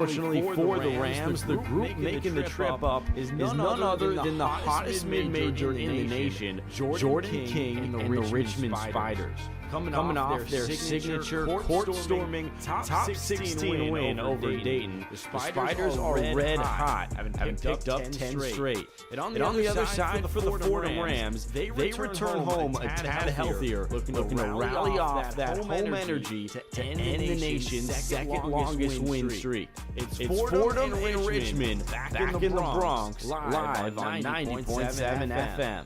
Unfortunately for the Rams, the group making the trip up is none other than the hottest mid-major in the nation, Jordan King and the Richmond Spiders. Coming off their signature court-storming top 16 win over Dayton, the Spiders are red hot, having picked up 10 straight. And on the other side, for the Fordham Rams, they return home a tad healthier, looking to rally off that home energy to end the nation's second longest win streak. It's Fordham and Richmond back in the Bronx, live on 90.7 FM.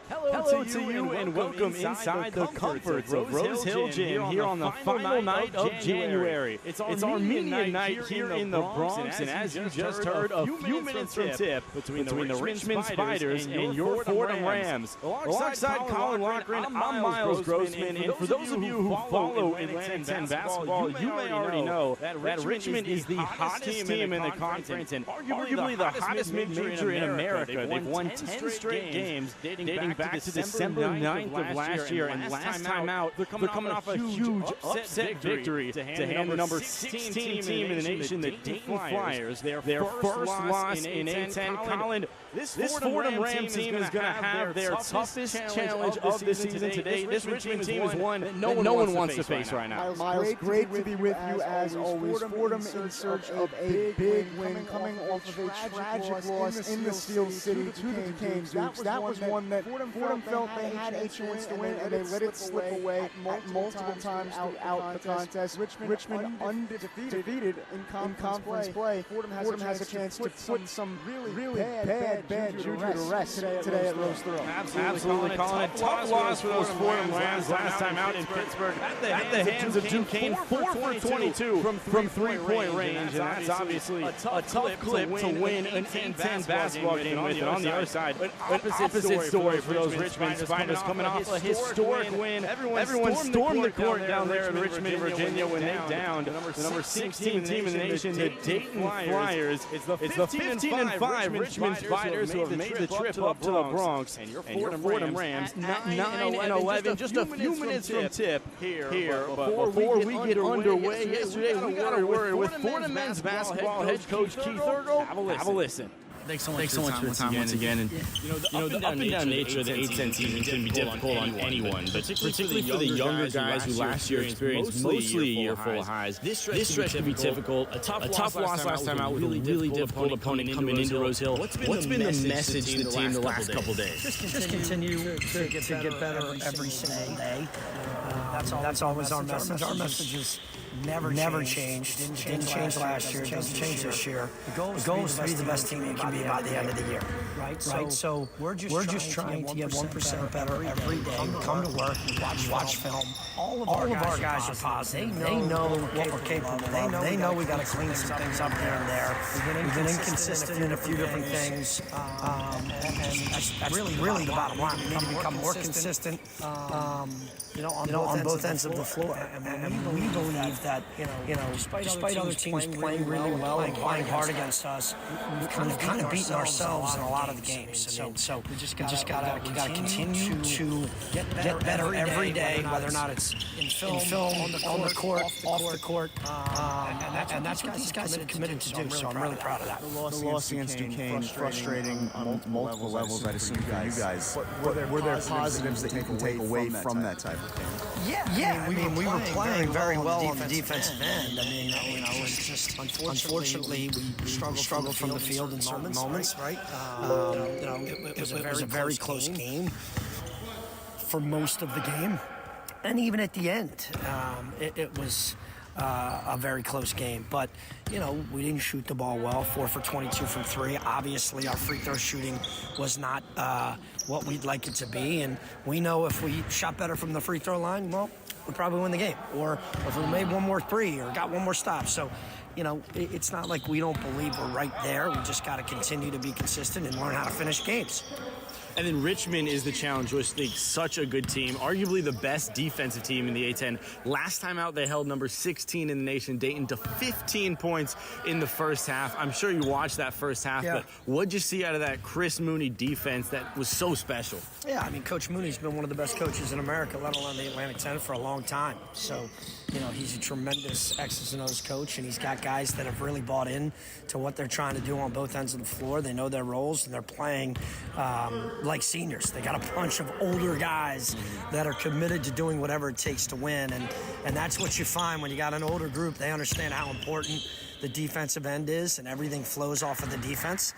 Hello to you and welcome inside the comforts of Rose Hill Gym here on the final night of January. It's our media night here in the Bronx, and as you just heard, a few minutes from tip between the Richmond Spiders and your Fordham Rams. Alongside Colin Loughran, I'm Miles Grossman, and for those of you who follow Atlanta A10 basketball, you may already know that Richmond is the hottest team in the conference and arguably the hottest mid-major in America. They've won 10 straight games dating back to December 9th of last year, and last time out, they're coming off a huge upset victory to hand the number 16 team in the nation, the Dayton Flyers, their first loss in A10. Colin, this Fordham Ram team is going to have their toughest challenge of the season today. This Richmond team is one that no one wants to face right now. Miles, great to be with you as always. Fordham in search of a big win, coming off of a tragic loss in the Steel City to the Duquesne Dukes. That was one that Fordham felt they had a chance to win, and they let it slip away multiple times throughout the contest. Richmond undefeated in conference play. Fordham has a chance to put some really bad juju to rest today at Rose Hill. Absolutely, Colin. A tough loss for those Fordham Rams last time out in Pittsburgh at the hands of Duquesne, 4 for 22 from three-point range, and that's obviously a tough clip to win an A10 basketball game with. And on the other side, an opposite story for those Richmond Spiders coming off a historic win. Everyone stormed the court down there in Richmond, Virginia when they downed the number 16 team in the nation, the Dayton Flyers. It's the 15-5 Richmond Spiders who have made the trip up to the Bronx, and your Fordham Rams 9-11, just a few minutes from tip here. But before we get underway, yesterday we got a word with Fordham men's basketball head coach Keith Ergel. Have a listen. Thanks so much for your time once again. And the up and down nature of the A10 season can be difficult on anyone, but particularly for the younger guys who last year experienced mostly a year full of highs. This stretch can be difficult. A tough loss last time out with a really difficult opponent coming into Rose Hill. What's been the message to the team the last couple days? Just continue to get better every single day. That's always our message. Our message is never changed. Didn't change last year. Doesn't change this year. The goal is to be the best team you can be by the end of the year. Right. So we're just trying to get 1% better every day. Come to work, watch film. All of our guys are positive. They know what we're capable of. They know we got to clean some things up here and there. We've been inconsistent in a few different things, and that's really the bottom line. We need to become more consistent. On both ends of the floor, and we believe that despite other teams playing really well and playing hard against us, we've kind of beaten ourselves in a lot of the games. So we just gotta continue to get better every day, whether or not it's in film, on the court, off the court, and that's what these guys have committed to do. So I'm really proud of that. The loss against Duquesne, frustrating on multiple levels, I'd assume, for you guys. Were there positives that you can take away from that type of game? Yeah. I mean, we were playing very well on the defensive end. I mean, it was just unfortunately we struggled from the field in certain moments, right? It was a very close game for most of the game, and even at the end, it was a very close game. But we didn't shoot the ball well. 4 for 22 from 3. Obviously, our free throw shooting was not what we'd like it to be, and we know if we shot better from the free throw line, well, we'd probably win the game. Or if we made one more three or got one more stop. So, it's not like we don't believe we're right there. We just got to continue to be consistent and learn how to finish games. And then Richmond is the challenge, which is such a good team, arguably the best defensive team in the A10. Last time out, they held number 16 in the nation, Dayton, to 15 points in the first half. I'm sure you watched that first half, but what'd you see out of that Chris Mooney defense that was so special? Yeah, I mean, Coach Mooney's been one of the best coaches in America, let alone the Atlantic 10, for a long time. So, you know, he's a tremendous X's and O's coach, and he's got guys that have really bought in to what they're trying to do on both ends of the floor. They know their roles, and they're playing like seniors. They got a bunch of older guys that are committed to doing whatever it takes to win, and that's what you find when you got an older group. They understand how important the defensive end is, and everything flows off of the defense.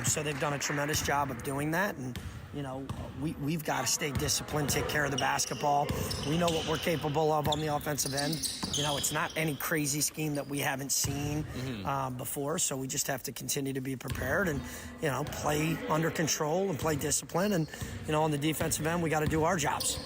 So they've done a tremendous job of doing that, and you know, we've got to stay disciplined, take care of the basketball. We know what we're capable of on the offensive end. You know, it's not any crazy scheme that we haven't seen before, so we just have to continue to be prepared and, you know, play under control and play discipline. And, you know, on the defensive end, we got to do our jobs.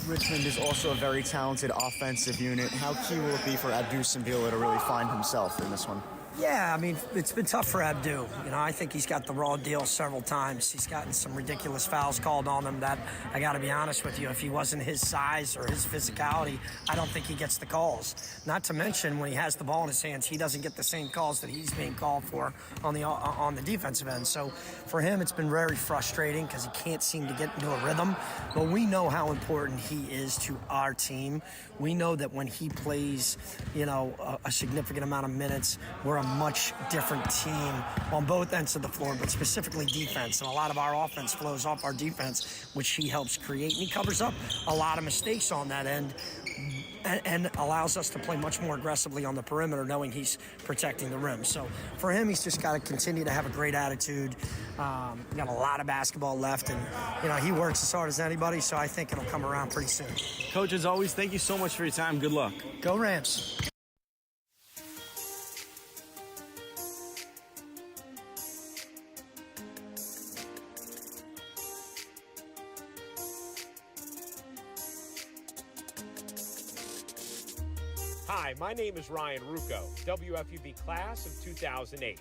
Richmond is also a very talented offensive unit. How key will it be for Abdou Simbila to really find himself in this one? Yeah, I mean, it's been tough for Abdou. You know, I think he's got the raw deal several times. He's gotten some ridiculous fouls called on him that, I got to be honest with you, if he wasn't his size or his physicality, I don't think he gets the calls. Not to mention, when he has the ball in his hands, he doesn't get the same calls that he's being called for on the defensive end. So for him, it's been very frustrating because he can't seem to get into a rhythm. But we know how important he is to our team. We know that when he plays, you know, a significant amount of minutes, we're a much different team on both ends of the floor, but specifically defense. And a lot of our offense flows off our defense, which he helps create. And he covers up a lot of mistakes on that end and allows us to play much more aggressively on the perimeter, knowing he's protecting the rim. So for him, he's just got to continue to have a great attitude. Got a lot of basketball left, and, you know, he works as hard as anybody, so I think it'll come around pretty soon. Coach, as always, thank you so much for your time. Good luck. Go Rams. Hi, my name is Ryan Rucco, WFUV class of 2008.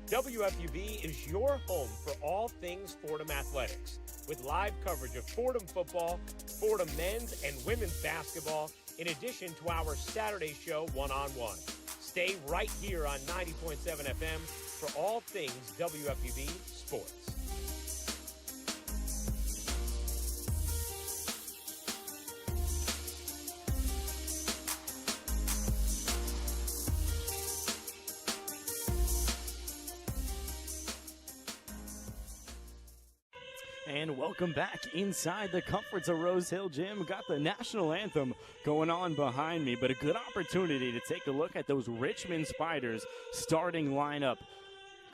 WFUV is your home for all things Fordham athletics, with live coverage of Fordham football, Fordham men's and women's basketball, in addition to our Saturday show, One-on-One. Stay right here on 90.7 FM for all things WFUV sports. And welcome back inside the comforts of Rose Hill Gym. Got the national anthem going on behind me, but a good opportunity to take a look at those Richmond Spiders starting lineup.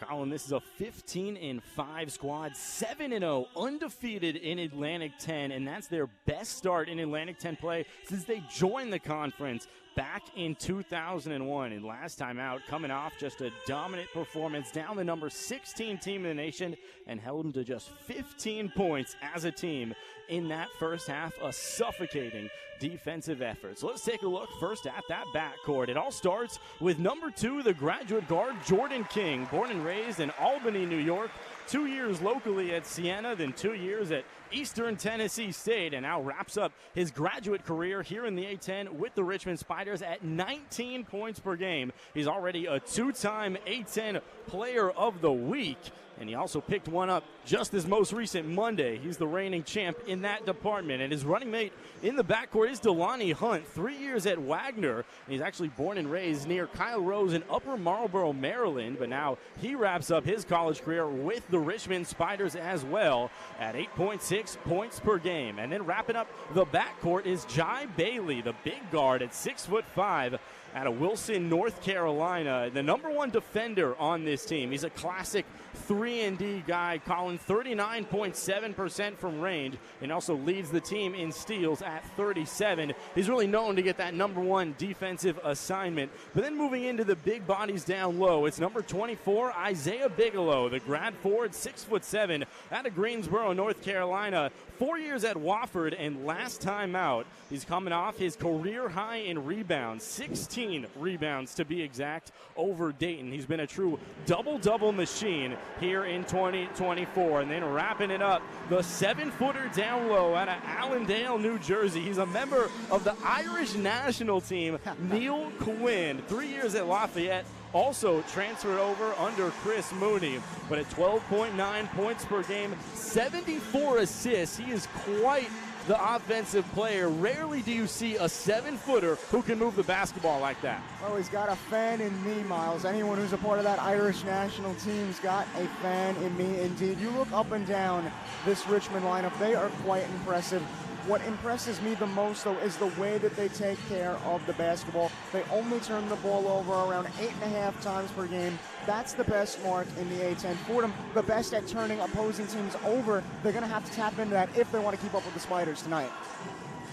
Colin, this is a 15-5 squad, 7-0, undefeated in Atlantic 10, and that's their best start in Atlantic 10 play since they joined the conference back in 2001. And last time out, coming off just a dominant performance, down the number 16 team in the nation, and held them to just 15 points as a team in that first half, a suffocating defensive effort. So let's take a look first at that backcourt. It all starts with number 2, the graduate guard, Jordan King, born and raised in Albany, New York, 2 years locally at Siena, then 2 years at Eastern Tennessee State, and now wraps up his graduate career here in the A10 with the Richmond Spiders at 19 points per game. He's already a 2-time A10 Player of the Week, and he also picked one up just this most recent Monday. He's the reigning champ in that department, and his running mate in the backcourt is Delaney Hunt, 3 years at Wagner, and he's actually born and raised near Kyle Rose in Upper Marlboro, Maryland, but now he wraps up his college career with the Richmond Spiders as well at 8.6 points per game. And then wrapping up the backcourt is Jai Bailey, the big guard at 6'5", out of Wilson, North Carolina, the number 1 defender on this team. He's a classic 3-and-D guy, Colin, 39.7% from range, and also leads the team in steals at 37. He's really known to get that number 1 defensive assignment. But then moving into the big bodies down low, it's number 24, Isaiah Bigelow, the grad forward, 6'7", out of Greensboro, North Carolina, 4 years at Wofford, and last time out, he's coming off his career high in rebounds, 16 13 rebounds to be exact over Dayton. He's been a true double-double machine here in 2024. And then wrapping it up, the 7-footer down low out of Allendale, New Jersey. He's a member of the Irish national team, Neil Quinn. 3 years at Lafayette. Also transferred over under Chris Mooney, but at 12.9 points per game, 74 assists. He is quite the offensive player. Rarely do you see a 7-footer who can move the basketball like that. Oh, he's got a fan in me, Miles. Anyone who's a part of that Irish national team's got a fan in me, indeed. You look up and down this Richmond lineup, they are quite impressive. What impresses me the most, though, is the way that they take care of the basketball. They only turn the ball over around 8.5 times per game. That's the best mark in the A10. Fordham, the best at turning opposing teams over. They're going to have to tap into that if they want to keep up with the Spiders tonight.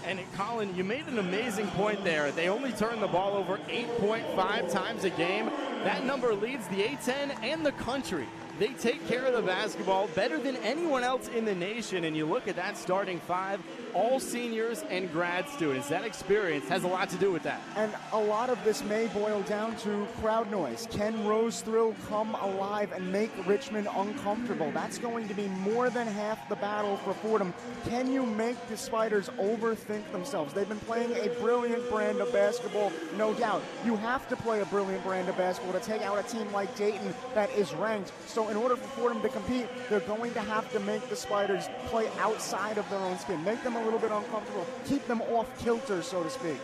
And Colin, you made an amazing point there. They only turn the ball over 8.5 times a game. That number leads the A10 and the country. They take care of the basketball better than anyone else in the nation. And you look at that starting five, all seniors and grad students. That experience has a lot to do with that. And a lot of this may boil down to crowd noise. Can Rose Thrill come alive and make Richmond uncomfortable? That's going to be more than half the battle for Fordham. Can you make the Spiders overthink themselves? They've been playing a brilliant brand of basketball, no doubt. You have to play a brilliant brand of basketball to take out a team like Dayton that is ranked. So in order for Fordham to compete, they're going to have to make the Spiders play outside of their own skin, make them a little bit uncomfortable, keep them off kilter, so to speak.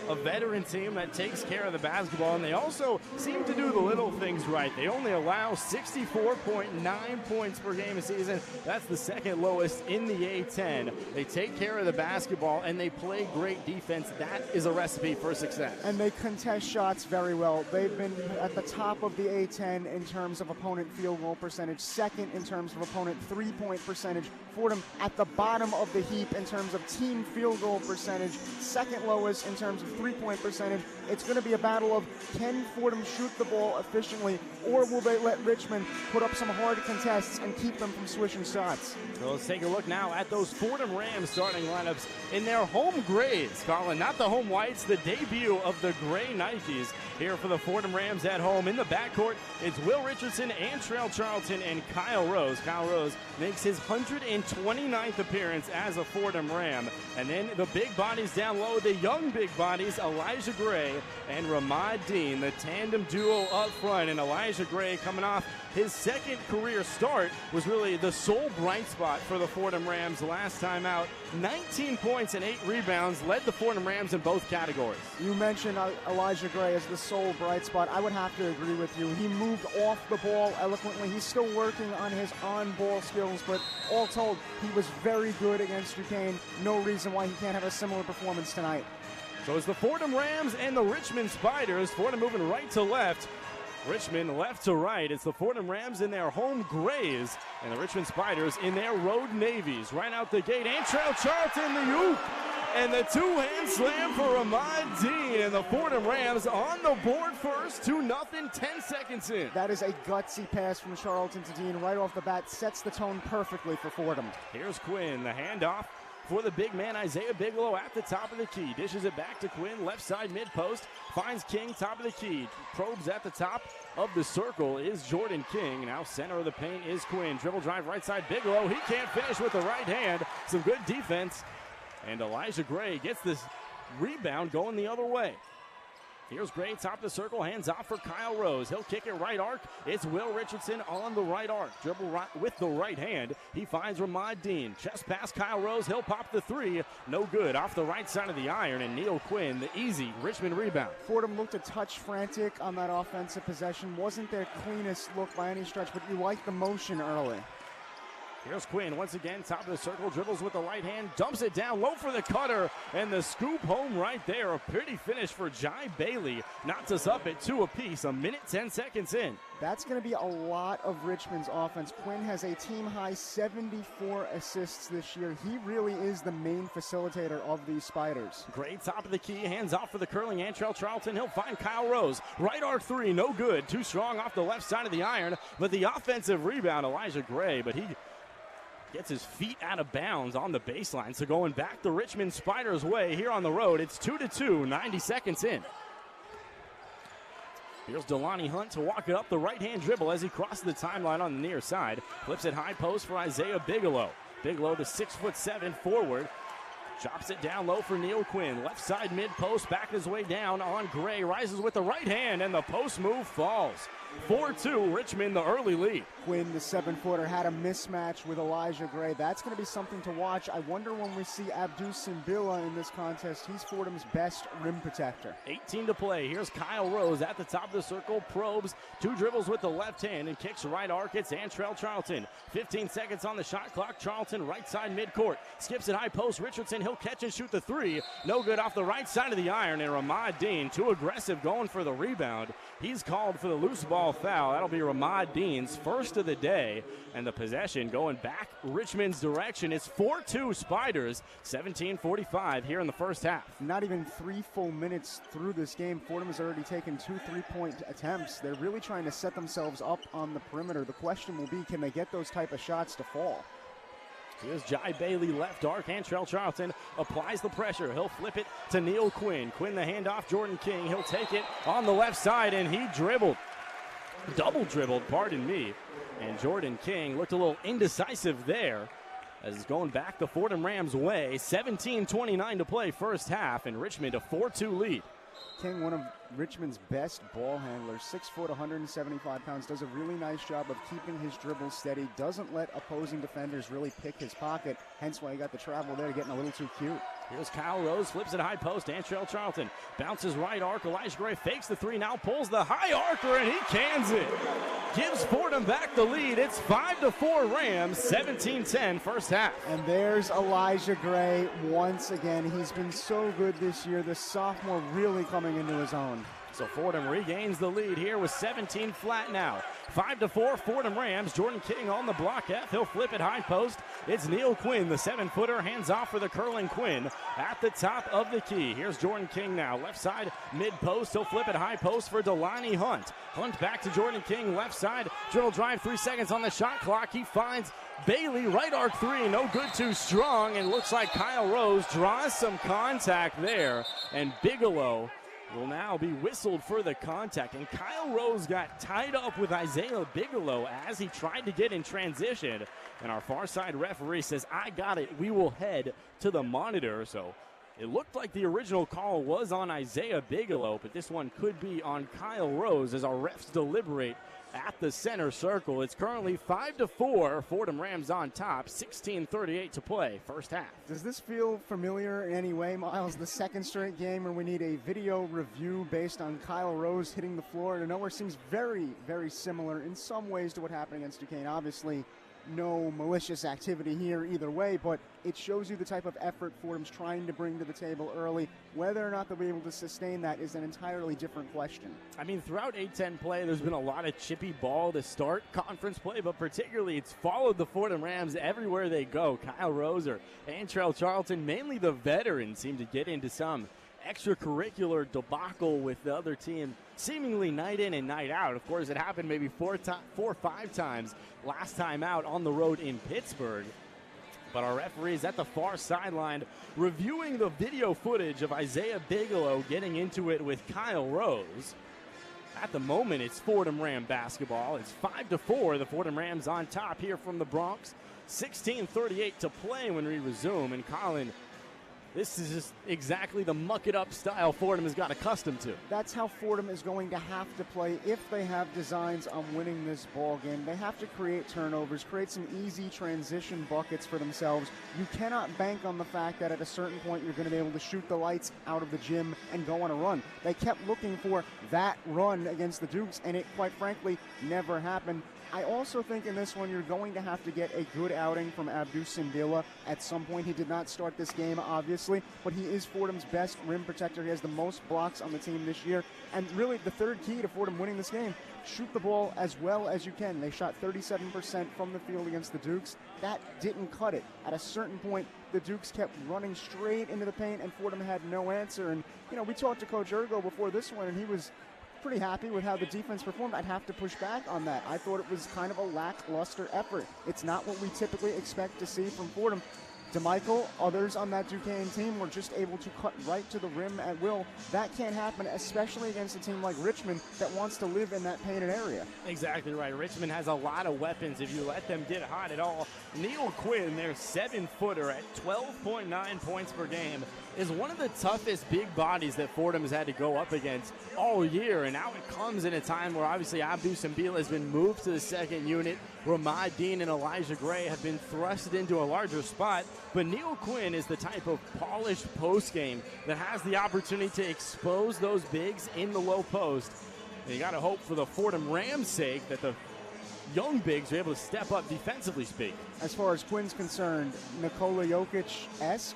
A veteran team that takes care of the basketball, and they also seem to do the little things right. They only allow 64.9 points per game a season. That's the second lowest in the A10. They take care of the basketball, and they play great defense. That is a recipe for success. And they contest shots very well. They've been at the top of the A10 in terms of opponent field goal percentage, second in terms of opponent three-point percentage. Fordham at the bottom of the heap in terms of team field goal percentage, second lowest in terms of three-point percentage. It's going to be a battle of, can Fordham shoot the ball efficiently, or will they let Richmond put up some hard contests and keep them from swishing shots? So let's take a look now at those Fordham Rams starting lineups in their home grays, Colin, not the home whites, the debut of the gray Nikes here for the Fordham Rams at home. In the backcourt, it's Will Richardson, Antrell Charlton, and Kyle Rose. Kyle Rose makes his 129th appearance as a Fordham Ram. And then the big bodies down low, the young big bodies, Elijah Gray and Ramad Dean, the tandem duo up front. And Elijah Gray, coming off his second career start, was really the sole bright spot for the Fordham Rams last time out. 19 points and 8 rebounds, led the Fordham Rams in both categories. You mentioned Elijah Gray as the sole bright spot. I would have to agree with you. He moved off the ball eloquently. He's still working on his on-ball skills, but all told, he was very good against Duquesne. No reason why he can't have a similar performance tonight. So it's the Fordham Rams and the Richmond Spiders. Fordham moving right to left. Richmond left to right. It's the Fordham Rams in their home grays and the Richmond Spiders in their road navies. Right out the gate, Antrell Charlton, the oop, and the two-hand slam for Ramad Dean. And the Fordham Rams on the board first, 2-0, 10 seconds in. That is a gutsy pass from Charlton to Dean right off the bat. Sets the tone perfectly for Fordham. Here's Quinn, the handoff for the big man, Isaiah Bigelow, at the top of the key. Dishes it back to Quinn, left side mid-post. Finds King, top of the key. Probes at the top of the circle is Jordan King. Now center of the paint is Quinn. Dribble drive right side, Bigelow. He can't finish with the right hand. Some good defense. And Elijah Gray gets this rebound going the other way. Here's Gray, top of the circle, hands off for Kyle Rose. He'll kick it right arc. It's Will Richardson on the right arc. Dribble right with the right hand. He finds Ramad Dean. Chest pass, Kyle Rose. He'll pop the three. No good. Off the right side of the iron. And Neil Quinn, the easy Richmond rebound. Fordham looked a touch frantic on that offensive possession. Wasn't their cleanest look by any stretch, but you like the motion early. Here's Quinn once again, top of the circle, dribbles with the right hand, dumps it down low for the cutter, and the scoop home right there. A pretty finish for Jai Bailey. Knocks us up at 2 apiece, 1:10 seconds in. That's going to be a lot of Richmond's offense. Quinn has a team-high 74 assists this year. He really is the main facilitator of these Spiders. Great top of the key, hands off for the curling Antrell Charlton. He'll find Kyle Rose. Right arc three, no good. Too strong off the left side of the iron, but the offensive rebound, Elijah Gray, but he gets his feet out of bounds on the baseline. So going back the Richmond Spiders way here on the road, it's 2-2, 90 seconds in. Here's Delani Hunt to walk it up the right-hand dribble as he crosses the timeline on the near side. Flips it high post for Isaiah Bigelow. Bigelow, the 6'7" forward. Chops it down low for Neil Quinn. Left side mid-post, back his way down on Gray. Rises with the right hand, and the post move falls. 4-2, Richmond, the early lead. Quinn, the 7-footer, had a mismatch with Elijah Gray. That's going to be something to watch. I wonder when we see Abdou Simbila in this contest. He's Fordham's best rim protector. 18 to play. Here's Kyle Rose at the top of the circle. Probes, 2 dribbles with the left hand and kicks right arc. It's Antrell Charlton. 15 seconds on the shot clock. Charlton right side midcourt. Skips it high post. Richardson, he'll catch and shoot the 3. No good off the right side of the iron. And Ramad Dean, too aggressive, going for the rebound. He's called for the loose ball foul. That'll be Ramad Dean's first of the day, and the possession going back Richmond's direction. It's 4-2 Spiders, 17:45 here in the first half. Not even 3 full minutes through this game, Fordham has already taken 2 3-point attempts. They're really trying to set themselves up on the perimeter. The question will be, can they get those type of shots to fall? Here's Jai Bailey, left arc. Antrell Charlton applies the pressure. He'll flip it to Neil Quinn. Quinn the handoff, Jordan King. He'll take it on the left side, and he dribbled. Double dribbled, pardon me. And Jordan King looked a little indecisive there as it's going back the Fordham Rams' way. 17:29 to play first half, and Richmond a 4-2 lead. King, one of Richmond's best ball handlers, 6 foot, 175 pounds, does a really nice job of keeping his dribble steady, doesn't let opposing defenders really pick his pocket, hence why he got the travel there, getting a little too cute. Here's Kyle Rose, flips it high post. Antrell Charlton bounces right arc. Elijah Gray fakes the 3, now pulls the high arcer, and he cans it. Gives Fordham back the lead. It's 5-4 Rams, 17-10 first half. And there's Elijah Gray once again. He's been so good this year. The sophomore really coming into his own. So Fordham regains the lead here with 17 flat now. 5-4 Fordham Rams. Jordan King on the block F. He'll flip it high post. It's Neil Quinn, the 7-footer, hands off for the curling Quinn at the top of the key. Here's Jordan King now. Left side mid-post. He'll flip it high post for Delani Hunt. Hunt back to Jordan King, left side. Dribble drive, 3 seconds on the shot clock. He finds Bailey, right arc 3, no good, too strong. And looks like Kyle Rose draws some contact there. And Bigelow will now be whistled for the contact. And Kyle Rose got tied up with Isaiah Bigelow as he tried to get in transition. And our far side referee says, I got it. We will head to the monitor. So it looked like the original call was on Isaiah Bigelow, but this one could be on Kyle Rose as our refs deliberate at the center circle. It's currently 5-4. Fordham Rams on top. 16:38 to play. First half. Does this feel familiar in any way, Miles? The second straight game where we need a video review based on Kyle Rose hitting the floor. And nowhere seems very, very similar in some ways to what happened against Duquesne. Obviously, no malicious activity here either way, but it shows you the type of effort Fordham's trying to bring to the table early. Whether or not they'll be able to sustain that is an entirely different question. I mean, throughout A10 play, there's been a lot of chippy ball to start conference play, but particularly it's followed the Fordham Rams everywhere they go. Kyle Rose or Antrell Charlton, mainly the veterans, seem to get into some extracurricular debacle with the other team seemingly night in and night out. Of course, it happened maybe 4 or 5 times last time out on the road in Pittsburgh. But our referees at the far sideline reviewing the video footage of Isaiah Bigelow getting into it with Kyle Rose. At the moment, it's Fordham Ram basketball. It's 5-4. The Fordham Rams on top here from the Bronx. 16:38 to play when we resume. And Colin, this is just exactly the muck-it-up style Fordham has got accustomed to. That's how Fordham is going to have to play if they have designs on winning this ball game. They have to create turnovers, create some easy transition buckets for themselves. You cannot bank on the fact that at a certain point you're going to be able to shoot the lights out of the gym and go on a run. They kept looking for that run against the Dukes, and it, quite frankly, never happened. I also think in this one you're going to have to get a good outing from Abdou Simbila at some point. He did not start this game, obviously, but he is Fordham's best rim protector. He has the most blocks on the team this year. And really, the third key to Fordham winning this game, shoot the ball as well as you can. They shot 37% from the field against the Dukes. That didn't cut it. At a certain point, the Dukes kept running straight into the paint, and Fordham had no answer. And, you know, we talked to Coach Ergo before this one, and he was pretty happy with how the defense performed. I'd have to push back on that. I thought it was kind of a lackluster effort. It's not what we typically expect to see from Fordham. DeMichael, others on that Duquesne team were just able to cut right to the rim at will. That can't happen, especially against a team like Richmond that wants to live in that painted area. Exactly right. Richmond has a lot of weapons if you let them get hot at all. Neil Quinn, their 7-footer at 12.9 points per game, is one of the toughest big bodies that Fordham has had to go up against all year. And now it comes in a time where obviously Abdou Simbila has been moved to the second unit. Ramad Dean and Elijah Gray have been thrust into a larger spot. But Neil Quinn is the type of polished post game that has the opportunity to expose those bigs in the low post. And you got to hope for the Fordham Rams' sake that the young bigs are able to step up defensively speaking. As far as Quinn's concerned, Nikola Jokic-esque,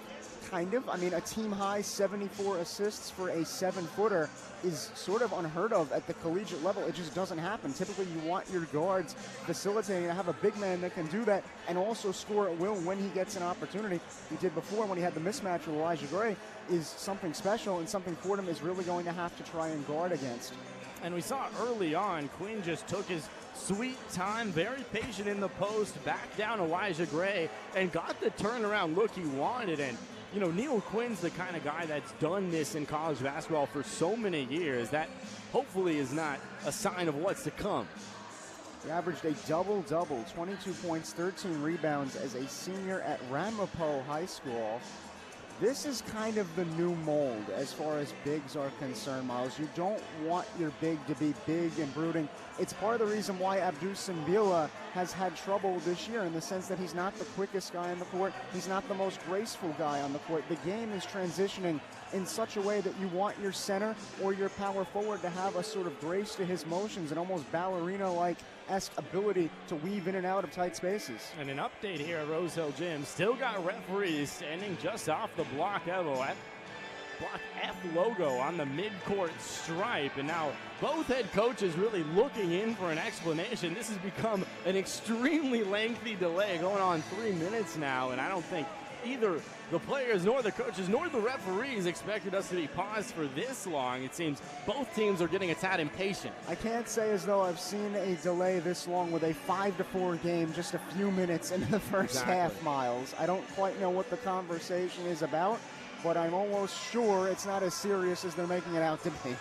kind of. I mean, a team-high 74 assists for a 7-footer is sort of unheard of at the collegiate level. It just doesn't happen. Typically, you want your guards facilitating to have a big man that can do that and also score at will when he gets an opportunity. He did before when he had the mismatch with Elijah Gray is something special and something Fordham is really going to have to try and guard against. And we saw early on, Quinn just took his sweet time, very patient in the post, back down Elijah Gray, and got the turnaround look he wanted. And you know, Neil Quinn's the kind of guy that's done this in college basketball for so many years. That hopefully is not a sign of what's to come. He averaged a double-double, 22 points, 13 rebounds as a senior at Ramapo High School. This is kind of the new mold as far as bigs are concerned, Miles. You don't want your big to be big and brooding. It's part of the reason why Abdou Simbila has had trouble this year in the sense that he's not the quickest guy on the court. He's not the most graceful guy on the court. The game is transitioning in such a way that you want your center or your power forward to have a sort of grace to his motions and almost ballerina-like-esque ability to weave in and out of tight spaces. And an update here at Rose Hill Gym. Still got referees standing just off the block elbow at block F logo on the midcourt stripe. And now both head coaches really looking in for an explanation. This has become an extremely lengthy delay going on 3 minutes now. And I don't think either the players nor the coaches nor the referees expected us to be paused for this long. It seems both teams are getting a tad impatient. I can't say as though I've seen a delay this long with a 5-4 game just a few minutes into the first half, Miles. I don't quite know what the conversation is about, but I'm almost sure it's not as serious as they're making it out to be.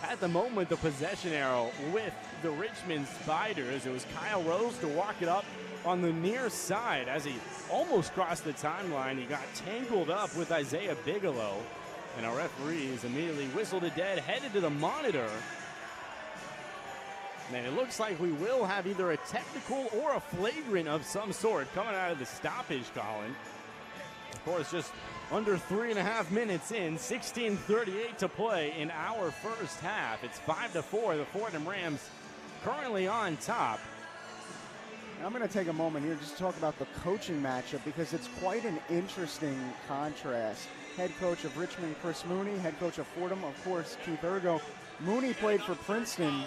At the moment, the possession arrow with the Richmond Spiders. It was Kyle Rose to walk it up on the near side. As he almost crossed the timeline, he got tangled up with Isaiah Bigelow. And our referees immediately whistled it dead, headed to the monitor. And it looks like we will have either a technical or a flagrant of some sort coming out of the stoppage, Colin. Of course, just under 3.5 minutes in, 16:38 to play in our first half. It's 5-4, the Fordham Rams currently on top. I'm going to take a moment here just to talk about the coaching matchup because it's quite an interesting contrast. Head coach of Richmond, Chris Mooney. Head coach of Fordham, of course, Keith Ergo. Mooney played for Princeton,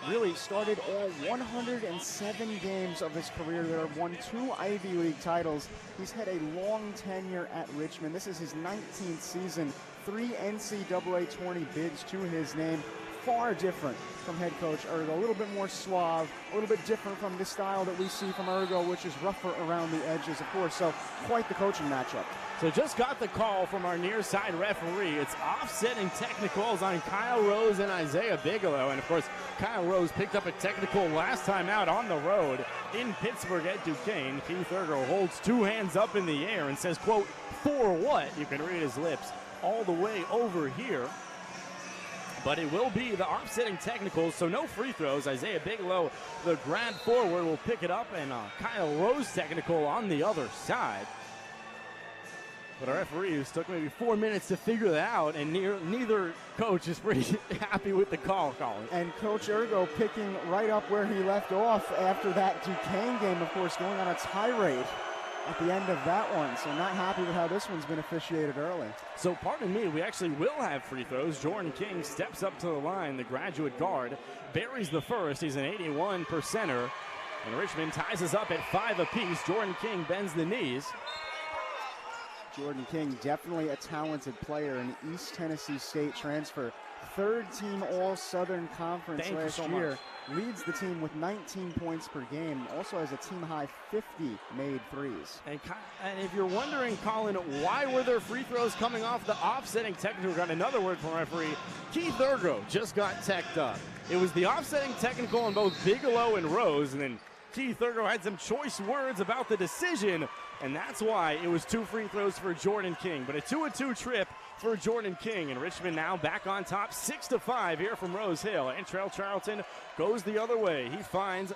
really started all 107 games of his career there, won 2 Ivy League titles. He's had a long tenure at Richmond. This is his 19th season, 3 NCAA 20 bids to his name. Far different from head coach Ergo, a little bit more suave, a little bit different from the style that we see from Ergo, which is rougher around the edges, of course. So quite the coaching matchup. So just got the call from our near side referee. It's offsetting technicals on Kyle Rose and Isaiah Bigelow. And of course, Kyle Rose picked up a technical last time out on the road in Pittsburgh at Duquesne. Keith Ergo holds 2 hands up in the air and says, quote, "For what?" You can read his lips all the way over here. But it will be the offsetting technicals, so no free throws. Isaiah Bigelow, the grad forward, will pick it up, and Kyle Rose technical on the other side. But our referees took maybe 4 minutes to figure that out, and neither coach is pretty happy with the call, Colin. And Coach Ergo picking right up where he left off after that Duquesne game, of course, going on a tirade at the end of that one. So not happy with how this one's been officiated early. So pardon me, we actually will have free throws. Jordan King steps up to the line, the graduate guard, buries the first. He's an 81%er. And Richmond ties us up at 5 apiece. Jordan King bends the knees. Jordan King, definitely a talented player, an East Tennessee State transfer. third-team All-Southern Conference last year. Leads the team with 19 points per game. Also has a team-high 50 made threes. And if you're wondering, Colin, why were there free throws coming off the offsetting technical? We got another word from referee. Keith Ergo just got teched up. It was the offsetting technical on both Bigelow and Rose, and then Keith Ergo had some choice words about the decision, and that's why it was 2 free throws for Jordan King. But a 2-2 trip for Jordan King, and Richmond now back on top 6-5 here from Rose Hill. And Trell Charlton goes the other way. He finds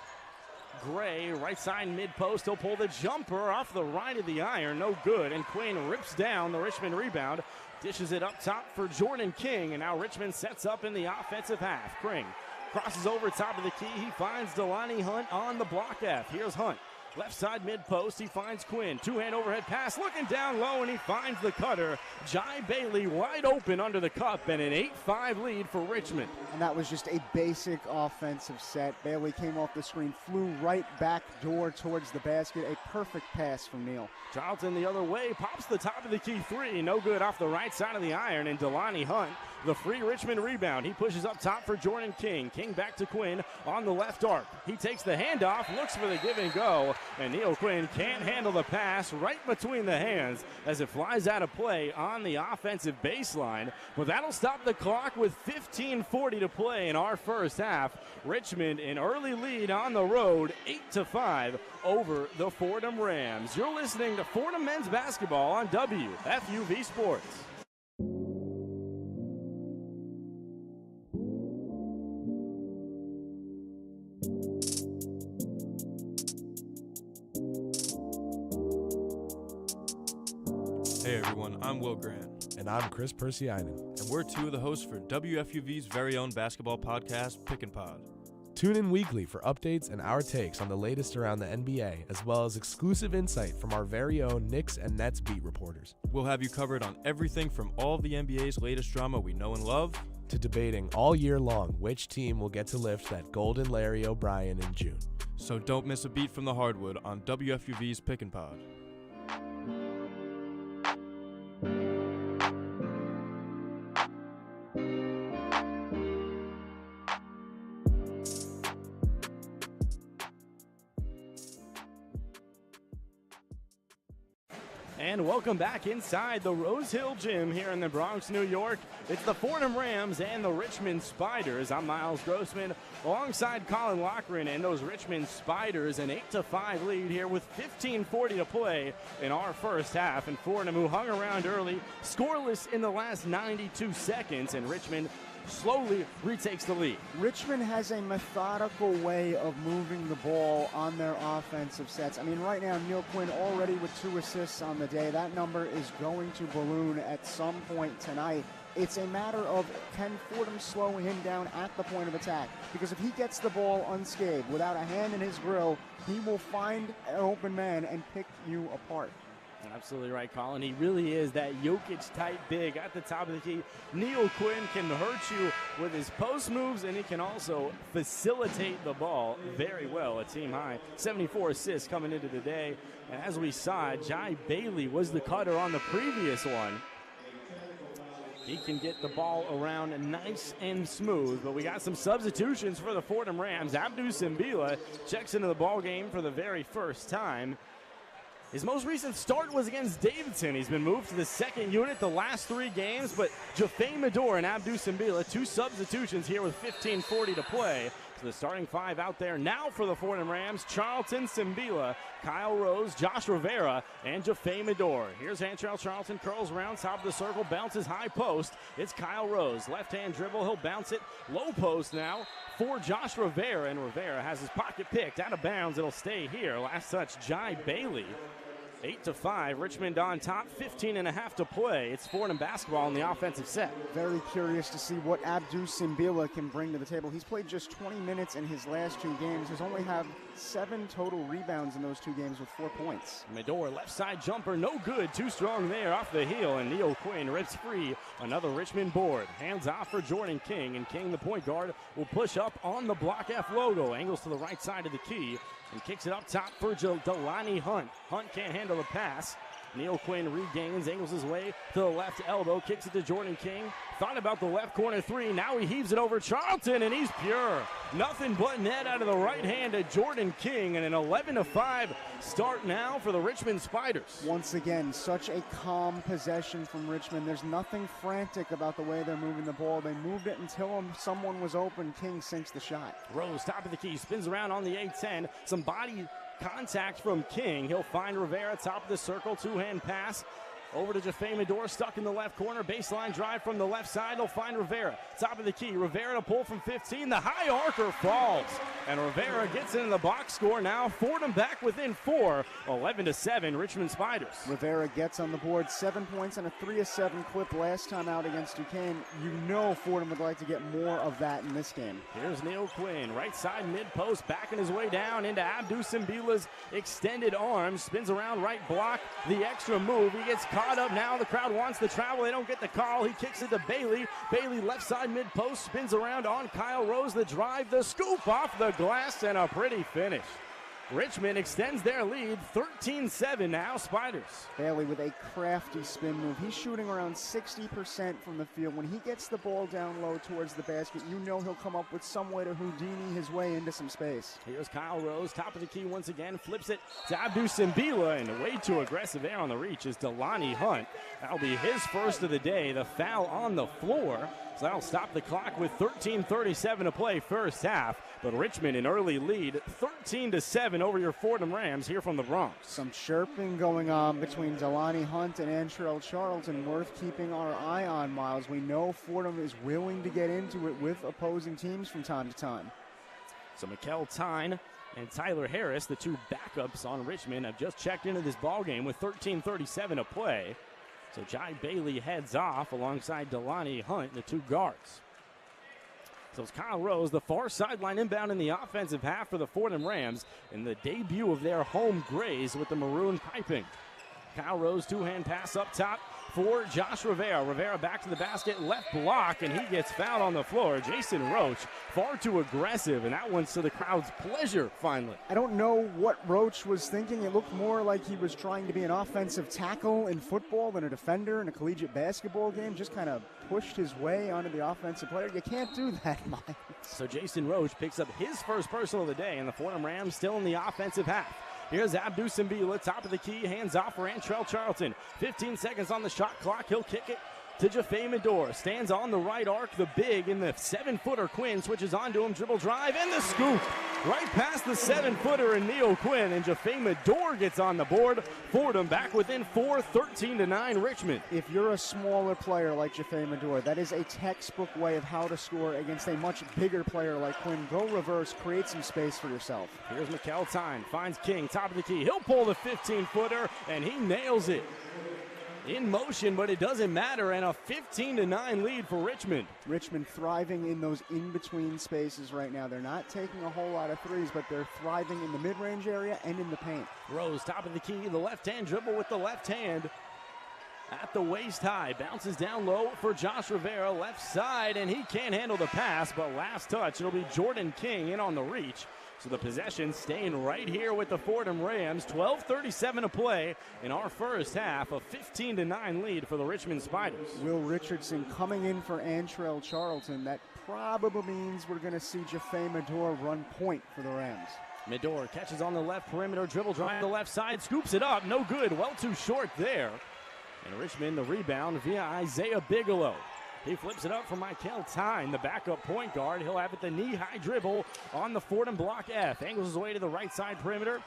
Gray, right side mid-post. He'll pull the jumper off the right of the iron. No good. And Quinn rips down the Richmond rebound. Dishes it up top for Jordan King. And now Richmond sets up in the offensive half. Kring crosses over top of the key. He finds Delaney Hunt on the block F. Here's Hunt. Left side mid-post, he finds Quinn. Two-hand overhead pass, looking down low, and he finds the cutter. Jai Bailey wide open under the cup, and an 8-5 lead for Richmond. And that was just a basic offensive set. Bailey came off the screen, flew right back door towards the basket. A perfect pass from Neal. Charlton the other way, pops the top of the key three. No good off the right side of the iron, and Delaney Hunt, the free Richmond rebound. He pushes up top for Jordan King. King back to Quinn on the left arc. He takes the handoff, looks for the give and go. And Neal Quinn can't handle the pass right between the hands as it flies out of play on the offensive baseline. But that'll stop the clock with 15:40 to play in our first half. Richmond an early lead on the road, 8-5 over the Fordham Rams. You're listening to Fordham men's basketball on WFUV Sports. Hey everyone, I'm Will Grant. And I'm Chris Persianen. And we're two of the hosts for WFUV's very own basketball podcast, Pick and Pod. Tune in weekly for updates and our takes on the latest around the NBA, as well as exclusive insight from our very own Knicks and Nets beat reporters. We'll have you covered on everything from all of the NBA's latest drama we know and love, to debating all year long which team will get to lift that golden Larry O'Brien in June. So don't miss a beat from the hardwood on WFUV's Pick and Pod. And welcome back inside the Rose Hill Gym here in the Bronx, New York. It's the Fordham Rams and the Richmond Spiders. I'm Miles Grossman alongside Colin Loughran, and those Richmond Spiders an 8-5 lead here with 15:40 to play in our first half. And Fordham, who hung around early, scoreless in the last 92 seconds, and Richmond slowly retakes the lead. Richmond has a methodical way of moving the ball on their offensive sets. I mean, right now, Neal Quinn already with 2 assists on the day. That number is going to balloon at some point tonight. It's a matter of, can Fordham slow him down at the point of attack? Because if he gets the ball unscathed, without a hand in his grill, he will find an open man and pick you apart. Absolutely right, Colin. He really is that Jokic-type big at the top of the key. Neal Quinn can hurt you with his post moves, and he can also facilitate the ball very well. A team-high 74 assists coming into the day. And as we saw, Jai Bailey was the cutter on the previous one. He can get the ball around nice and smooth, but we got some substitutions for the Fordham Rams. Abdou Simbila checks into the ball game for the very first time. His most recent start was against Davidson. He's been moved to the second unit the last 3 games, but Jaffe Medor and Abdou Simbila, 2 substitutions here with 15:40 to play. So the starting 5 out there now for the Fordham Rams: Charlton, Simbila, Kyle Rose, Josh Rivera, and Jaffe Medor. Here's Antrell Charlton, curls around top of the circle, bounces high post. It's Kyle Rose, left-hand dribble. He'll bounce it low post now for Josh Rivera, and Rivera has his pocket picked out of bounds. It'll stay here. Last touch, Jai Bailey. 8-5, Richmond on top, 15.5 to play. It's Fordham basketball in the offensive set. Very curious to see what Abdou Simbila can bring to the table. He's played just 20 minutes in his last 2 games. He's only had 7 total rebounds in those 2 games with 4 points. Medor, left side jumper, no good. Too strong there off the heel, and Neal Quinn rips free. Another Richmond board. Hands off for Jordan King, and King, the point guard, will push up on the block F logo. Angles to the right side of the key and kicks it up top for Delaney Hunt. Hunt can't handle the pass. Neil Quinn regains, angles his way to the left elbow, kicks it to Jordan King. Thought about the left corner three. Now he heaves it over Charlton, and he's pure. Nothing but net out of the right hand to Jordan King, and an 11-5 start now for the Richmond Spiders. Once again, such a calm possession from Richmond. There's nothing frantic about the way they're moving the ball. They moved it until someone was open. King sinks the shot. Rose, top of the key, spins around on the A10. Some body contact from King. He'll find Rivera, top of the circle, two-hand pass. Over to Jaffe Medor, stuck in the left corner. Baseline drive from the left side. They'll find Rivera. Top of the key. Rivera to pull from 15. The high arcer falls. And Rivera gets into the box score now. Fordham back within 4. 11-7, Richmond Spiders. Rivera gets on the board. 7 points and a 3-7 clip last time out against Duquesne. You know Fordham would like to get more of that in this game. Here's Neil Quinn. Right side mid-post. Backing his way down into Abdou Simbila's extended arms. Spins around right block. The extra move. He gets caught up now. The crowd wants the travel. They don't get the call. He kicks it to Bailey. Bailey left side mid-post. Spins around on Kyle Rose. The drive. The scoop off the glass and a pretty finish. Richmond extends their lead, 13-7 now, Spiders. Bailey with a crafty spin move. He's shooting around 60% from the field. When he gets the ball down low towards the basket, you know he'll come up with some way to Houdini his way into some space. Here's Kyle Rose, top of the key once again, flips it to Abdou Simbila, and way too aggressive there on the reach is Delani Hunt. That'll be his first of the day. The foul on the floor. So that'll stop the clock with 13:37 to play first half. But Richmond an early lead, 13-7 over your Fordham Rams here from the Bronx. Some chirping going on between Delani Hunt and Antrell Charlton, worth keeping our eye on, Miles. We know Fordham is willing to get into it with opposing teams from time to time. So Mikel Tyne and Tyler Harris, the two backups on Richmond, have just checked into this ballgame with 13:37 to play. So Jai Bailey heads off alongside Delani Hunt, the two guards. So it's Kyle Rose, the far sideline inbound in the offensive half for the Fordham Rams, in the debut of their home Grays with the maroon piping. Kyle Rose, two-hand pass up top for Josh Rivera. Rivera back to the basket, left block, and he gets fouled on the floor. Jason Roach, far too aggressive, and that one's to the crowd's pleasure, finally. I don't know what Roach was thinking. It looked more like he was trying to be an offensive tackle in football than a defender in a collegiate basketball game. Just kind of pushed his way onto the offensive player. You can't do that, Mike. So Jason Roach picks up his first personal of the day, and the Fordham Rams still in the offensive half. Here's Abdou Simbila, top of the key, hands off for Antrell Charlton. 15 seconds on the shot clock. He'll kick it to Jaffe Medor. Stands on the right arc, the big, and the 7-footer Quinn switches onto him, dribble drive, and the scoop. Right past the 7-footer and Neil Quinn, and Jaffe Medor gets on the board. Fordham back within 4, 13-9 Richmond. If you're a smaller player like Jaffe Medor, that is a textbook way of how to score against a much bigger player like Quinn. Go reverse, create some space for yourself. Here's Mikel Tyne, finds King, top of the key. He'll pull the 15-footer, and he nails it. In motion, but it doesn't matter, and a 15-9 lead for Richmond. Richmond thriving in those in-between spaces right now. They're not taking a whole lot of threes, but they're thriving in the mid-range area and in the paint. Rose, top of the key, the left-hand dribble with the left hand at the waist high. Bounces down low for Josh Rivera, left side, and he can't handle the pass, but last touch, it'll be Jordan King in on the reach. So the possession staying right here with the Fordham Rams. 12:37 to play in our first half. A 15-9 lead for the Richmond Spiders. Will Richardson coming in for Antrell Charlton. That probably means we're going to see Jaffe Medor run point for the Rams. Medor catches on the left perimeter, dribble drive to the left side, scoops it up. No good, well too short there. And Richmond the rebound via Isaiah Bigelow. He flips it up for Mikel Tyne, the backup point guard. He'll have it the knee-high dribble on the Fordham block F. Angles his way to the right side perimeter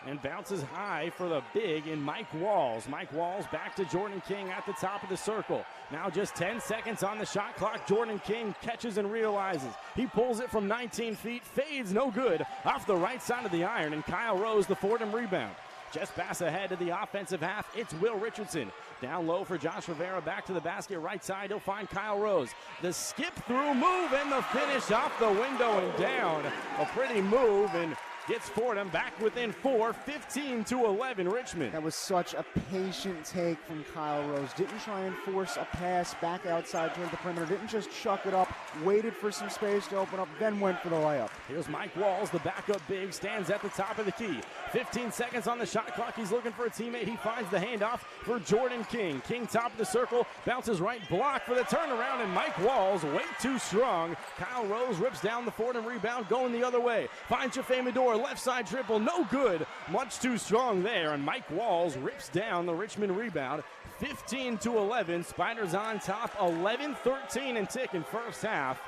and bounces high for the big in Mike Walls. Mike Walls back to Jordan King at the top of the circle. Now just 10 seconds on the shot clock. Jordan King catches and realizes. He pulls it from 19 feet, fades, no good, off the right side of the iron, and Kyle Rose, the Fordham rebound. Just pass ahead to the offensive half. It's Will Richardson. Down low for Josh Rivera. Back to the basket. Right side. He'll find Kyle Rose. The skip through move and the finish off the window and down. A pretty move. And gets Fordham back within 4, 15-11 Richmond. That was such a patient take from Kyle Rose. Didn't try and force a pass back outside toward the perimeter. Didn't just chuck it up, waited for some space to open up, then went for the layup. Here's Mike Walls, the backup big, stands at the top of the key. 15 seconds on the shot clock. He's looking for a teammate. He finds the handoff for Jordan King. King top of the circle, bounces right, block for the turnaround, and Mike Walls way too strong. Kyle Rose rips down the Fordham rebound, going the other way. Finds Jaffe Medor, left side triple, no good. Much too strong there, and Mike Walls rips down the Richmond rebound. 15-11, Spiders on top, 11-13 and ticking first half.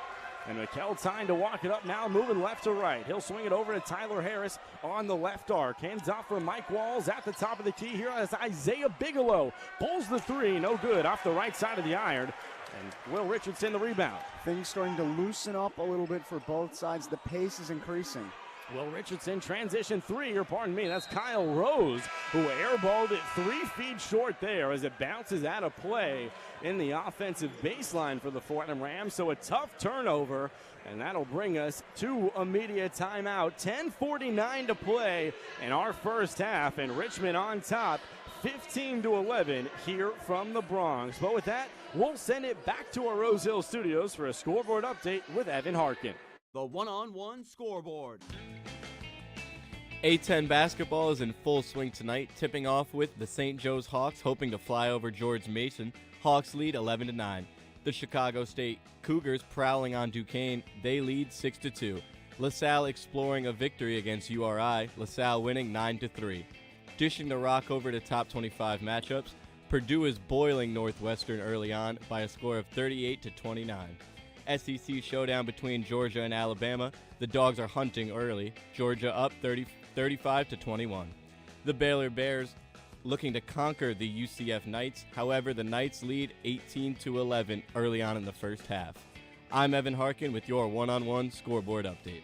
And McEltine to walk it up now, moving left to right. He'll swing it over to Tyler Harris on the left arc. Hands off for Mike Walls at the top of the key here as Isaiah Bigelow pulls the three, no good, off the right side of the iron. And Will Richardson the rebound. Things starting to loosen up a little bit for both sides. The pace is increasing. Will Richardson transition three, or pardon me, that's Kyle Rose, who airballed it 3 feet short there as it bounces out of play in the offensive baseline for the Fordham Rams. So a tough turnover, and that'll bring us to a media timeout. 10:49 to play in our first half, and Richmond on top, 15-11 here from the Bronx. But with that, we'll send it back to our Rose Hill studios for a scoreboard update with Evan Harkin. The one-on-one scoreboard. A10 basketball is in full swing tonight, tipping off with the St. Joe's Hawks hoping to fly over George Mason. Hawks lead 11-9. The Chicago State Cougars prowling on Duquesne. They lead 6-2. LaSalle exploring a victory against URI. LaSalle winning 9-3. Dishing the rock over to top 25 matchups. Purdue is boiling Northwestern early on by a score of 38-29. SEC showdown between Georgia and Alabama. The Dogs are hunting early. Georgia up 35-21. The Baylor Bears looking to conquer the UCF Knights. However, the Knights lead 18-11 early on in the first half. I'm Evan Harkin with your one-on-one scoreboard update.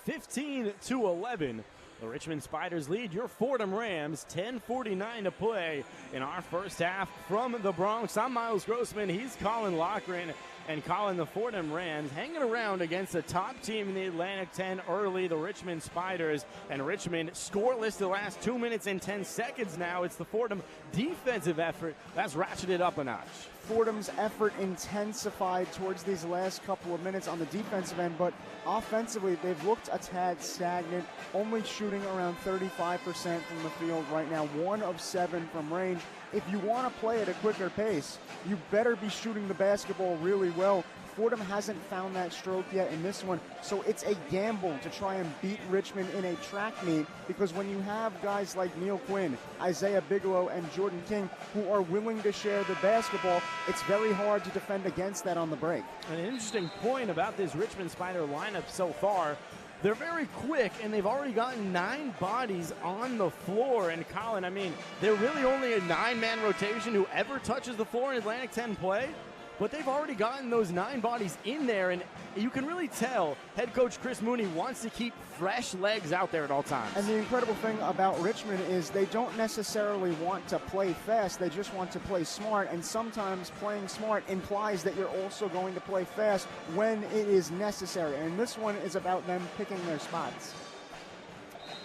(15-11). The Richmond Spiders lead your Fordham Rams. 10:49 to play in our first half from the Bronx. I'm Miles Grossman. He's Colin Loughran. And Colin, the Fordham Rams hanging around against the top team in the Atlantic 10 early, the Richmond Spiders. And Richmond scoreless the last 2 minutes and 10 seconds now. It's the Fordham defensive effort that's ratcheted up a notch. Fordham's effort intensified towards these last couple of minutes on the defensive end, but offensively they've looked a tad stagnant, only shooting around 35% from the field right now, 1 of 7 from range. If you want to play at a quicker pace, you better be shooting the basketball really well. Fordham hasn't found that stroke yet in this one, so it's a gamble to try and beat Richmond in a track meet, because when you have guys like Neil Quinn, Isaiah Bigelow, and Jordan King who are willing to share the basketball, it's very hard to defend against that on the break. An interesting point about this Richmond Spider lineup so far, they're very quick, and they've already gotten 9 bodies on the floor. And Colin, I mean, they're really only a 9-man rotation who ever touches the floor in Atlantic 10 play. But they've already gotten those 9 bodies in there, and you can really tell head coach Chris Mooney wants to keep fresh legs out there at all times. And the incredible thing about Richmond is they don't necessarily want to play fast, they just want to play smart, and sometimes playing smart implies that you're also going to play fast when it is necessary. And this one is about them picking their spots.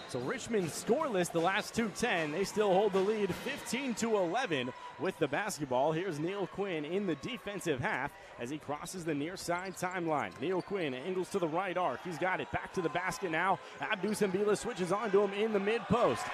So Richmond scoreless the last 2:10. They still hold the lead 15-11 with the basketball. Here's Neil Quinn in the defensive half as he crosses the near side timeline. Neil Quinn angles to the right arc. He's got it back to the basket now. Abdus Mbila switches onto him in the mid post.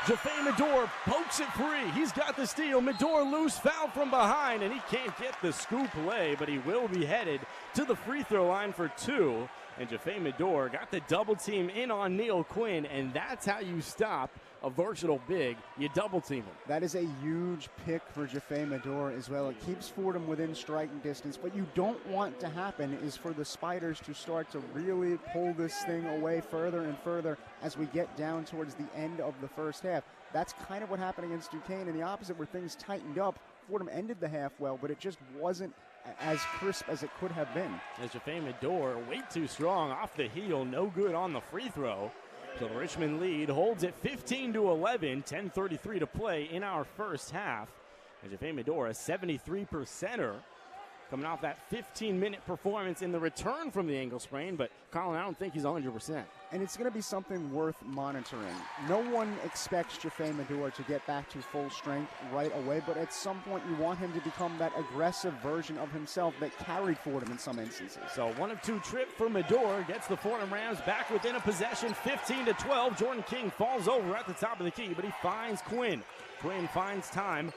Jaffe Medor pokes it free. He's got the steal. Medor loose, foul from behind, and he can't get the scoop lay, but he will be headed to the free throw line for 2. And Jaffe Medor got the double team in on Neil Quinn, and that's how you stop a versatile big. You double team him. That is a huge pick for Jaffe Medor as well. It keeps Fordham within striking distance. What you don't want to happen is for the Spiders to start to really pull this thing away further and further as we get down towards the end of the first half. That's kind of what happened against Duquesne, and the opposite where things tightened up. Fordham ended the half well, but it just wasn't as crisp as it could have been. As Jaffe Medor way too strong off the heel, no good on the free throw. So the Richmond lead holds it 15-11, 10:33 to play in our first half. And Jaffe Medora, 73%er, coming off that 15-minute performance in the return from the ankle sprain. But, Colin, I don't think he's 100%. And it's going to be something worth monitoring. No one expects Jaffe Medora to get back to full strength right away, but at some point you want him to become that aggressive version of himself that carried Fordham in some instances. So 1-of-2 trip for Medora gets the Fordham Rams back within a possession, 15-12. Jordan King falls over at the top of the key, but he finds Quinn. Quinn finds time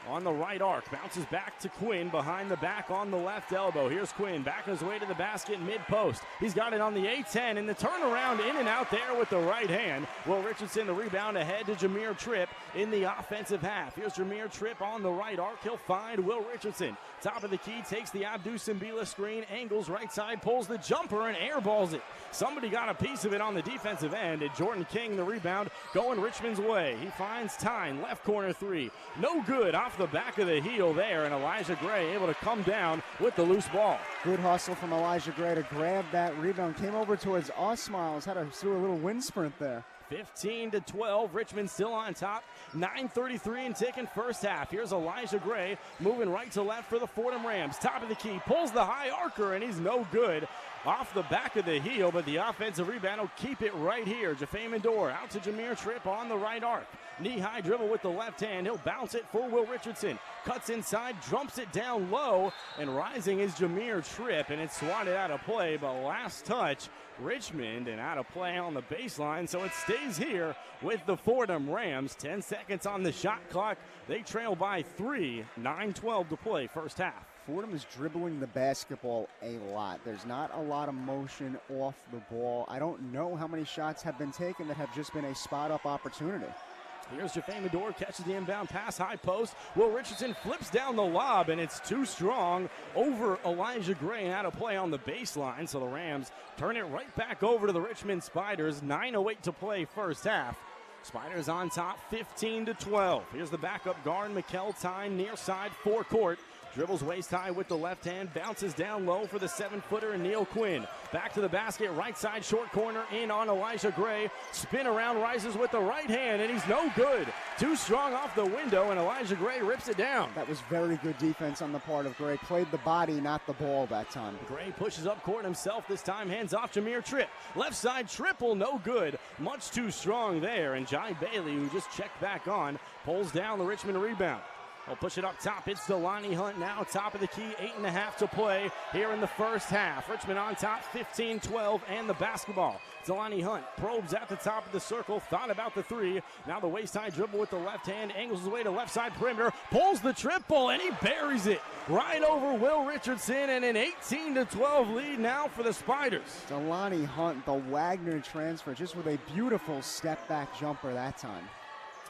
on the right arc, bounces back to Quinn behind the back on the left elbow. Here's Quinn back his way to the basket mid-post. He's got it on the A10 and the turnaround in and out there with the right hand. Will Richardson the rebound ahead to Jameer Tripp in the offensive half. Here's Jameer Tripp on the right arc. He'll find Will Richardson. Top of the key, takes the Abdou Simbila screen, angles right side, pulls the jumper and airballs it. Somebody got a piece of it on the defensive end, and Jordan King the rebound going Richmond's way. He finds Tyne, left corner three. No good, off the back of the heel there, and Elijah Gray able to come down with the loose ball. Good hustle from Elijah Gray to grab that rebound. Came over towards us, Miles. Had to do a little wind sprint there. 15-12, Richmond still on top. 9:33 and ticking first half. Here's Elijah Gray moving right to left for the Fordham Rams. Top of the key, pulls the high arcer, and he's no good. Off the back of the heel, but the offensive rebound will keep it right here. Jaffe Medora out to Jameer Tripp on the right arc. Knee-high dribble with the left hand. He'll bounce it for Will Richardson. Cuts inside, jumps it down low, and rising is Jameer Tripp, and it's swatted out of play, but last touch, Richmond, and out of play on the baseline, so it stays here with the Fordham Rams. 10 seconds on the shot clock. They trail by 3, 9:12 to play first half. Fordham is dribbling the basketball a lot. There's not a lot of motion off the ball. I don't know how many shots have been taken that have just been a spot-up opportunity. Here's Jaffe Medora, catches the inbound pass, high post. Will Richardson flips down the lob, and it's too strong over Elijah Gray and out of play on the baseline. So the Rams turn it right back over to the Richmond Spiders. 9:08 to play first half. Spiders on top, 15-12. Here's the backup guard, Mikel Tyne, near side, forecourt. Dribbles waist high with the left hand, bounces down low for the 7-footer and Neil Quinn. Back to the basket, right side, short corner, in on Elijah Gray. Spin around, rises with the right hand, and he's no good. Too strong off the window, and Elijah Gray rips it down. That was very good defense on the part of Gray. Played the body, not the ball that time. Gray pushes up court himself this time, hands off Jameer Tripp. Left side triple, no good. Much too strong there, and Jai Bailey, who just checked back on, pulls down the Richmond rebound. He'll push it up top. It's Delani Hunt now, top of the key, 8.5 to play here in the first half. Richmond on top, 15-12, and the basketball. Delani Hunt probes at the top of the circle, thought about the three. Now the waist-high dribble with the left hand, angles his way to left side perimeter, pulls the triple, and he buries it right over Will Richardson, and an 18-12 lead now for the Spiders. Delani Hunt, the Wagner transfer, just with a beautiful step-back jumper that time.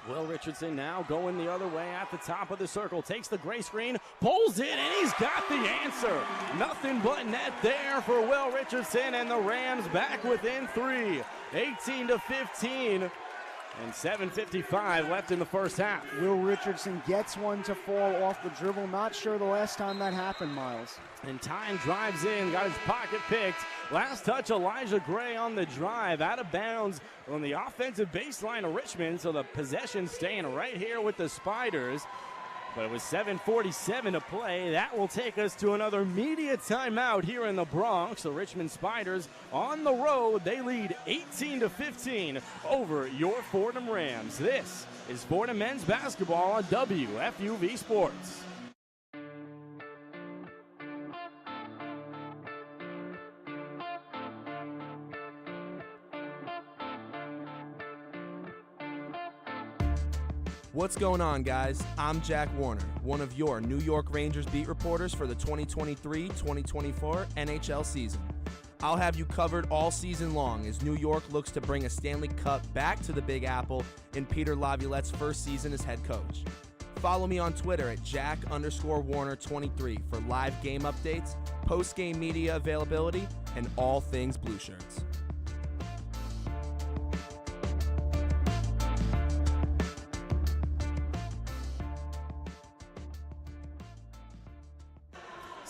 Will Richardson now going the other way at the top of the circle. Takes the Gray screen, pulls it, and he's got the answer. Nothing but net there for Will Richardson, and the Rams back within 3. 18-15, and 7:55 left in the first half. Will Richardson gets one to fall off the dribble. Not sure the last time that happened, Miles. And Tyne drives in, got his pocket picked. Last touch, Elijah Gray on the drive, out of bounds on the offensive baseline of Richmond, so the possession staying right here with the Spiders. But it was 7:47 to play. That will take us to another media timeout here in the Bronx. The Richmond Spiders on the road. They lead 18-15 over your Fordham Rams. This is Fordham men's basketball on WFUV Sports. What's going on, guys? I'm Jack Warner, one of your New York Rangers beat reporters for the 2023-2024 NHL season. I'll have you covered all season long as New York looks to bring a Stanley Cup back to the Big Apple in Peter Laviolette's first season as head coach. Follow me on Twitter at Jack_Warner23 for live game updates, post-game media availability, and all things Blue Shirts.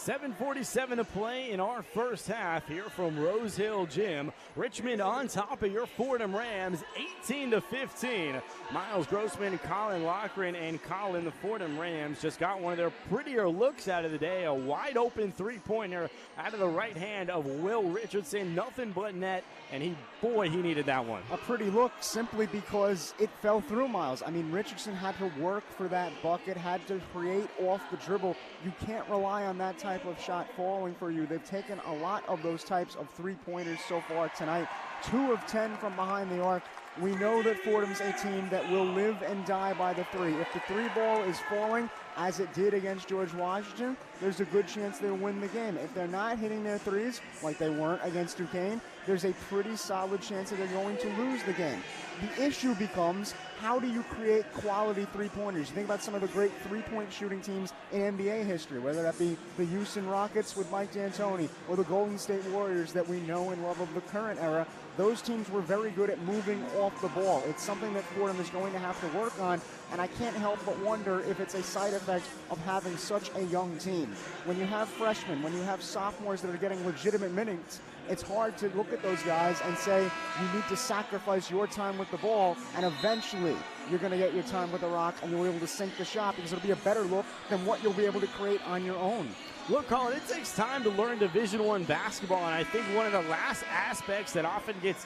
7:47 to play in our first half here from Rose Hill Gym. Richmond on top of your Fordham Rams, 18-15. Miles Grossman and Colin Loughran and Colin, the Fordham Rams, just got one of their prettier looks out of the day. A wide open three-pointer out of the right hand of Will Richardson. Nothing but net, and he needed that one. A pretty look simply because it fell through, Miles. I mean, Richardson had to work for that bucket, had to create off the dribble. You can't rely on that type of shot falling for you. They've taken a lot of those types of three-pointers so far tonight. 2 of 10 from behind the arc. We know that Fordham's a team that will live and die by the three. If the three ball is falling, as it did against George Washington, there's a good chance they'll win the game. If they're not hitting their threes, like they weren't against Duquesne, there's a pretty solid chance that they're going to lose the game. The issue becomes, how do you create quality three-pointers? You think about some of the great three-point shooting teams in NBA history, whether that be the Houston Rockets with Mike D'Antoni or the Golden State Warriors that we know and love of the current era. Those teams were very good at moving off the ball. It's something that Fordham is going to have to work on, and I can't help but wonder if it's a side effect of having such a young team. When you have freshmen, when you have sophomores that are getting legitimate minutes, it's hard to look at those guys and say you need to sacrifice your time with the ball, and eventually you're going to get your time with the rock and you'll be able to sink the shot because it'll be a better look than what you'll be able to create on your own. Look, Colin, it takes time to learn Division I basketball, and I think one of the last aspects that often gets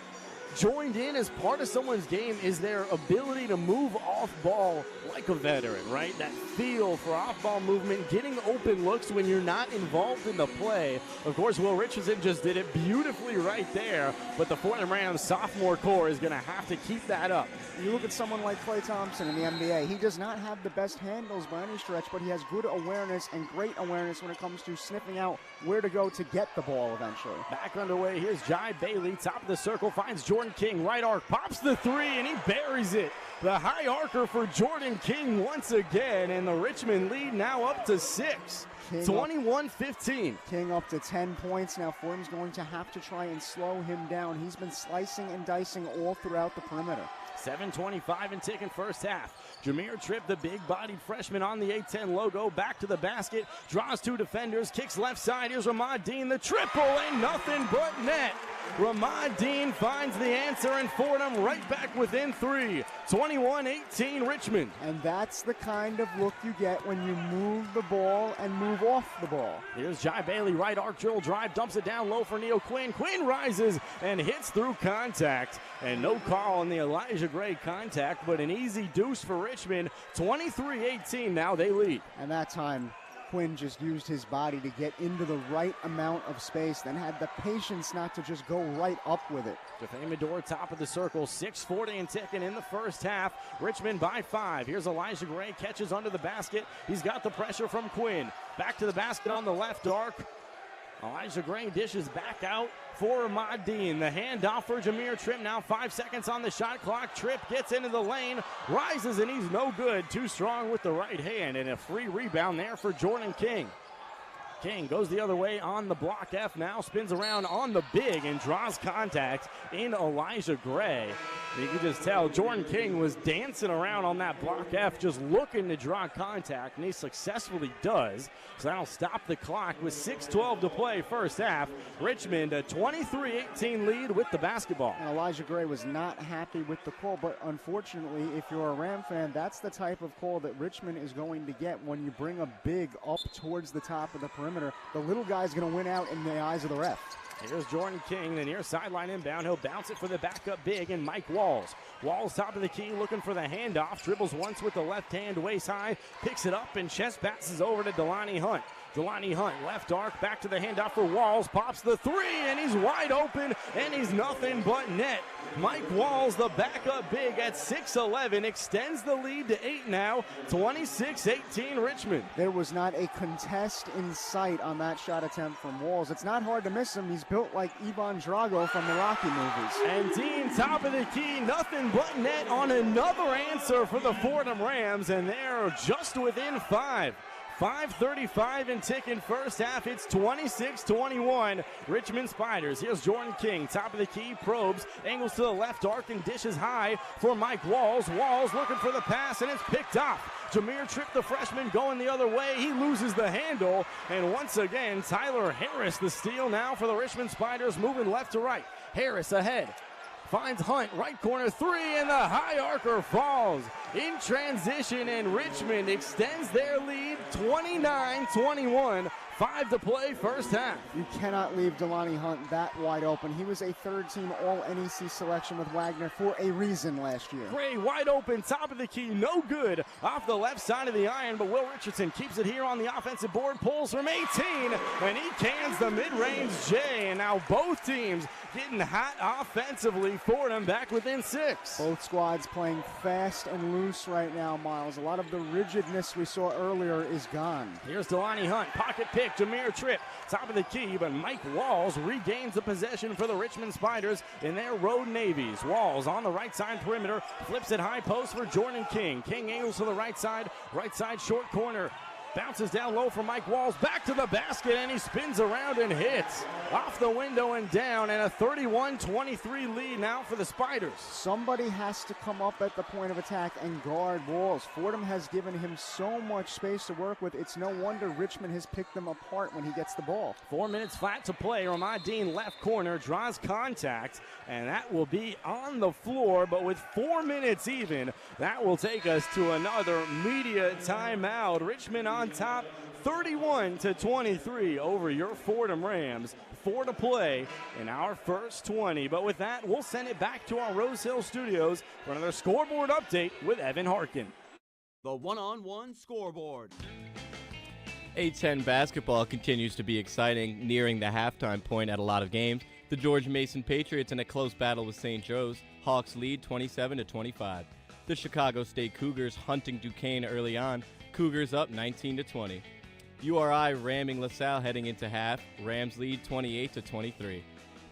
joined in as part of someone's game is their ability to move off ball like a veteran, right? That feel for off-ball movement, getting open looks when you're not involved in the play. Of course, Will Richardson just did it beautifully right there, but the Fordham Rams sophomore core is going to have to keep that up. You look at someone like Klay Thompson in the NBA. He does not have the best handles by any stretch, but he has good awareness and great awareness when it comes to sniffing out where to go to get the ball eventually. Back underway, here's Jai Bailey, top of the circle, finds Jordan King, right arc, pops the three, and he buries it. The high arcer for Jordan King once again, and the Richmond lead now up to 6. 21-15. King up to 10 points. Now Fordham's going to have to try and slow him down. He's been slicing and dicing all throughout the perimeter. 7:25 and ticking first half. Jameer Tripp, the big-bodied freshman on the A10 logo, back to the basket, draws 2 defenders, kicks left side. Here's Ramad Dean, the triple, and nothing but net. Ramad Dean finds the answer, and Fordham right back within 3. 21-18 Richmond. And that's the kind of look you get when you move the ball and move off the ball. Here's Jai Bailey, right arc drill drive, dumps it down low for Neil Quinn. Quinn rises and hits through contact. And no call on the Elijah Gray contact, but an easy deuce for Richmond. 23-18, now they lead. And that time, Quinn just used his body to get into the right amount of space, then had the patience not to just go right up with it. Defame Medor, top of the circle, 6:40 and ticking in the first half. Richmond by 5. Here's Elijah Gray, catches under the basket. He's got the pressure from Quinn. Back to the basket on the left arc. Elijah Gray dishes back out for Ramad Dean. The handoff for Jameer Tripp. Now 5 seconds on the shot clock. Tripp gets into the lane, rises, and he's no good. Too strong with the right hand, and a free rebound there for Jordan King. King goes the other way on the block F now, spins around on the big and draws contact in Elijah Gray. You can just tell Jordan King was dancing around on that block F, just looking to draw contact, and he successfully does. So that'll stop the clock with 6:12 to play first half. Richmond a 23-18 lead with the basketball. And Elijah Gray was not happy with the call, but unfortunately, if you're a Ram fan, that's the type of call that Richmond is going to get when you bring a big up towards the top of the perimeter. The little guy's going to win out in the eyes of the ref. Here's Jordan King, the near sideline inbound. He'll bounce it for the backup big, and Mike Walls. Walls top of the key, looking for the handoff. Dribbles once with the left hand, waist high. Picks it up and chest passes over to Delani Hunt. Delani Hunt, left arc, back to the handoff for Walls. Pops the three, and he's wide open, and he's nothing but net. Mike Walls, the backup big at 6'11", extends the lead to 8 now. 26-18 Richmond. There was not a contest in sight on that shot attempt from Walls. It's not hard to miss him. He's built like Ivan Drago from the Rocky movies. And Dean, top of the key, nothing but net on another answer for the Fordham Rams, and they're just within 5. 5:35 and ticking first half. It's 26-21. Richmond Spiders. Here's Jordan King, top of the key, probes, angles to the left arc and dishes high for Mike Walls. Walls looking for the pass, and it's picked off. Jameer Tripp, the freshman, going the other way. He loses the handle. And once again, Tyler Harris, the steal now for the Richmond Spiders, moving left to right. Harris ahead. Finds Hunt, right corner three, and the high arcer falls in transition, and Richmond extends their lead 29-21. 5 to play, first half. You cannot leave Delani Hunt that wide open. He was a third-team All-NEC selection with Wagner for a reason last year. Gray wide open, top of the key, no good off the left side of the iron, but Will Richardson keeps it here on the offensive board, pulls from 18, and he cans the mid-range J, and now both teams getting hot offensively. Fordham back within 6. Both squads playing fast and loose right now, Miles. A lot of the rigidness we saw earlier is gone. Here's Delani Hunt, pocket pick, Jameer Tripp, top of the key, but Mike Walls regains the possession for the Richmond Spiders in their road navies. Walls on the right side perimeter, flips it high post for Jordan King. King angles to the right side short corner. Bounces down low for Mike Walls, back to the basket, and he spins around and hits. Off the window and down, and a 31-23 lead now for the Spiders. Somebody has to come up at the point of attack and guard Walls. Fordham has given him so much space to work with. It's no wonder Richmond has picked them apart when he gets the ball. 4 minutes flat to play. Ramadine left corner draws contact, and that will be on the floor, but with 4 minutes even, that will take us to another media timeout. Richmond on top, 31-23 over your Fordham Rams. 4 to play in our first 20. But with that, we'll send it back to our Rose Hill studios for another scoreboard update with Evan Harkin. The one-on-one scoreboard. A10 basketball continues to be exciting, nearing the halftime point at a lot of games. The George Mason Patriots in a close battle with St. Joe's. Hawks lead 27-25. The Chicago State Cougars hunting Duquesne early on. Cougars up 19-20. URI ramming LaSalle heading into half. Rams lead 28-23.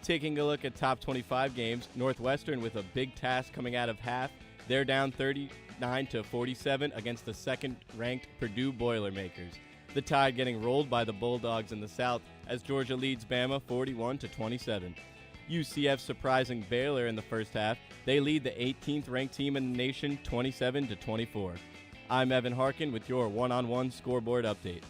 Taking a look at top 25 games, Northwestern with a big task coming out of half. They're down 39-47 against the second-ranked Purdue Boilermakers. The Tide getting rolled by the Bulldogs in the South as Georgia leads Bama 41-27. UCF surprising Baylor in the first half. They lead the 18th-ranked team in the nation 27-24. I'm Evan Harkin with your one-on-one scoreboard update.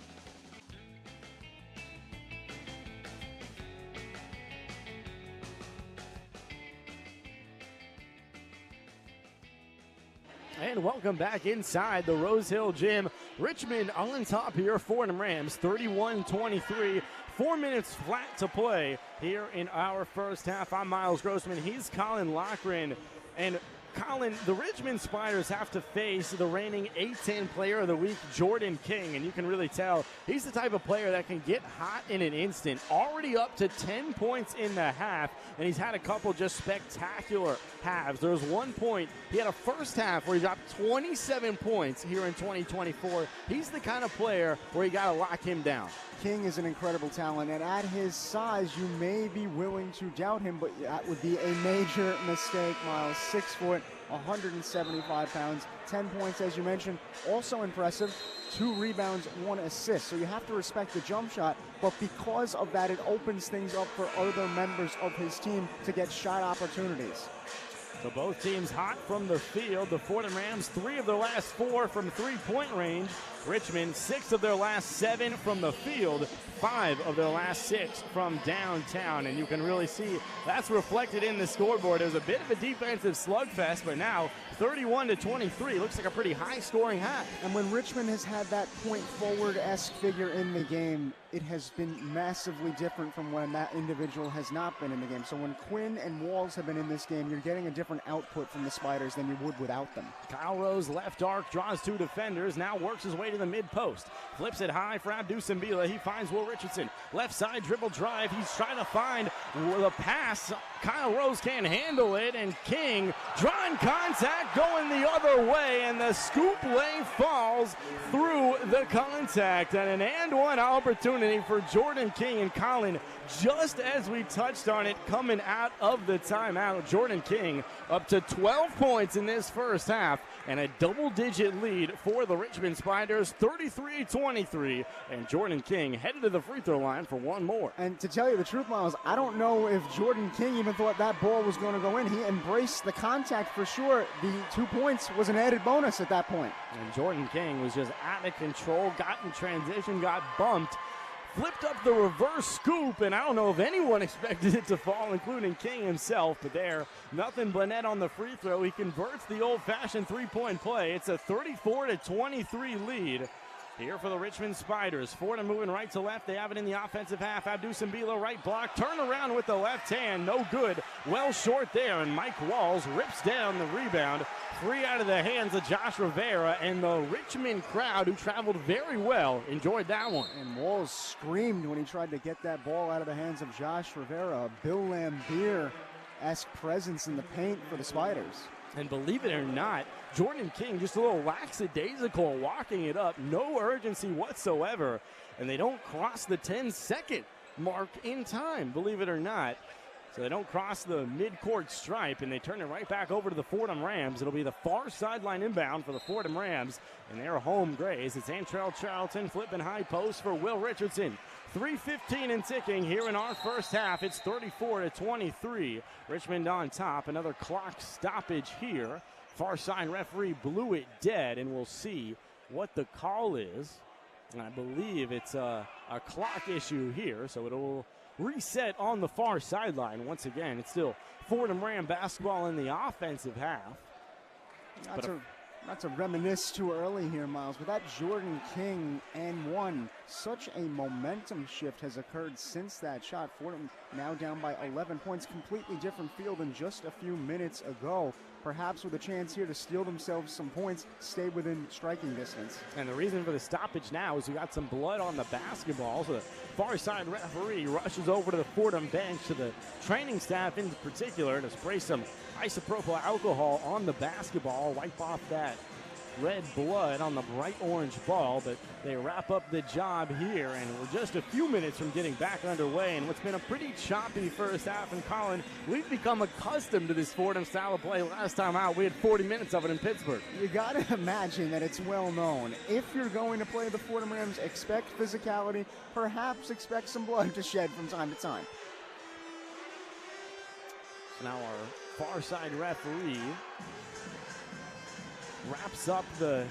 And welcome back inside the Rose Hill Gym. Richmond on top here, Fordham Rams 31-23. 4 minutes flat to play here in our first half. I'm Miles Grossman. He's Colin Loughran. And Colin, the Richmond Spiders have to face the reigning A10 Player of the Week, Jordan King, and you can really tell he's the type of player that can get hot in an instant. Already up to 10 points in the half, and he's had a couple just spectacular halves. There was 1 point. He had a first half where he dropped 27 points here in 2024. He's the kind of player where you got to lock him down. King is an incredible talent, and at his size, you may be willing to doubt him, but that would be a major mistake, Miles. 6 foot, 175 pounds, 10 points, as you mentioned. Also impressive, 2 rebounds, 1 assist. So you have to respect the jump shot, but because of that, it opens things up for other members of his team to get shot opportunities. So both teams hot from the field. The Fordham Rams, 3 of their last 4 from three-point range. Richmond, 6 of their last 7 from the field, 5 of their last 6 from downtown. And you can really see that's reflected in the scoreboard. It was a bit of a defensive slugfest, but now 31-23 looks like a pretty high-scoring half. And when Richmond has had that point-forward-esque figure in the game, it has been massively different from when that individual has not been in the game. So when Quinn and Walls have been in this game, you're getting a different output from the Spiders than you would without them. Kyle Rose, left arc, draws 2 defenders, now works his way to the mid-post. Flips it high for Abdou Simbila. He finds Will Richardson. Left side dribble drive. He's trying to find the pass. Kyle Rose can't handle it, and King drawing contact, going the other way, and the scoop lay falls through the contact. And an and-one opportunity for Jordan King. And Colin, just as we touched on it coming out of the timeout, Jordan King up to 12 points in this first half. and a double-digit lead for the Richmond Spiders, 33-23. And Jordan King headed to the free throw line for one more. And to tell you the truth, Miles, I don't know if Jordan King even thought that ball was going to go in. He embraced the contact for sure. The 2 points was an added bonus at that point. And Jordan King was just out of control, got in transition, got bumped, flipped up the reverse scoop, and I don't know if anyone expected it to fall, including King himself, but there, nothing but net on the free throw. He converts the old-fashioned three-point play. It's a 34-23 lead here for the Richmond Spiders. Fordham moving right to left. They have it in the offensive half. Abdou Simbila right block. Turn around with the left hand. No good. Well short there, and Mike Walls rips down the rebound. Free out of the hands of Josh Rivera, and the Richmond crowd, who traveled very well, enjoyed that one. And Walls screamed when he tried to get that ball out of the hands of Josh Rivera. A Bill Lambier-esque presence in the paint for the Spiders. And believe it or not, Jordan King just a little lackadaisical walking it up. No urgency whatsoever. And they don't cross the 10-second mark in time, believe it or not. So they don't cross the midcourt stripe, and they turn it right back over to the Fordham Rams. It'll be the far sideline inbound for the Fordham Rams, and their home Grays. It's Antrell Charlton flipping high post for Will Richardson. 3:15 and ticking here in our first half. It's 34-23. Richmond on top. Another clock stoppage here. Far side referee blew it dead, and we'll see what the call is. And I believe it's a clock issue here, so it'll reset on the far sideline. Once again, it's still Fordham Ram basketball in the offensive half. Not to reminisce too early here, Miles, but that Jordan King and one, such a momentum shift has occurred since that shot. Fordham now down by 11 points, completely different field than just a few minutes ago. Perhaps with a chance here to steal themselves some points, stay within striking distance. And the reason for the stoppage now is we got some blood on the basketball. So the far side referee rushes over to the Fordham bench, to the training staff in particular, to spray some isopropyl alcohol on the basketball, wipe off that red blood on the bright orange ball. But they wrap up the job here, and we're just a few minutes from getting back underway in what's been a pretty choppy first half. And Colin, we've become accustomed to this Fordham style of play. Last time out, we had 40 minutes of it in Pittsburgh. You got to imagine that it's well known. If you're going to play the Fordham Rams, expect physicality, perhaps expect some blood to shed from time to time. Now our far side referee wraps up the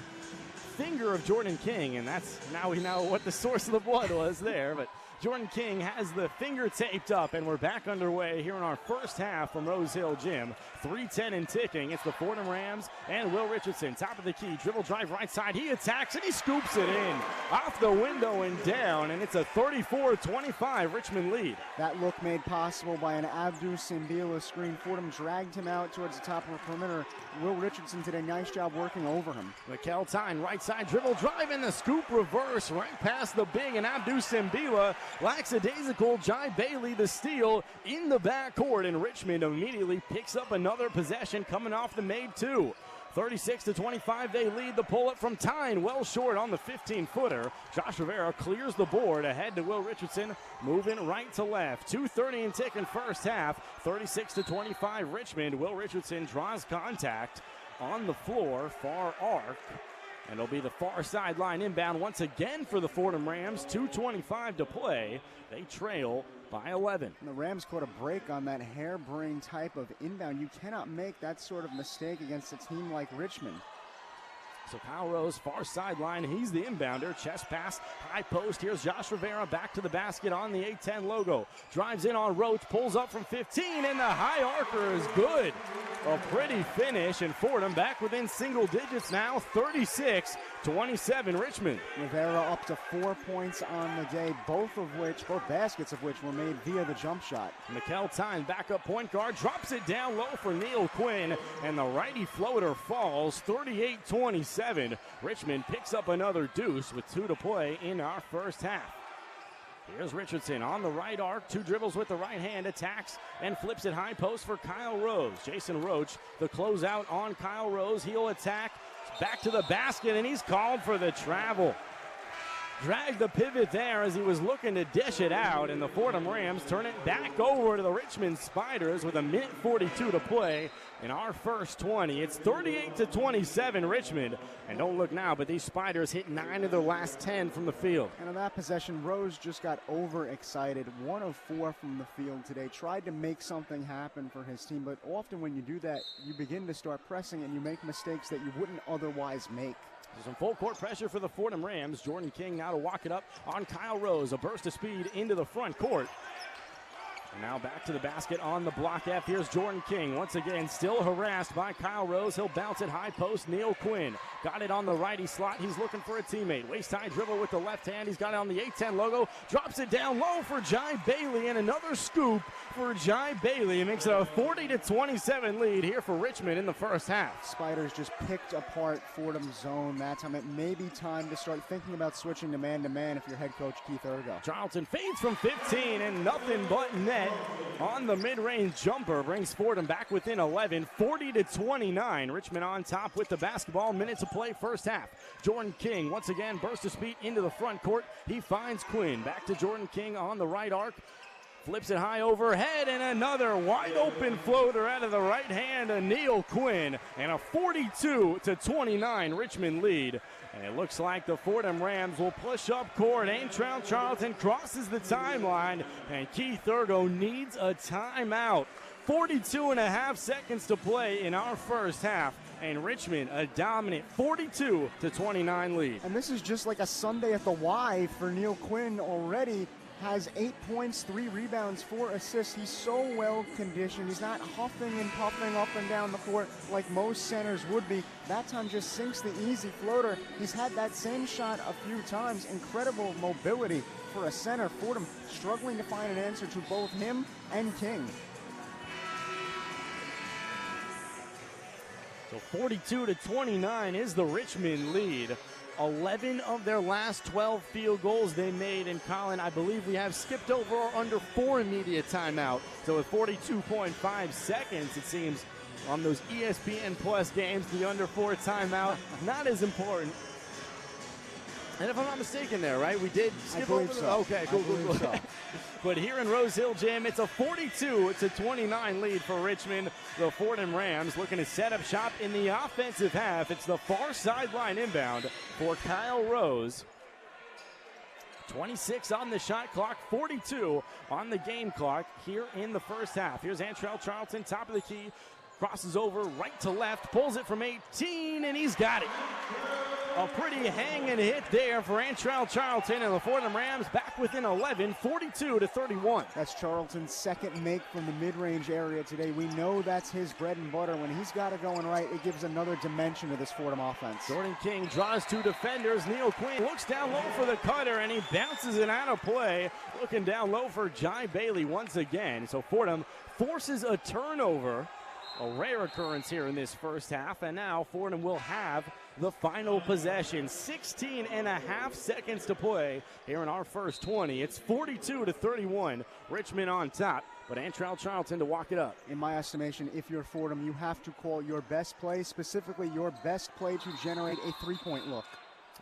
finger of Jordan King, and that's now we know what the source of the blood was there. But Jordan King has the finger taped up, and we're back underway here in our first half from Rose Hill Gym. 3:10 and ticking. It's the Fordham Rams and Will Richardson, top of the key, dribble drive right side. He attacks and he scoops it in off the window and down, and it's a 34-25 Richmond lead. That look made possible by an Abdou Simbila screen. Fordham dragged him out towards the top of the perimeter. Will Richardson did a nice job working over him. Mikel Tyne, right side dribble drive, and the scoop reverse right past the big and Abdou Simbila. Lackadaisical Jai Bailey the steal in the backcourt, and Richmond immediately picks up another possession coming off the made two. 36-25, they lead. The pull-up from Tyne, well short on the 15-footer. Josh Rivera clears the board ahead to Will Richardson, moving right to left. 2:30 and ticking first half. 36-25 Richmond. Will Richardson draws contact on the floor, far arc. And it'll be the far sideline inbound once again for the Fordham Rams. 2:25 to play. They trail by 11. And the Rams caught a break on that harebrained type of inbound. You cannot make that sort of mistake against a team like Richmond. So Kyle Rose, far sideline, he's the inbounder. Chest pass, high post. Here's Josh Rivera back to the basket on the A10 logo. Drives in on Roach, pulls up from 15, and the high arcer is good. A pretty finish, and Fordham back within single digits now, 36-27 Richmond. Rivera up to 4 points on the day, both baskets of which were made via the jump shot. Mikel Tyne, backup point guard, drops it down low for Neil Quinn, and the righty floater falls, 38-27. Richmond picks up another deuce with 2 to play in our first half. Here's Richardson on the right arc, 2 dribbles with the right hand, attacks and flips it high post for Kyle Rose. Jason Roach, the closeout on Kyle Rose. He'll attack, back to the basket, and he's called for the travel. dragged the pivot there as he was looking to dish it out, and the Fordham Rams turn it back over to the Richmond Spiders with 1:42 to play in our first 20. It's 38-27 Richmond, and don't look now, but these Spiders hit 9 of their last 10 from the field. And on that possession, Rose just got overexcited. 1 of 4 from the field today. Tried to make something happen for his team, but often when you do that, you begin to start pressing and you make mistakes that you wouldn't otherwise make. Some full court pressure for the Fordham Rams. Jordan King now to walk it up on Kyle Rose. A burst of speed into the front court. And now back to the basket on the block F. Here's Jordan King. Once again, still harassed by Kyle Rose. He'll bounce it high post. Neil Quinn got it on the righty slot. He's looking for a teammate. Waist-high dribble with the left hand. He's got it on the A10 logo. Drops it down low for Jai Bailey. And another scoop for Jai Bailey. It makes it a 40-27 lead here for Richmond in the first half. Spiders just picked apart Fordham's zone that time. It may be time to start thinking about switching to man if you're head coach Keith Ergo. Charlton fades from 15 and nothing but net on the mid-range jumper. Brings Fordham back within 11, 40-29. Richmond on top with the basketball. Minutes to play first half. Jordan King once again burst of speed into the front court. He finds Quinn. Back to Jordan King on the right arc. Flips it high overhead, and another wide open floater out of the right hand of Neil Quinn, and a 42-29 Richmond lead. And it looks like the Fordham Rams will push up court. Aintrell Charlton crosses the timeline, and Keith Ergo needs a timeout. 42.5 seconds to play in our first half, and Richmond a dominant 42-29 lead. And this is just like a Sunday at the Y for Neil Quinn already. Has 8 points, 3 rebounds, 4 assists. He's so well conditioned. He's not huffing and puffing up and down the court like most centers would be. That time just sinks the easy floater. He's had that same shot a few times. Incredible mobility for a center. Fordham struggling to find an answer to both him and King. So 42-29 is the Richmond lead. 11 of their last 12 field goals they made. And Colin, I believe we have skipped over or under 4 immediate timeout. So with 42.5 seconds, it seems, on those ESPN Plus games, the under 4 timeout, not as important. And if I'm not mistaken there, right? We did skip over so. Okay, cool. So. But here in Rose Hill Gym, it's a 42-29 lead for Richmond. The Fordham Rams looking to set up shop in the offensive half. It's the far sideline inbound for Kyle Rose. 26 on the shot clock, 42 on the game clock here in the first half. Here's Aintrell Charlton, top of the key, crosses over right to left, pulls it from 18, and he's got it. A pretty hang and hit there for Aintrell Charlton, and the Fordham Rams back within 11, 42-31. That's Charlton's second make from the mid-range area today. We know that's his bread and butter. When he's got it going right, it gives another dimension to this Fordham offense. Jordan King draws 2 defenders. Neil Quinn looks down low for the cutter, and he bounces it out of play. Looking down low for Jai Bailey once again. So Fordham forces a turnover. A rare occurrence here in this first half, and now Fordham will have the final possession. 16.5 seconds to play here in our first 20. It's 42-31, Richmond on top, but Aintrell Charlton to walk it up. In my estimation, if you're Fordham, you have to call your best play, specifically your best play to generate a 3-point look.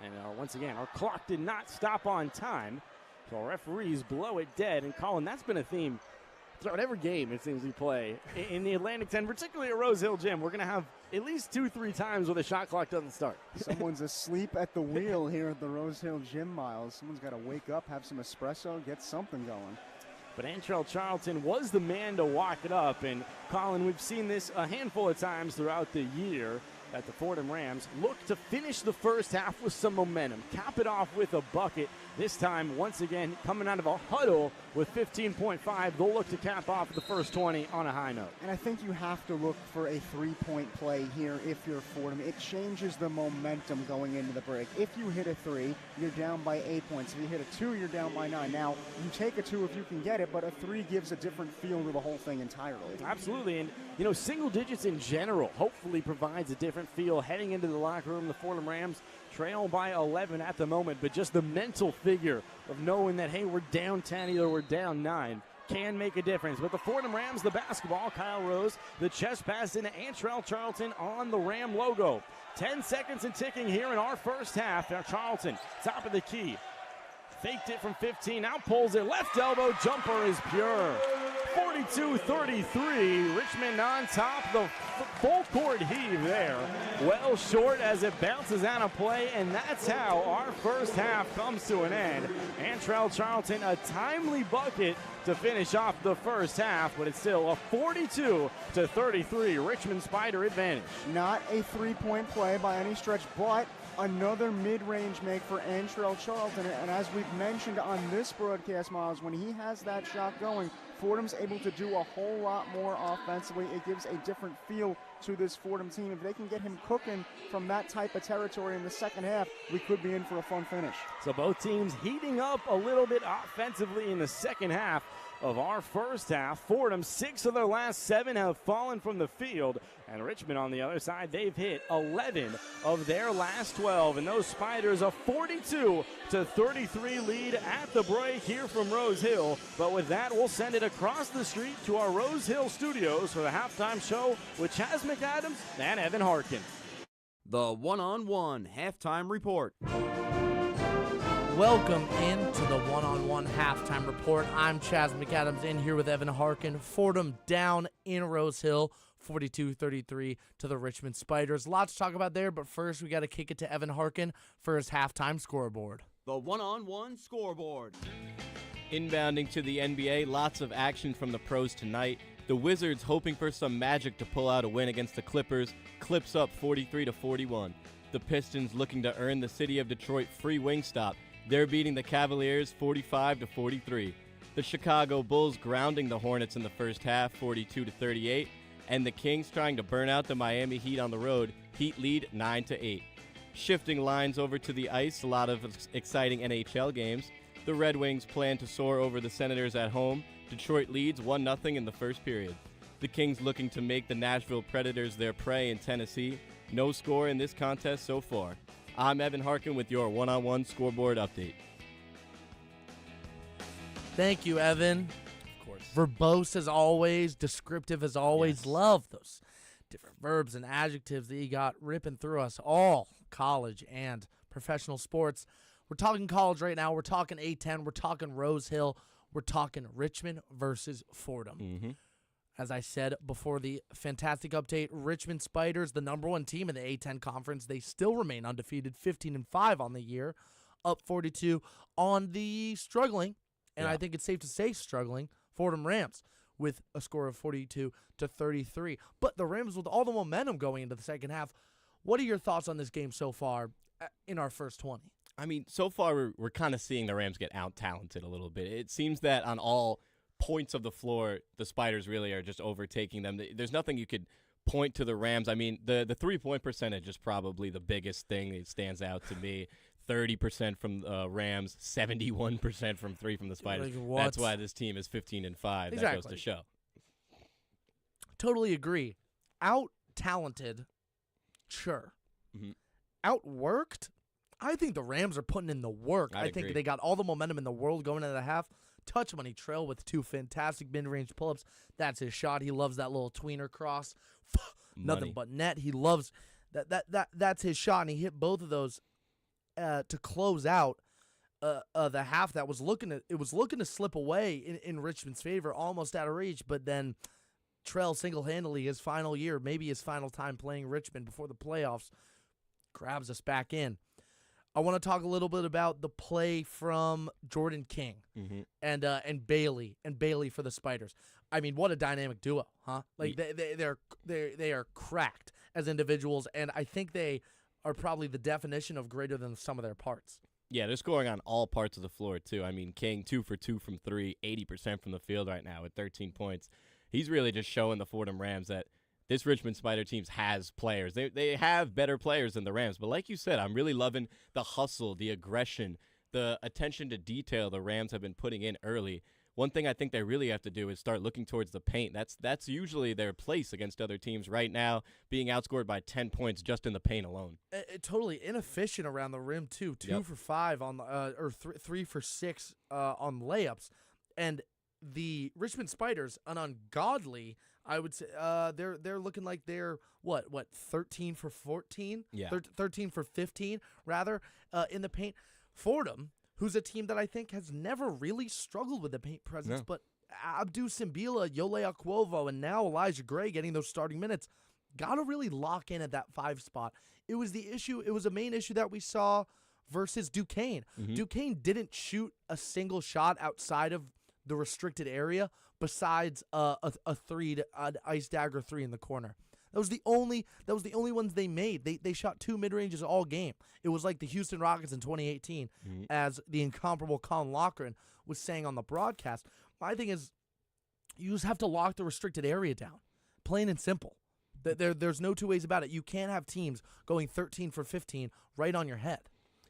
And once again, our clock did not stop on time, so our referees blow it dead. And Colin, that's been a theme throughout every game it seems we play in the Atlantic 10, particularly at Rose Hill Gym. We're going to have at least 2-3 times where the shot clock doesn't start. Someone's asleep at the wheel here at the Rose Hill Gym, Miles. Someone's got to wake up, have some espresso, get something going. But Aintrell Charlton was the man to walk it up. And Colin, we've seen this a handful of times throughout the year, that the Fordham Rams look to finish the first half with some momentum, cap it off with a bucket. This time, once again, coming out of a huddle with 15.5, they'll look to cap off the first 20 on a high note. And I think you have to look for a 3-point play here if you're Fordham. It changes the momentum going into the break. If you hit a 3, you're down by 8 points. If you hit a 2, you're down by 9. Now, you take a 2 if you can get it, but a 3 gives a different feel to the whole thing entirely. Absolutely, and single digits in general hopefully provides a different feel heading into the locker room. The Fordham Rams trail by 11 at the moment, but just the mental figure of knowing that, hey, we're down 10, either we're down 9, can make a difference. But the Fordham Rams, the basketball, Kyle Rose, the chest pass into Aintrell Charlton on the Ram logo. 10 seconds and ticking here in our first half. Now Charlton, top of the key. Faked it from 15, now pulls it, left elbow, jumper is pure. 42-33, Richmond on top, the full court heave there. Well short as it bounces out of play, and that's how our first half comes to an end. Antrell Charlton, a timely bucket to finish off the first half, but it's still a 42-33 Richmond Spider advantage. Not a three-point play by any stretch, but another mid-range make for Antrell Charlton. And as we've mentioned on this broadcast, Miles, when he has that shot going, Fordham's able to do a whole lot more offensively. It gives a different feel to this Fordham team. If they can get him cooking from that type of territory in the second half, we could be in for a fun finish. So both teams heating up a little bit offensively in the second half of our first half. Fordham, 6 of their last 7 have fallen from the field. And Richmond on the other side, they've hit 11 of their last 12. And those Spiders, a 42-33 lead at the break here from Rose Hill. But with that, we'll send it across the street to our Rose Hill studios for the halftime show with Chaz McAdams and Evan Harkin. The one-on-one halftime report. Welcome into the one-on-one halftime report. I'm Chaz McAdams in here with Evan Harkin. Fordham down in Rose Hill, 42-33 to the Richmond Spiders. Lots to talk about there, but first we got to kick it to Evan Harkin for his halftime scoreboard. The one-on-one scoreboard. Inbounding to the NBA, lots of action from the pros tonight. The Wizards, hoping for some magic to pull out a win against the Clippers, clips up 43-41. The Pistons, looking to earn the city of Detroit free Wingstop. They're beating the Cavaliers 45-43. The Chicago Bulls grounding the Hornets in the first half 42-38. And the Kings trying to burn out the Miami Heat on the road. Heat lead 9-8. Shifting lines over to the ice, a lot of exciting NHL games. The Red Wings plan to soar over the Senators at home. Detroit leads 1-0 in the first period. The Kings looking to make the Nashville Predators their prey in Tennessee. No score in this contest so far. I'm Evan Harkin with your one-on-one scoreboard update. Thank you, Evan. Of course. Verbose as always, descriptive as always. Yes. Love those different verbs and adjectives that you got ripping through us all, college and professional sports. We're talking college right now. We're talking A10. We're talking Rose Hill. We're talking Richmond versus Fordham. Mm-hmm. As I said before the fantastic update, Richmond Spiders, the number 1 team in the A10 Conference, they still remain undefeated, 15-5 on the year, up 42 on the struggling, and I think it's safe to say struggling, Fordham Rams with a score of 42-33. But the Rams, with all the momentum going into the second half, what are your thoughts on this game so far in our first 20? I mean, so far we're kind of seeing the Rams get out-talented a little bit. It seems that on all points of the floor, the Spiders really are just overtaking them. There's nothing you could point to the Rams. I mean, the three-point percentage is probably the biggest thing that stands out to me. 30% from Rams, 71% from 3 from the Spiders. Like, that's why this team is 15-5. Exactly. That goes to show. Totally agree. Out-talented, sure. Mm-hmm. Outworked? I think the Rams are putting in the work. I think agree. they got all the momentum in the world going into the half. Touch money trail with 2 fantastic mid-range pull-ups. That's his shot. He loves that little tweener cross. Nothing but net. He loves that's his shot, and he hit both of those to close out the half that was looking to slip away in Richmond's favor, almost out of reach, but then Trell single-handedly, his final year, maybe his final time playing Richmond before the playoffs, grabs us back in. I want to talk a little bit about the play from Jordan King and Bailey for the Spiders. I mean, what a dynamic duo, huh? Like they are cracked as individuals, and I think they are probably the definition of greater than the sum of their parts. Yeah, they're scoring on all parts of the floor, too. I mean, King, 2 for 2 from 3, 80% from the field right now with 13 points. He's really just showing the Fordham Rams that this Richmond Spider team has players. They have better players than the Rams. But like you said, I'm really loving the hustle, the aggression, the attention to detail the Rams have been putting in early. One thing I think they really have to do is start looking towards the paint. That's usually their place against other teams right now, being outscored by 10 points just in the paint alone. Totally inefficient around the rim, too. 2 for 5 on or 3 for 6 on layups. And the Richmond Spiders, an ungodly, I would say, they're looking like they're, what 13 for 14? Yeah. 13 for 15, rather, in the paint. Fordham, who's a team that I think has never really struggled with the paint presence, but Abdou Simbila, Yole Akwovo, and now Elijah Gray getting those starting minutes, got to really lock in at that 5 spot. It was the issue. It was a main issue that we saw versus Duquesne. Duquesne didn't shoot a single shot outside of the restricted area besides an ice dagger 3 in the corner. That was the only ones they made. They shot 2 mid-ranges all game. It was like the Houston Rockets in 2018, as the incomparable Colin Loughran was saying on the broadcast. My thing is, you just have to lock the restricted area down, plain and simple. There's no two ways about it. You can't have teams going 13 for 15 right on your head.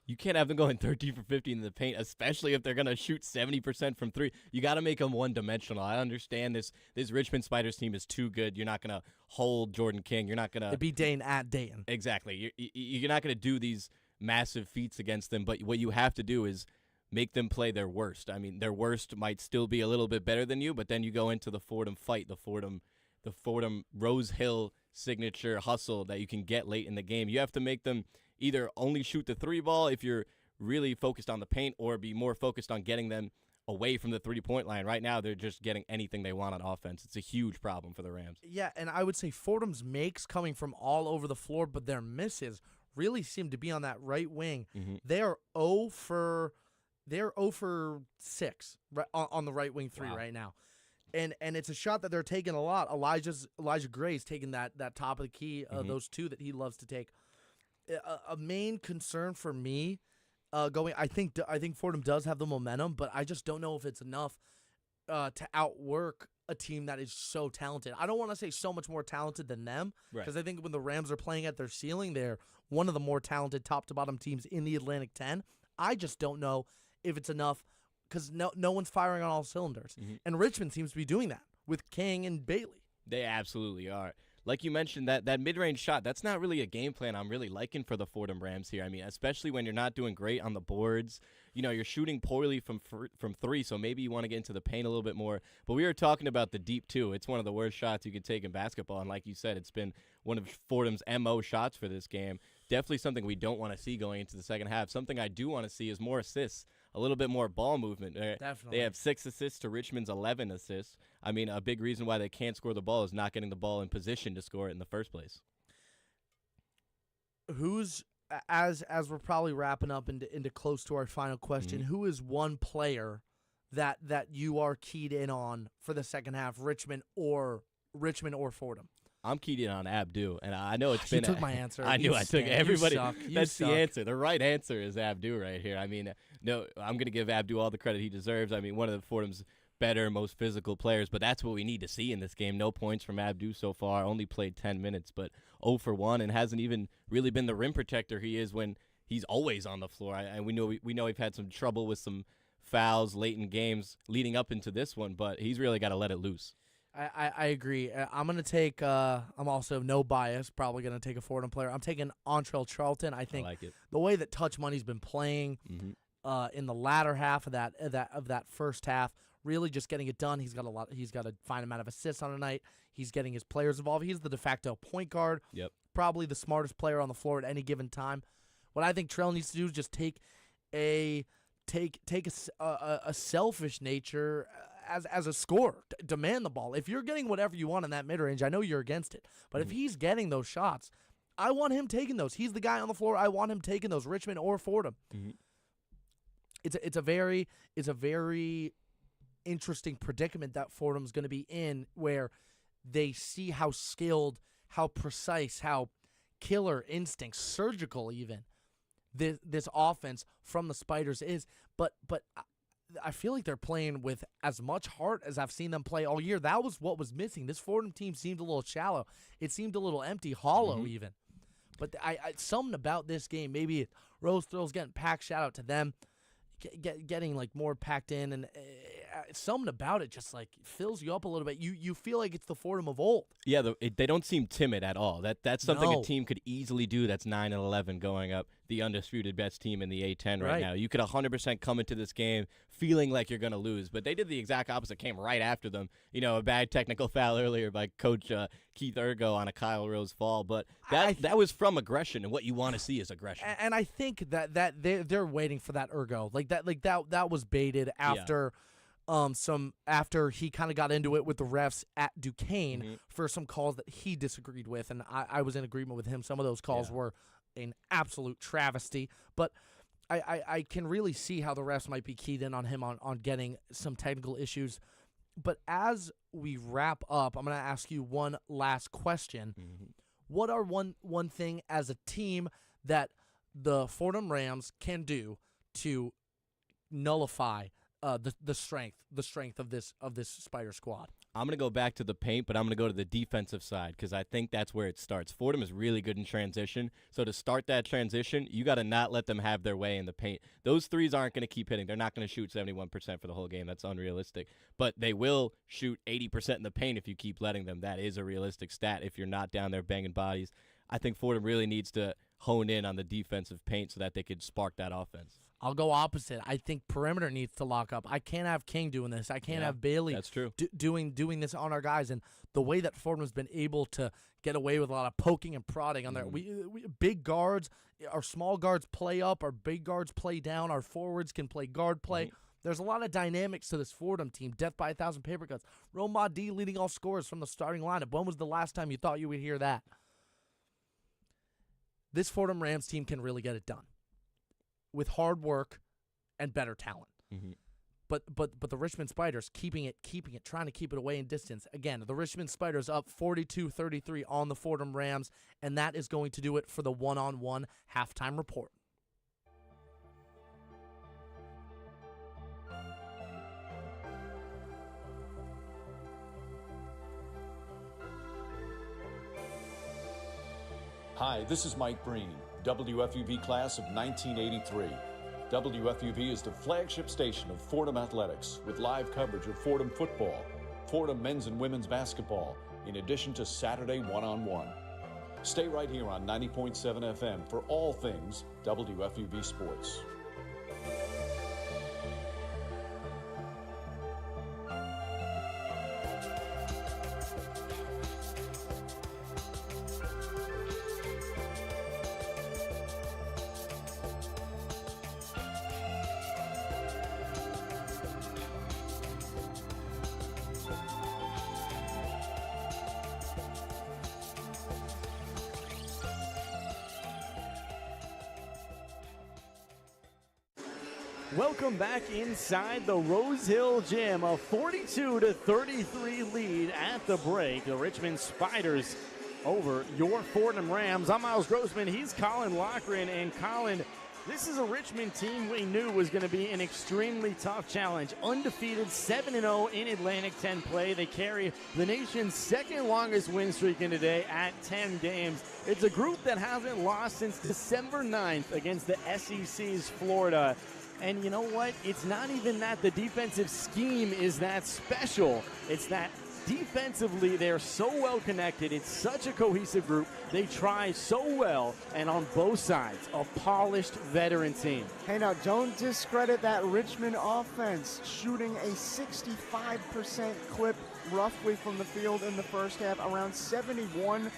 You can't have them going 13 for 15 in the paint, especially if they're going to shoot 70% from 3. You got to make them one-dimensional. I understand this Richmond Spiders team is too good. You're not going to hold Jordan King. You're not going to... It'd be Dane at Dayton. Exactly. You're not going to do these massive feats against them, but what you have to do is make them play their worst. I mean, their worst might still be a little bit better than you, but then you go into the Fordham fight, the Fordham Rose Hill signature hustle that you can get late in the game. You have to make them either only shoot the 3 ball if you're really focused on the paint, or be more focused on getting them away from the 3-point line. Right now, they're just getting anything they want on offense. It's a huge problem for the Rams. Yeah, and I would say Fordham's makes coming from all over the floor, but their misses really seem to be on that right wing. They are 0 for 6 on the right wing 3 right now. And it's a shot that they're taking a lot. Elijah Gray's taking that top of the key, those 2 that he loves to take. A main concern for me I think Fordham does have the momentum, but I just don't know if it's enough to outwork a team that is so talented. I don't want to say so much more talented than them, because I think when the Rams are playing at their ceiling, they're one of the more talented top-to-bottom teams in the Atlantic 10. I just don't know if it's enough, because no one's firing on all cylinders. And Richmond seems to be doing that with King and Bailey. They absolutely are. Like you mentioned, that mid-range shot, that's not really a game plan I'm really liking for the Fordham Rams here. I mean, especially when you're not doing great on the boards. You know, you're shooting poorly from 3, so maybe you want to get into the paint a little bit more. But we were talking about the deep 2. It's one of the worst shots you could take in basketball, and like you said, it's been one of Fordham's MO shots for this game. Definitely something we don't want to see going into the second half. Something I do want to see is more assists, a little bit more ball movement. Definitely. They have 6 assists to Richmond's 11 assists. I mean, a big reason why they can't score the ball is not getting the ball in position to score it in the first place. Who's, as we're probably wrapping up into close to our final question, who is one player that you are keyed in on for the second half, Richmond or Fordham? I'm keyed in on Abdou, and I know it's been... You took my answer. I knew I took everybody. That's the answer. The right answer is Abdou right here. I mean, no, I'm going to give Abdou all the credit he deserves. I mean, one of the Fordham's better, most physical players, but that's what we need to see in this game. No points from Abdou so far. Only played 10 minutes, but 0 for 1, and hasn't even really been the rim protector he is when he's always on the floor. And we know we've had some trouble with some fouls late in games leading up into this one, but he's really got to let it loose. I agree. I'm going to take, I'm also no bias, probably going to take a Fordham player. I'm taking Antrell Charlton. I think the way that Touch Money's been playing in the latter half of that first half, really just getting it done. He's got a fine amount of assists on a night. He's getting his players involved. He's the de facto point guard. Yep. Probably the smartest player on the floor at any given time. What I think Trell needs to do is just take a selfish nature as a scorer. Demand the ball. If you're getting whatever you want in that mid-range, I know you're against it. But if he's getting those shots, I want him taking those. He's the guy on the floor. I want him taking those, Richmond or Fordham. It's a very interesting predicament that Fordham's going to be in, where they see how skilled, how precise, how killer instinct, surgical even, this offense from the Spiders is. But I feel like they're playing with as much heart as I've seen them play all year. That was what was missing. This Fordham team seemed a little shallow. It seemed a little empty, hollow even. But I something about this game, maybe Rose Thrill's getting packed, shout out to them, getting like more packed in, and something about it just like fills you up a little bit. You feel like it's the Fordham of old. Yeah, they don't seem timid at all. That's something No. a team could easily do. That's 9-11 going up, the undisputed best team in the A10 right now. You could 100% come into this game feeling like you're going to lose, but they did the exact opposite. Came right after them. A bad technical foul earlier by Coach Keith Ergo on a Kyle Rose fall, but that was from aggression, and what you want to see is aggression. And I think that they're waiting for that Ergo. That was baited after after he kind of got into it with the refs at Duquesne for some calls that he disagreed with, and I was in agreement with him. Some of those calls were an absolute travesty, but I can really see how the refs might be keyed in on him on getting some technical issues. But as we wrap up, I'm going to ask you one last question. What are one thing as a team that the Fordham Rams can do to nullify the strength of this Spider squad? I'm going to go back to the paint, but I'm going to go to the defensive side because I think that's where it starts. Fordham is really good in transition, so to start that transition, you got to not let them have their way in the paint. Those threes aren't going to keep hitting. They're not going to shoot 71% for the whole game. That's unrealistic. But they will shoot 80% in the paint if you keep letting them. That is a realistic stat if you're not down there banging bodies. I think Fordham really needs to hone in on the defensive paint so that they could spark that offense. I'll go opposite. I think perimeter needs to lock up. I can't have King doing this. I can't have Bailey that's true. doing this on our guys. And the way that Fordham's been able to get away with a lot of poking and prodding on there. We big guards, our small guards play up, our big guards play down, our forwards can play guard play. There's a lot of dynamics to this Fordham team. Death by 1,000 paper cuts. Roma D leading all scorers from the starting lineup. When was the last time you thought you would hear that? This Fordham Rams team can really get it done with hard work and better talent. But the Richmond Spiders keeping it, trying to keep it away in distance. Again, the Richmond Spiders up 42-33 on the Fordham Rams, and that is going to do it for the one-on-one halftime report. Hi, this is Mike Breen, WFUV class of 1983. WFUV is the flagship station of Fordham Athletics with live coverage of Fordham football, Fordham men's and women's basketball, in addition to Saturday one-on-one. Stay right here on 90.7 FM for all things WFUV Sports. Welcome back inside the Rose Hill Gym. A 42-33 lead at the break. The Richmond Spiders over your Fordham Rams. I'm Miles Grossman. He's Colin Loughran. And Colin, this is a Richmond team we knew was going to be an extremely tough challenge. Undefeated, 7-0 in Atlantic 10 play. They carry the nation's second longest win streak in today at 10 games. It's a group that hasn't lost since December 9th against the SEC's Florida. And you know what? It's not even that the defensive scheme is that special. It's that defensively they're so well connected. It's such a cohesive group. They try so well, and on both sides, a polished veteran team. Hey, now don't discredit that Richmond offense, shooting a 65% clip roughly from the field in the first half, around 71%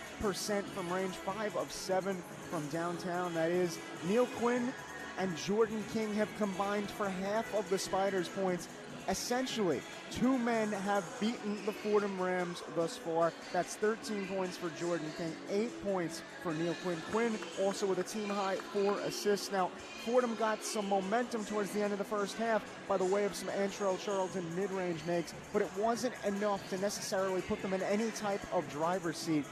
from range, 5 of 7 from downtown. That is, Neil Quinn and Jordan King have combined for half of the Spiders' points. Essentially, two men have beaten the Fordham Rams thus far. That's 13 points for Jordan King, 8 points for Neil Quinn. Quinn also with a team-high 4 assists. Now, Fordham got some momentum towards the end of the first half by the way of some Antrell Charlton mid-range makes, but it wasn't enough to necessarily put them in any type of driver's seat.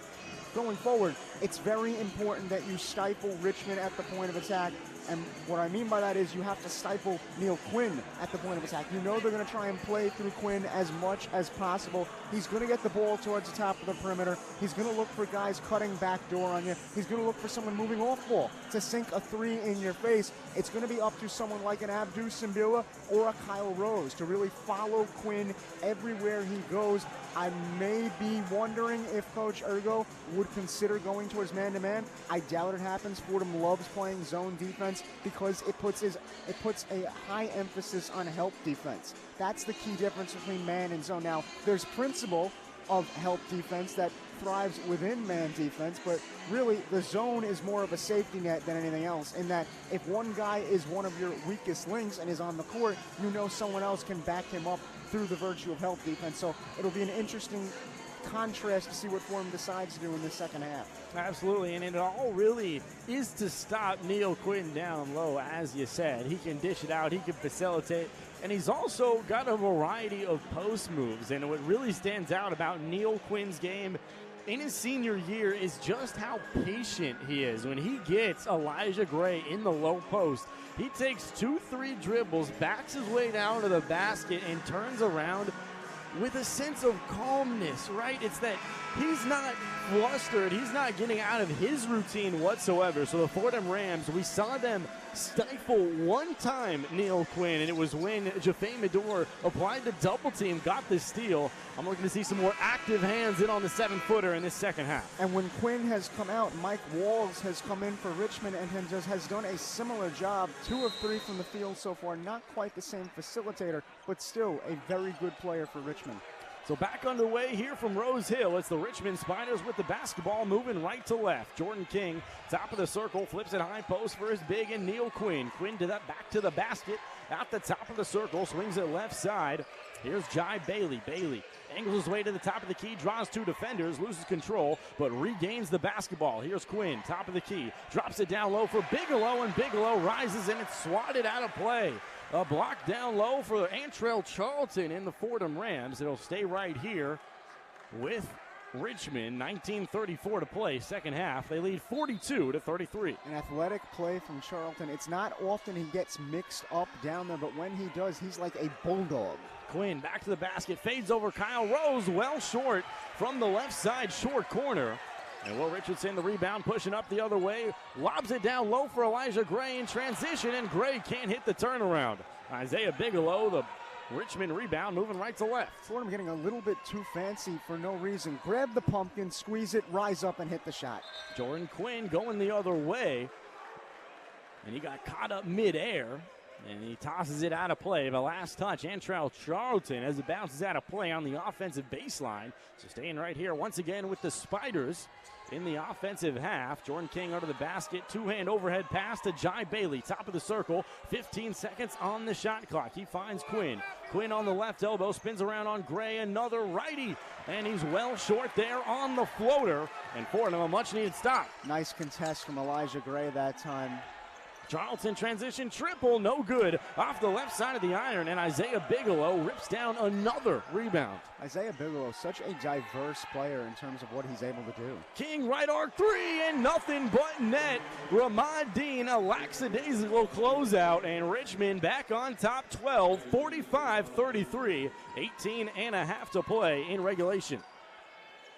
Going forward, it's very important that you stifle Richmond at the point of attack. And what I mean by that is you have to stifle Neil Quinn at the point of attack. You know they're going to try and play through Quinn as much as possible. He's going to get the ball towards the top of the perimeter. He's going to look for guys cutting back door on you. He's going to look for someone moving off ball to sink a three in your face. It's going to be up to someone like an Abdou Simbila or a Kyle Rose to really follow Quinn everywhere he goes. I may be wondering if Coach Ergo would consider going towards man-to-man. I doubt it happens. Fordham loves playing zone defense because it puts a high emphasis on help defense. That's the key difference between man and zone. Now, there's principle of help defense that thrives within man defense, but really the zone is more of a safety net than anything else, in that if one guy is one of your weakest links and is on the court, you know someone else can back him up through the virtue of help defense. So it'll be an interesting contrast to see what Fordham decides to do in the second half. Absolutely, and it all really is to stop Neil Quinn down low, as you said. He can dish it out, he can facilitate, and he's also got a variety of post moves. And what really stands out about Neil Quinn's game in his senior year is just how patient he is. When he gets Elijah Gray in the low post, he takes 2-3 dribbles, backs his way down to the basket, and turns around with a sense of calmness, right? It's that he's not flustered. He's not getting out of his routine whatsoever. So the Fordham Rams, we saw them stifle one time Neil Quinn, and it was when Jaffe Medor applied the double team, got the steal. I'm looking to see some more active hands in on the 7-footer in this second half. And when Quinn has come out, Mike Walls has come in for Richmond and has done a similar job. 2 of 3 from the field so far. Not quite the same facilitator, but still a very good player for Richmond. So back underway here from Rose Hill. It's the Richmond Spiders with the basketball moving right to left. Jordan King, top of the circle, flips it high post for his big and Neil Quinn. Quinn to that back to the basket at the top of the circle, swings it left side. Here's Jai Bailey. Bailey angles his way to the top of the key, draws 2 defenders, loses control, but regains the basketball. Here's Quinn, top of the key, drops it down low for Bigelow, and Bigelow rises, and it's swatted out of play. A block down low for Antrell Charlton in the Fordham Rams. It'll stay right here with Richmond. 19:34 to play, second half. They lead 42-33. An athletic play from Charlton. It's not often he gets mixed up down there, but when he does, he's like a bulldog. Quinn back to the basket, fades over Kyle Rose, well short from the left side short corner. And Will Richardson, the rebound, pushing up the other way, lobs it down low for Elijah Gray in transition, and Gray can't hit the turnaround. Isaiah Bigelow, the Richmond rebound, moving right to left. Fordham getting a little bit too fancy for no reason. Grab the pumpkin, squeeze it, rise up, and hit the shot. Jordan Quinn going the other way, and he got caught up midair, and he tosses it out of play. The last touch, Antrell Charlton, as it bounces out of play on the offensive baseline. So staying right here once again with the Spiders in the offensive half. Jordan King under the basket, 2-hand overhead pass to Jai Bailey, top of the circle, 15 seconds on the shot clock. He finds Quinn. Quinn on the left elbow, spins around on Gray, another righty, and he's well short there on the floater, and Fordham a much-needed stop. Nice contest from Elijah Gray that time. Charlton transition triple, no good, off the left side of the iron, and Isaiah Bigelow rips down another rebound. Isaiah Bigelow, such a diverse player in terms of what he's able to do. King right arc three, and nothing but net. Ramad Dean, a lackadaisical closeout, and Richmond back on top 12, 45-33, 18 and a half to play in regulation.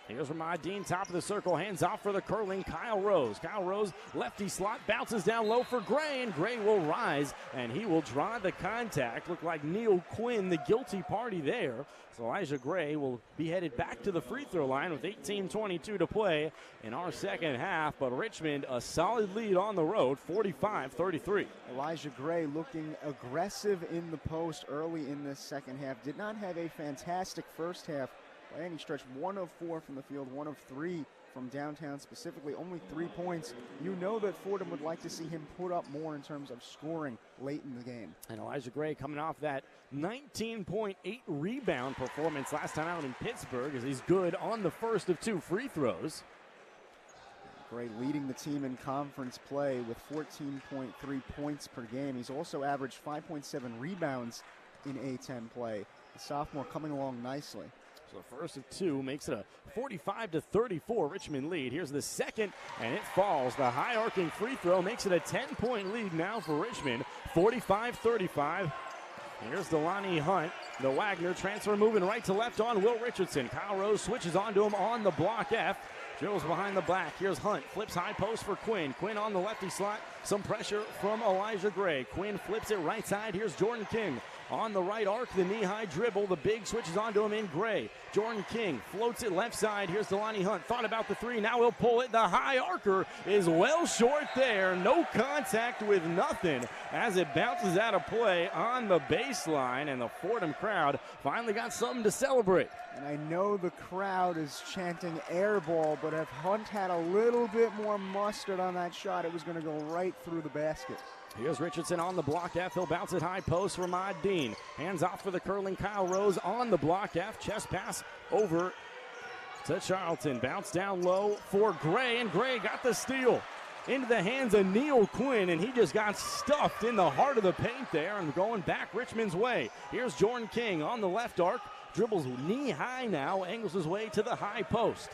Here's Ramad Dean, top of the circle, hands off for the curling Kyle Rose. Kyle Rose, lefty slot, bounces down low for Gray, and Gray will rise, and he will draw the contact. Looked like Neil Quinn, the guilty party there. So Elijah Gray will be headed back to the free throw line with 18:22 to play in our second half. But Richmond, a solid lead on the road, 45-33. Elijah Gray looking aggressive in the post early in this second half. Did not have a fantastic first half by any stretch. 1 of 4 from the field, 1 of 3 from downtown, specifically only 3 points. You know that Fordham would like to see him put up more in terms of scoring late in the game. And Elijah Gray coming off that 19.8 rebound performance last time out in Pittsburgh, as he's good on the first of 2 free throws. Gray leading the team in conference play with 14.3 points per game. He's also averaged 5.7 rebounds in A10 play. The sophomore coming along nicely. So the first of two makes it a 45-34 Richmond lead. Here's the second, and it falls. The high arcing free throw makes it a 10-point lead now for Richmond, 45-35. Here's Delaney Hunt. The Wagner transfer moving right to left on Will Richardson. Kyle Rose switches onto him on the block F. Drills behind the back. Here's Hunt. Flips high post for Quinn. Quinn on the lefty slot. Some pressure from Elijah Gray. Quinn flips it right side. Here's Jordan King. On the right arc, the knee-high dribble. The big switches onto him in Gray. Jordan King floats it left side. Here's Delaney Hunt. Thought about the three. Now he'll pull it. The high arcer is well short there. No contact with nothing as it bounces out of play on the baseline. And the Fordham crowd finally got something to celebrate. And I know the crowd is chanting air ball, but if Hunt had a little bit more mustard on that shot, it was going to go right through the basket. Here's Richardson on the block F. He'll bounce it high post for Ahmad Dean. Hands off for the curling Kyle Rose on the block F. Chest pass over to Charlton. Bounce down low for Gray, and Gray got the steal. Into the hands of Neil Quinn, and he just got stuffed in the heart of the paint there and going back Richmond's way. Here's Jordan King on the left arc. Dribbles knee-high now, angles his way to the high post.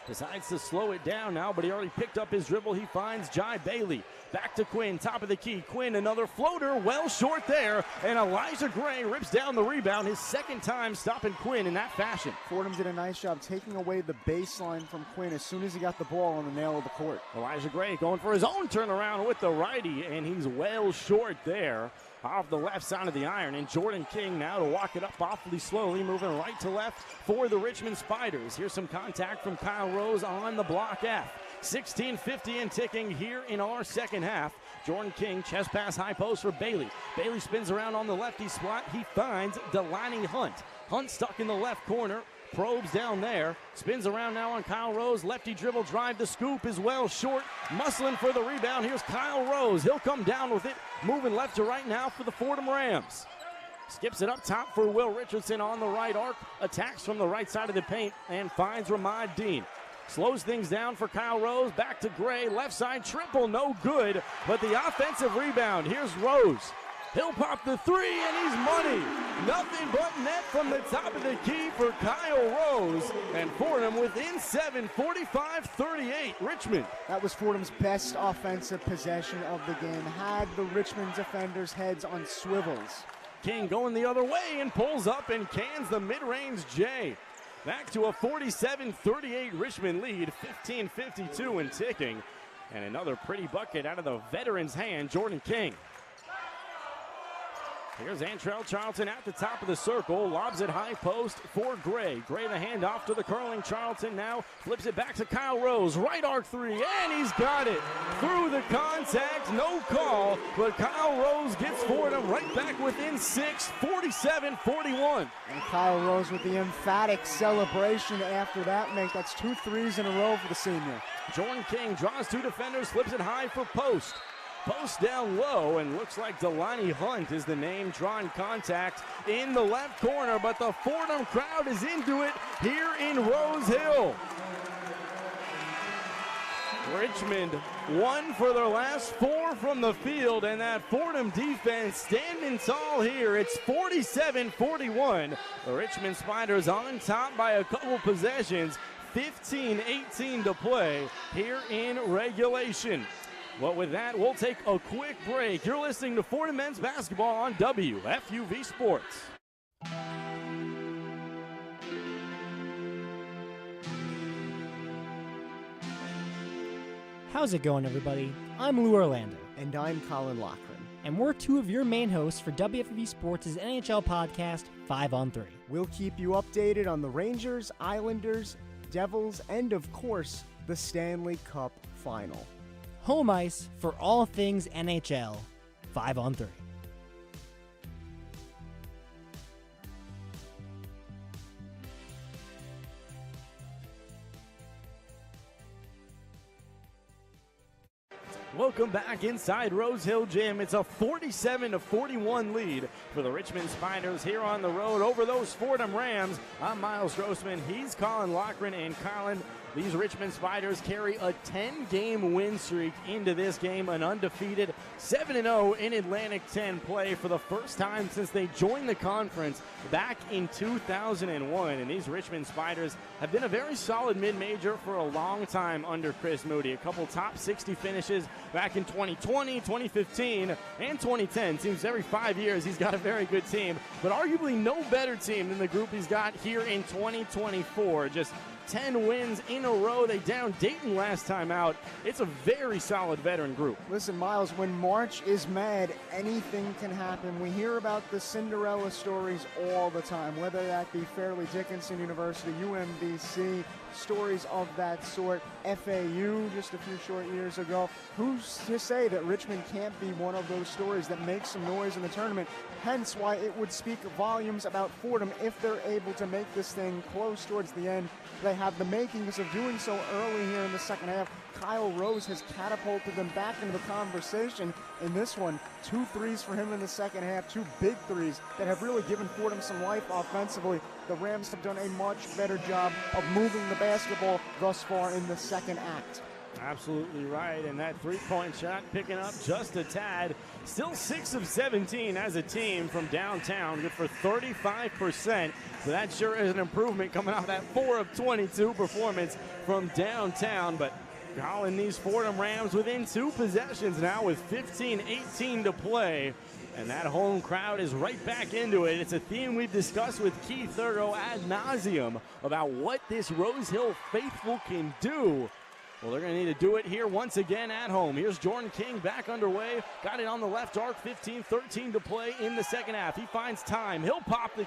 Decides to slow it down now, but he already picked up his dribble. He finds Jai Bailey. Back to Quinn, top of the key. Quinn, another floater, well short there. And Elijah Gray rips down the rebound, his second time stopping Quinn in that fashion. Fordham did a nice job taking away the baseline from Quinn as soon as he got the ball on the nail of the court. Elijah Gray going for his own turnaround with the righty, and he's well short there. Off the left side of the iron, and Jordan King now to walk it up awfully slowly, moving right to left for the Richmond Spiders. Here's some contact from Kyle Rose on the block F. 16:50 and ticking here in our second half. Jordan King, chest pass high post for Bailey. Bailey spins around on the lefty spot. He finds Delaney Hunt. Hunt stuck in the left corner. Probes down there, spins around now on Kyle Rose, lefty dribble drive, the scoop is well short, muscling for the rebound. Here's Kyle Rose, he'll come down with it, moving left to right now for the Fordham Rams. Skips it up top for Will Richardson on the right arc, attacks from the right side of the paint and finds Ramad Dean. Slows things down for Kyle Rose, back to Gray, left side triple, no good, but the offensive rebound, here's Rose. He'll pop the three, and he's money. Nothing but net from the top of the key for Kyle Rose. And Fordham within 7, 45-38, Richmond. That was Fordham's best offensive possession of the game. Had the Richmond defenders' heads on swivels. King going the other way and pulls up and cans the mid-range J. Back to a 47-38 Richmond lead, 15:52 and ticking. And another pretty bucket out of the veteran's hand, Jordan King. Here's Antrell Charlton at the top of the circle, lobs it high post for Gray. Gray the handoff to the curling Charlton now, flips it back to Kyle Rose, right arc three, and he's got it. Through the contact, no call, but Kyle Rose gets Fordham right back within 6, 47-41. And Kyle Rose with the emphatic celebration after that make. That's 2 threes in a row for the senior. Jordan King draws 2 defenders, flips it high for post. Post down low, and looks like Delaney Hunt is the name drawing contact in the left corner, but the Fordham crowd is into it here in Rose Hill. Richmond 1 for their last 4 from the field, and that Fordham defense standing tall here. It's 47-41. The Richmond Spiders on top by a couple possessions, 15-18 to play here in regulation. Well, with that, we'll take a quick break. You're listening to Fordham Men's Basketball on WFUV Sports. How's it going, everybody? I'm Lou Orlando. And I'm Colin Loughran. And we're 2 of your main hosts for WFUV Sports' NHL podcast, 5 on 3. We'll keep you updated on the Rangers, Islanders, Devils, and, of course, the Stanley Cup Final. Home ice for all things NHL, 5 on 3. Welcome back inside Rose Hill Gym. It's a 47-41 lead for the Richmond Spiders here on the road over those Fordham Rams. I'm Miles Grossman. He's Colin Loughran, and Colin, These Richmond Spiders carry a 10-game win streak into this game, an undefeated 7-0 in Atlantic 10 play for the first time since they joined the conference back in 2001. And these Richmond Spiders have been a very solid mid-major for a long time under Chris Moody. A couple top 60 finishes back in 2020, 2015, and 2010. Seems every 5 years he's got a very good team, but arguably no better team than the group he's got here in 2024. Just 10 wins in a row. They downed Dayton last time out. It's a very solid veteran group. Listen, Miles, when March is mad, anything can happen. We hear about the Cinderella stories all the time, whether that be Fairleigh Dickinson University, UMBC, stories of that sort, FAU just a few short years ago. Who's to say that Richmond can't be one of those stories that makes some noise in the tournament? Hence why it would speak volumes about Fordham if they're able to make this thing close towards the end. They have the makings of doing so early here in the second half. Kyle Rose has catapulted them back into the conversation in this one. 2 threes for him in the second half, 2 big threes that have really given Fordham some life offensively. The Rams have done a much better job of moving the basketball thus far in the second act. Absolutely right, and that three-point shot picking up just a tad. Still 6 of 17 as a team from downtown, good for 35%. So that sure is an improvement coming off that 4 of 22 performance from downtown. But Colin, these Fordham Rams within 2 possessions now with 15-18 to play. And that home crowd is right back into it. It's a theme we've discussed with Keith Thurgo ad nauseum about what this Rose Hill faithful can do. Well, they're going to need to do it here once again at home. Here's Jordan King back underway. Got it on the left arc, 15-13 to play in the second half. He finds time. He'll pop the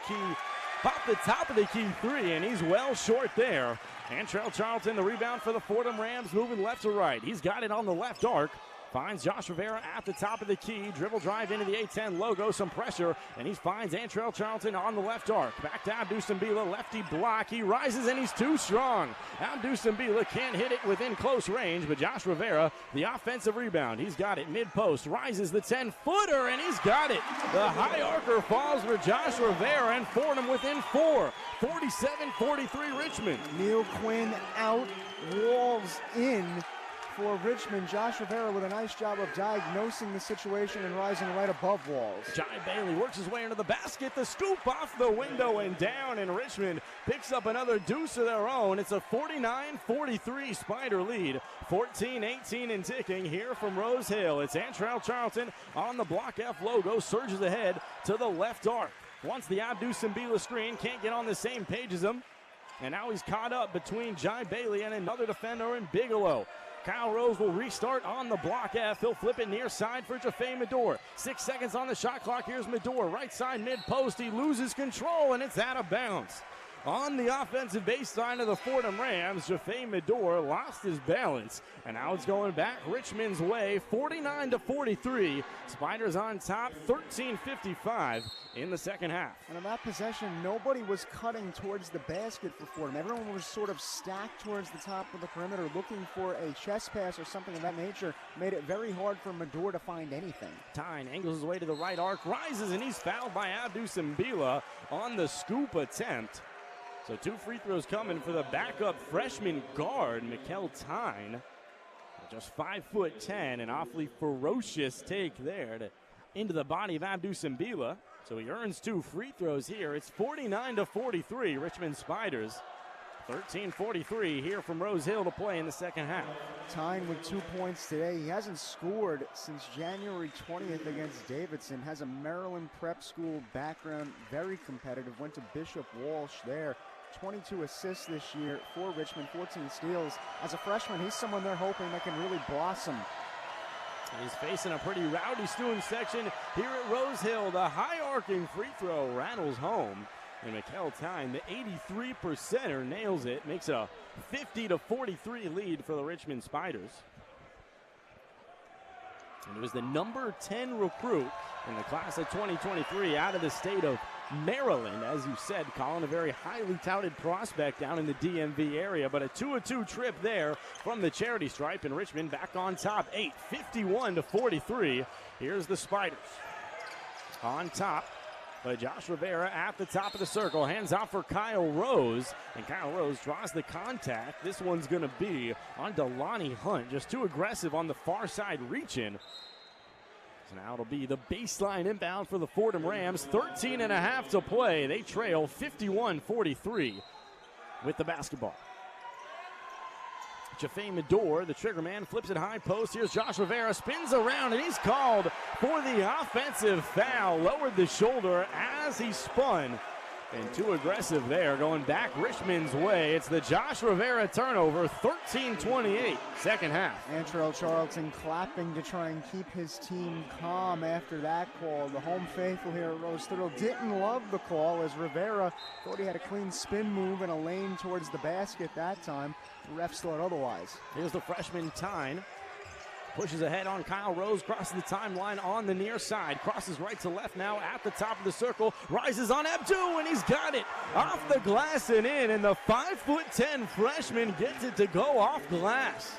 top of the key 3, and he's well short there. Antrell Charlton, the rebound for the Fordham Rams, moving left to right. He's got it on the left arc. Finds Josh Rivera at the top of the key. Dribble drive into the A10 logo. Some pressure. And he finds Antrell Charlton on the left arc. Back to Abdou Simbila. Lefty block. He rises and he's too strong. Abdou Simbila can't hit it within close range. But Josh Rivera, the offensive rebound. He's got it mid-post. Rises the 10-footer and he's got it. The high arcer falls for Josh Rivera and Fordham within 4. 47-43 Richmond. Neil Quinn out. Walls in. For Richmond, Josh Rivera with a nice job of diagnosing the situation and rising right above walls. Jai Bailey works his way into the basket. The scoop off the window and down, and Richmond picks up another deuce of their own. It's a 49-43 Spider lead. 14-18 and ticking here from Rose Hill. It's Antrell Charlton on the Block F logo. Surges ahead to the left arc. Wants the Abdou Simbila screen. Can't get on the same page as him. And now he's caught up between Jai Bailey and another defender in Bigelow. Kyle Rose will restart on the block F. He'll flip it near side for Jaffe Medor. 6 seconds on the shot clock. Here's Medor. Right side mid-post. He loses control, and it's out of bounds. On the offensive baseline of the Fordham Rams, Jaffe Medor lost his balance. And now it's going back Richmond's way, 49-43. Spiders on top, 13:55 in the second half. And on that possession, nobody was cutting towards the basket for Fordham. Everyone was sort of stacked towards the top of the perimeter, looking for a chest pass or something of that nature. Made it very hard for Medor to find anything. Tyne angles his way to the right arc, rises, and he's fouled by Abdou Simbila on the scoop attempt. So 2 free throws coming for the backup freshman guard, Mikkel Tyne. Just 5'10", an awfully ferocious take there into the body of Abdou Simbila. So he earns 2 free throws here. It's 49-43, Richmond Spiders. 13:43 here from Rose Hill to play in the second half. Tyne with 2 points today. He hasn't scored since January 20th against Davidson. Has a Maryland prep school background, very competitive. Went to Bishop Walsh there. 22 assists this year for Richmond, 14 steals. As a freshman, he's someone they're hoping that can really blossom. He's facing a pretty rowdy student section here at Rose Hill. The high arcing free throw rattles home. And Mikkel Tyne, the 83%er, nails it. Makes it a 50-43 lead for the Richmond Spiders. And it was the number 10 recruit in the class of 2023 out of the state of Maryland. As you said, Colin, a very highly touted prospect down in the DMV area, but a 2-2 trip there from the charity stripe, and Richmond back on top, 51-43. Here's the Spiders on top. But Josh Rivera at the top of the circle, hands off for Kyle Rose, and Kyle Rose draws the contact. This one's going to be on Delani Hunt, just too aggressive on the far side reaching. So now it'll be the baseline inbound for the Fordham Rams. 13.5 to play. They trail 51-43 with the basketball. Jaffe Medor, the trigger man, flips it high post. Here's Josh Rivera, spins around, and he's called for the offensive foul. Lowered the shoulder as he spun. And too aggressive there, going back Richmond's way. It's the Josh Rivera turnover, 13-28, second half. Antrell Charlton clapping to try and keep his team calm after that call. The home faithful here at Rose Thurl didn't love the call, as Rivera thought he had a clean spin move and a lane towards the basket that time. The refs thought otherwise. Here's the freshman Tyne. Pushes ahead on Kyle Rose, crosses the timeline on the near side. Crosses right to left now at the top of the circle. Rises on Abdu, and he's got it off the glass and in. And the 5'10" freshman gets it to go off glass.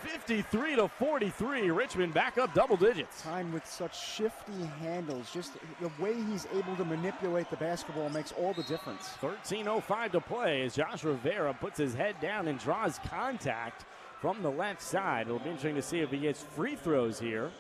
53-43, Richmond back up double digits. Tyne with such shifty handles. Just the way he's able to manipulate the basketball makes all the difference. 13:05 to play as Josh Rivera puts his head down and draws contact from the left side. It'll be interesting to see if he gets free throws here.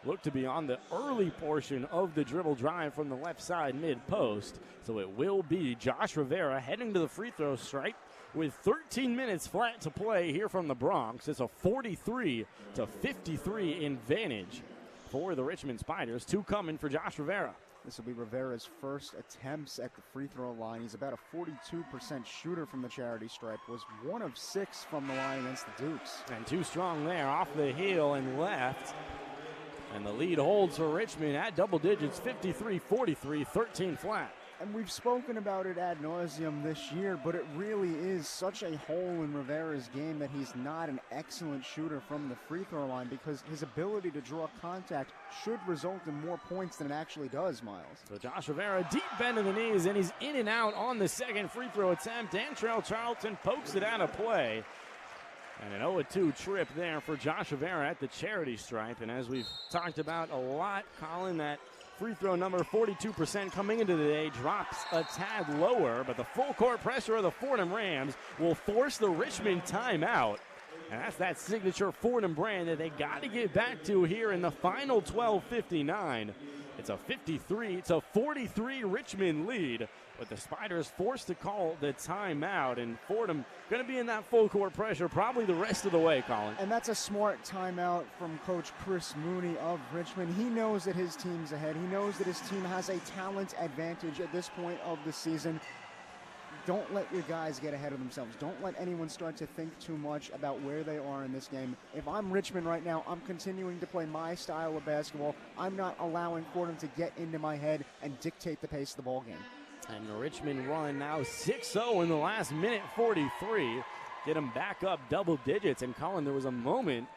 Look to be on the early portion of the dribble drive from the left side mid-post. So it will be Josh Rivera heading to the free throw strike with 13 minutes flat to play here from the Bronx. It's a 43-53 advantage for the Richmond Spiders. Two coming for Josh Rivera. This will be Rivera's first attempts at the free throw line. He's about a 42% shooter from the charity stripe. Was 1 of 6 from the line against the Dukes. And too strong there, off the heel and left. And the lead holds for Richmond at double digits, 53-43, 13 flat. And we've spoken about it ad nauseum this year, but it really is such a hole in Rivera's game that he's not an excellent shooter from the free throw line, because his ability to draw contact should result in more points than it actually does, Miles. So Josh Rivera, deep bend in the knees, and he's in and out on the second free throw attempt. Antrell Charlton pokes it out of play. And an 0-2 trip there for Josh Rivera at the charity stripe. And as we've talked about a lot, Colin, that free throw number 42% coming into the day drops a tad lower, but the full court pressure of the Fordham Rams will force the Richmond timeout. And that's that signature Fordham brand that they got to get back to here in the final 12:59. It's a 43 Richmond lead, but the Spiders forced to call the timeout, and Fordham going to be in that full court pressure probably the rest of the way, Colin. And that's a smart timeout from Coach Chris Mooney of Richmond. He knows that his team's ahead. He knows that his team has a talent advantage at this point of the season. Don't let your guys get ahead of themselves. Don't let anyone start to think too much about where they are in this game. If I'm Richmond right now, I'm continuing to play my style of basketball. I'm not allowing Fordham to get into my head and dictate the pace of the ball game. And the Richmond run now 6-0 in the last minute 43. Get them back up double digits. And Colin, there was a moment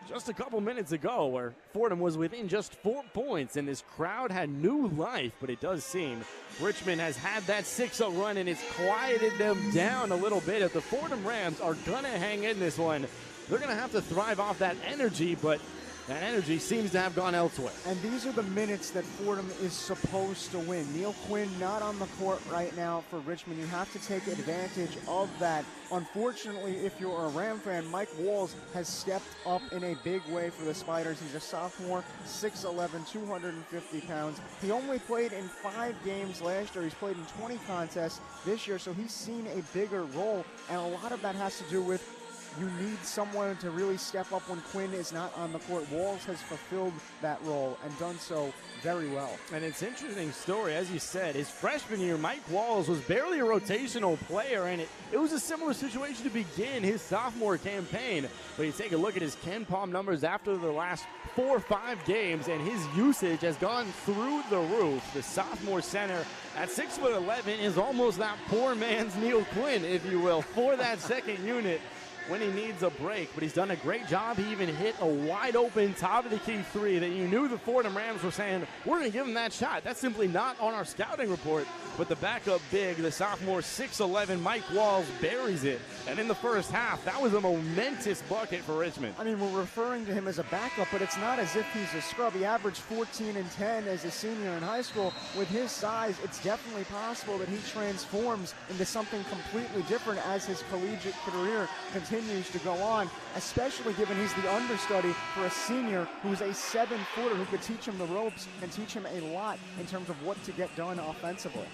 just a couple minutes ago where Fordham was within just 4 points, and this crowd had new life, but it does seem Richmond has had that 6-0 run, and it's quieted them down a little bit. If the Fordham Rams are going to hang in this one, they're going to have to thrive off that energy, but that energy seems to have gone elsewhere. And these are the minutes that Fordham is supposed to win. Neil Quinn not on the court right now for Richmond. You have to take advantage of that. Unfortunately, if you're a Ram fan, Mike Walls has stepped up in a big way for the Spiders. He's a sophomore, 6'11", 250 pounds. He only played in 5 games last year. He's played in 20 contests this year, so he's seen a bigger role. And a lot of that has to do with you need someone to really step up when Quinn is not on the court. Walls has fulfilled that role and done so very well. And it's an interesting story. As you said, his freshman year, Mike Walls was barely a rotational player, and it was a similar situation to begin his sophomore campaign. But you take a look at his Ken Palm numbers after the last 4 or 5 games, and his usage has gone through the roof. The sophomore center at 6'11" is almost that poor man's Neil Quinn, if you will, for that second unit. when he needs a break, but he's done a great job. He even hit a wide-open top-of-the-key three that you knew the Fordham Rams were saying, we're going to give him that shot. That's simply not on our scouting report, but the backup big, the sophomore 6'11", Mike Walls, buries it. And in the first half, that was a momentous bucket for Richmond. I mean, we're referring to him as a backup, but it's not as if he's a scrub. He averaged 14 and 10 as a senior in high school. With his size, it's definitely possible that he transforms into something completely different as his collegiate career continues to go on, especially given he's the understudy for a senior who's a 7-footer who could teach him the ropes and teach him a lot in terms of what to get done offensively.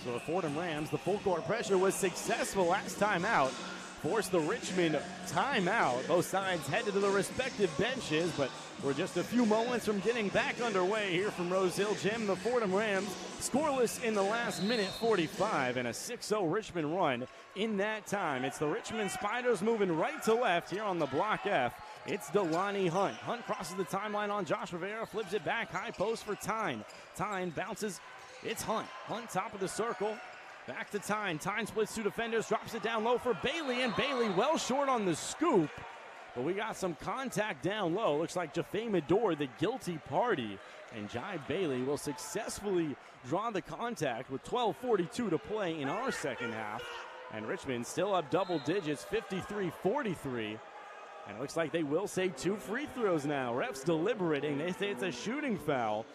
So the Fordham Rams, the full court pressure was successful last time out. Forced the Richmond timeout. Both sides headed to the respective benches, but we're just a few moments from getting back underway here from Rose Hill Gym. The Fordham Rams scoreless in the last minute 45 and a 6-0 Richmond run in that time. It's the Richmond Spiders moving right to left here on the block F. It's Delani Hunt. Hunt crosses the timeline on Josh Rivera, flips it back, high post for Tyne. Tyne bounces. It's Hunt. Hunt top of the circle. Back to Tyne. Tyne splits two defenders, drops it down low for Bailey, and Bailey well short on the scoop. But we got some contact down low. Looks like Jaffe Medor, the guilty party. And Jai Bailey will successfully draw the contact with 12:42 to play in our second half. And Richmond still up double digits, 53-43. And it looks like they will say 2 free throws now. Refs deliberating. They say it's a shooting foul.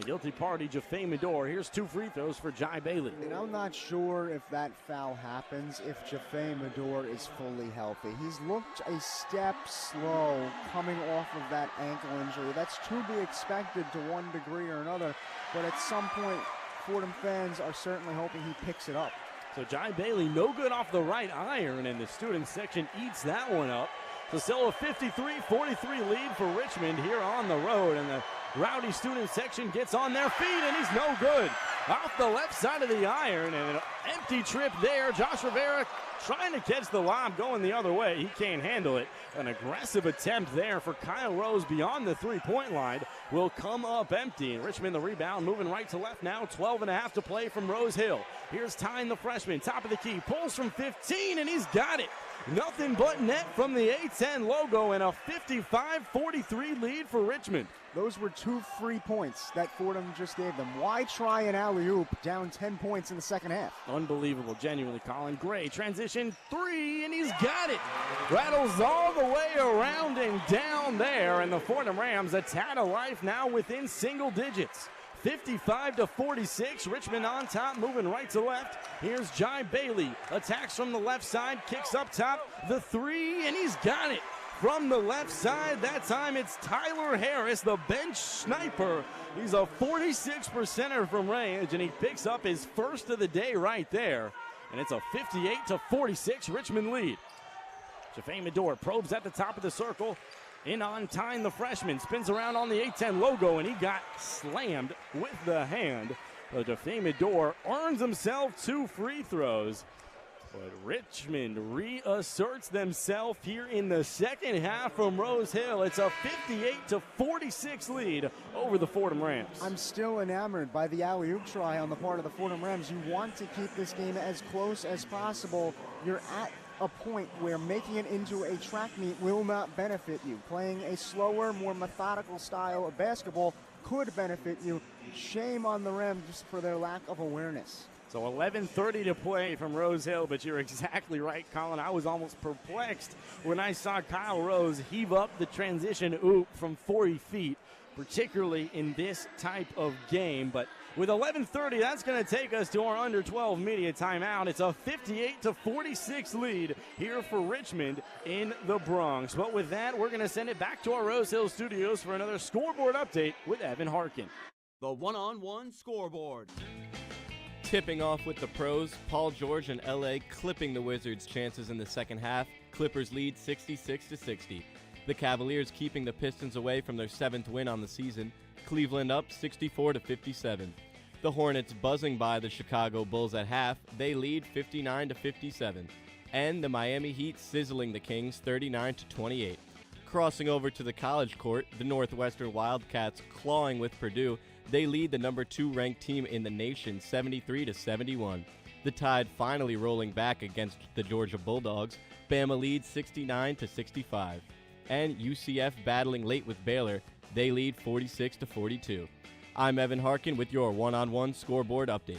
The guilty party, Jaffe Medor. Here's 2 free throws for Jai Bailey. And I'm not sure if that foul happens if Jaffe Medor is fully healthy. He's looked a step slow coming off of that ankle injury. That's to be expected to one degree or another. But at some point, Fordham fans are certainly hoping he picks it up. So Jai Bailey, no good off the right iron, and the student section eats that one up. So still a 53-43 lead for Richmond here on the road, and the rowdy student section gets on their feet, and he's no good. Off the left side of the iron, and an empty trip there. Josh Rivera trying to catch the lob, going the other way. He can't handle it. An aggressive attempt there for Kyle Rose beyond the three-point line will come up empty. And Richmond the rebound, moving right to left now. 12.5 to play from Rose Hill. Here's Tyne, the freshman, top of the key, pulls from 15, and he's got it. Nothing but net from the A10 logo, and a 55-43 lead for Richmond. Those were 2 free points that Fordham just gave them. Why try an alley-oop down 10 points in the second half? Unbelievable, genuinely, Colin. Gray, transition 3, and he's got it. Rattles all the way around and down there, and the Fordham Rams a tad of life now within single digits. 55-46, Richmond on top, moving right to left. Here's Jai Bailey, attacks from the left side, kicks up top, the 3, and he's got it. From the left side, that time it's Tyler Harris, the bench sniper. He's a 46%er from range, and he picks up his first of the day right there. And it's a 58-46 Richmond lead. Jaffe Medor probes at the top of the circle. In on Tyne, the freshman, spins around on the A10 logo, and he got slammed with the hand. Jaffe Medor earns himself 2 free throws. But Richmond reasserts themselves here in the second half from Rose Hill. It's a 58-46 lead over the Fordham Rams. I'm still enamored by the alley-oop try on the part of the Fordham Rams. You want to keep this game as close as possible. You're at a point where making it into a track meet will not benefit you. Playing a slower, more methodical style of basketball could benefit you. Shame on the Rams for their lack of awareness. So 11:30 to play from Rose Hill, but you're exactly right, Colin. I was almost perplexed when I saw Kyle Rose heave up the transition oop from 40 feet, particularly in this type of game. But with 11:30, that's going to take us to our under 12 media timeout. It's a 58-46 lead here for Richmond in the Bronx. But with that, we're going to send it back to our Rose Hill studios for another scoreboard update with Evan Harkin. The one-on-one scoreboard. Tipping off with the pros, Paul George and LA clipping the Wizards' chances in the second half. Clippers lead 66-60. The Cavaliers keeping the Pistons away from their 7th win on the season. Cleveland up 64-57. The Hornets buzzing by the Chicago Bulls at half. They lead 59-57. And the Miami Heat sizzling the Kings 39-28. Crossing over to the College Court, the Northwestern Wildcats clawing with Purdue. They lead the number 2 ranked team in the nation 73-71. The Tide finally rolling back against the Georgia Bulldogs. Bama leads 69-65. And UCF battling late with Baylor. They lead 46-42. I'm Evan Harkin with your one-on-one scoreboard update.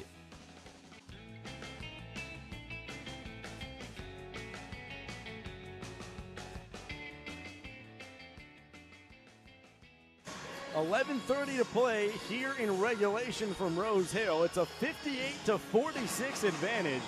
.11:30 to play here in regulation from Rose Hill. It's a 58-46 advantage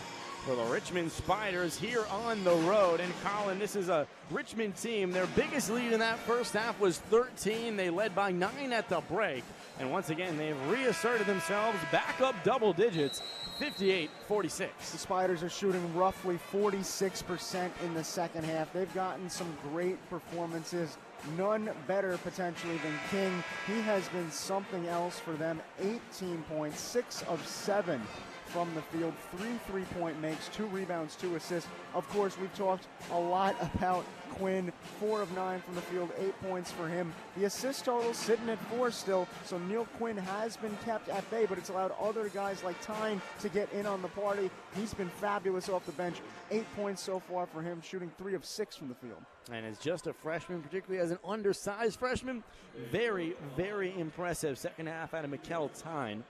for the Richmond Spiders here on the road. And Colin, this is a Richmond team. Their biggest lead in that first half was 13. They led by 9 at the break. And once again, they've reasserted themselves back up double digits, 58-46. The Spiders are shooting roughly 46% in the second half. They've gotten some great performances. None better potentially than King. He has been something else for them. 18 points, 6 of 7 from the field, 3 3-point makes, 2 rebounds, 2 assists. Of course, we've talked a lot about Quinn, 4 of 9 from the field, 8 points for him. The assist total sitting at 4 still, so Neil Quinn has been kept at bay, but it's allowed other guys like Tyne to get in on the party. He's been fabulous off the bench. 8 points so far for him, shooting 3 of 6 from the field. And as just a freshman, particularly as an undersized freshman, very, very impressive second half out of Mikkel Tyne.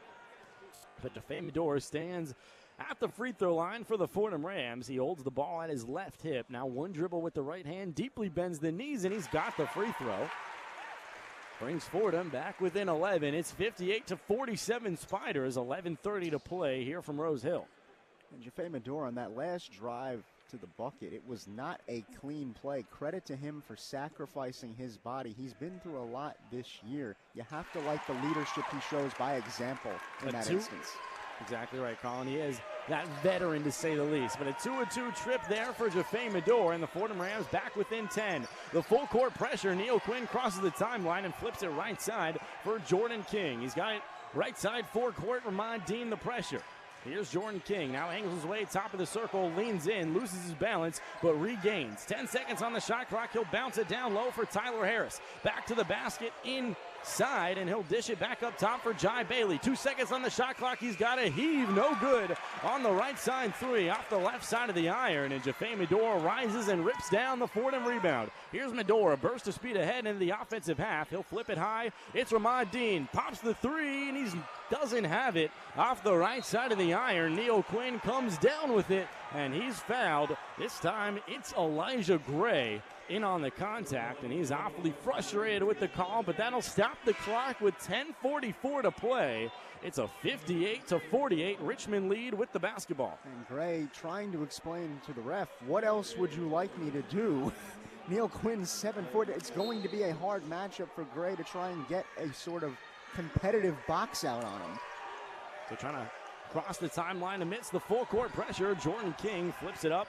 But Jaffe Medor stands at the free throw line for the Fordham Rams. He holds the ball at his left hip. Now one dribble with the right hand, deeply bends the knees, and he's got the free throw. Brings Fordham back within 11. It's 58-47 Spiders, 11:30 to play here from Rose Hill. And Jaffe Medor on that last drive to the bucket, it was not a clean play. Credit to him for sacrificing his body. He's been through a lot this year. You have to like the leadership he shows by example in that instance. Exactly right, Colin. He is that veteran, to say the least. But a 2-2 trip there for Jaffe Medor, and the Fordham Rams back within 10. The full court pressure. Neil Quinn crosses the timeline and flips it right side for Jordan King. He's got it right side forecourt. Ramon Dean the pressure. Here's Jordan King, now angles his way, top of the circle, leans in, loses his balance, but regains. 10 seconds on the shot clock. He'll bounce it down low for Tyler Harris. Back to the basket, inside, and he'll dish it back up top for Jai Bailey. 2 seconds on the shot clock. He's got a heave, no good. On the right side, 3 off the left side of the iron, and Jaffe Medor rises and rips down the Fordham rebound. Here's Medor, a burst of speed ahead into the offensive half. He'll flip it high. It's Ramon Dean, pops the 3, and he doesn't have it off the right side of the iron. Neil Quinn comes down with it, and he's fouled. This time it's Elijah Gray in on the contact, and he's awfully frustrated with the call, but that'll stop the clock with 10:44 to play. It's a 58-48 Richmond lead with the basketball. And Gray trying to explain to the ref, what else would you like me to do? Neil Quinn's 7 foot. It's going to be a hard matchup for Gray to try and get a sort of competitive box out on him. So trying to cross the timeline amidst the full court pressure. Jordan King flips it up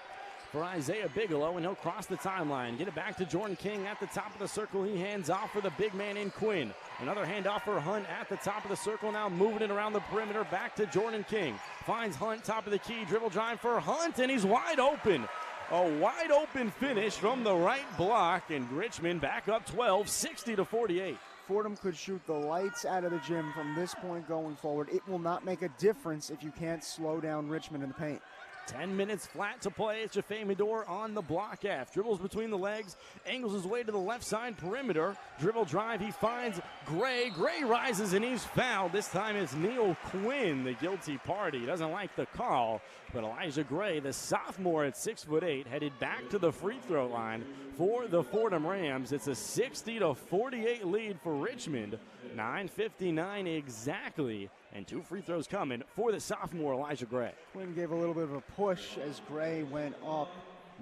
for Isaiah Bigelow, and he'll cross the timeline. Get it back to Jordan King at the top of the circle. He hands off for the big man in Quinn. Another handoff for Hunt at the top of the circle, now moving it around the perimeter. Back to Jordan King. Finds Hunt, top of the key. Dribble drive for Hunt, and he's wide open. A wide open finish from the right block, and Richmond back up 12, 60-48. Fordham could shoot the lights out of the gym from this point going forward. It will not make a difference if you can't slow down Richmond in the paint. 10 minutes flat to play. It's Jaffe Medor on the block half. Dribbles between the legs, angles his way to the left side perimeter. Dribble drive, he finds Gray. Gray rises and he's fouled. This time it's Neil Quinn, the guilty party. Doesn't like the call, but Elijah Gray, the sophomore at 6'8", headed back to the free throw line for the Fordham Rams. It's a 60-48 lead for Richmond. 9:59 exactly, and 2 free throws coming for the sophomore Elijah Gray. Quinn gave a little bit of a push as Gray went up,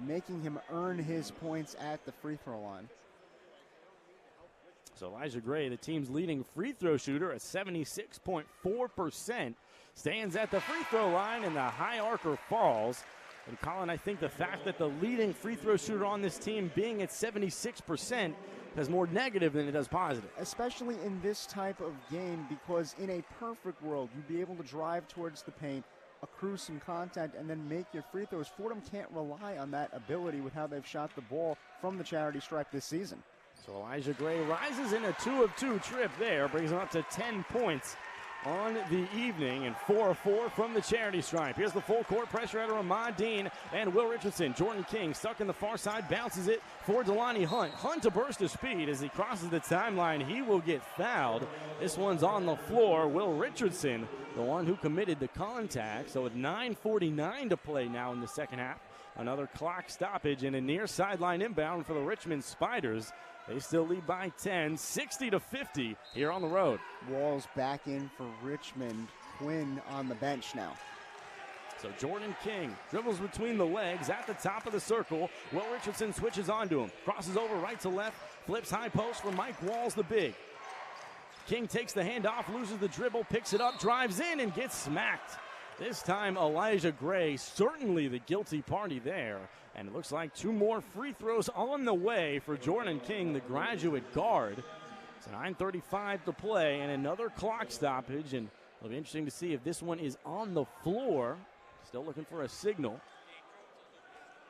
making him earn his points at the free throw line. So Elijah Gray, the team's leading free throw shooter at 76.4%, stands at the free throw line, and the high arcer falls. And Colin, I think the fact that the leading free throw shooter on this team being at 76% has more negative than it does positive. Especially in this type of game, because in a perfect world, you'd be able to drive towards the paint, accrue some contact, and then make your free throws. Fordham can't rely on that ability with how they've shot the ball from the charity stripe this season. So Elijah Gray rises in a 2-of-2 trip there, brings him up to 10 points on the evening, and 4 of 4 from the charity stripe. Here's the full court pressure at Ramon Dean and Will Richardson. Jordan King stuck in the far side, bounces it for Delani Hunt. Hunt a burst of speed as he crosses the timeline. He will get fouled. This one's on the floor. Will Richardson, the one who committed the contact. So with 9:49 to play now in the second half, another clock stoppage and a near sideline inbound for the Richmond Spiders. They still lead by 10, 60-50 here on the road. Walls back in for Richmond. Quinn on the bench now. So Jordan King dribbles between the legs at the top of the circle. Will Richardson switches onto him. Crosses over right to left. Flips high post for Mike Walls, the big. King takes the handoff, loses the dribble, picks it up, drives in, and gets smacked. This time Elijah Gray, certainly the guilty party there. And it looks like 2 more free throws on the way for Jordan King, the graduate guard. It's 9:35 to play and another clock stoppage. And it'll be interesting to see if this one is on the floor. Still looking for a signal.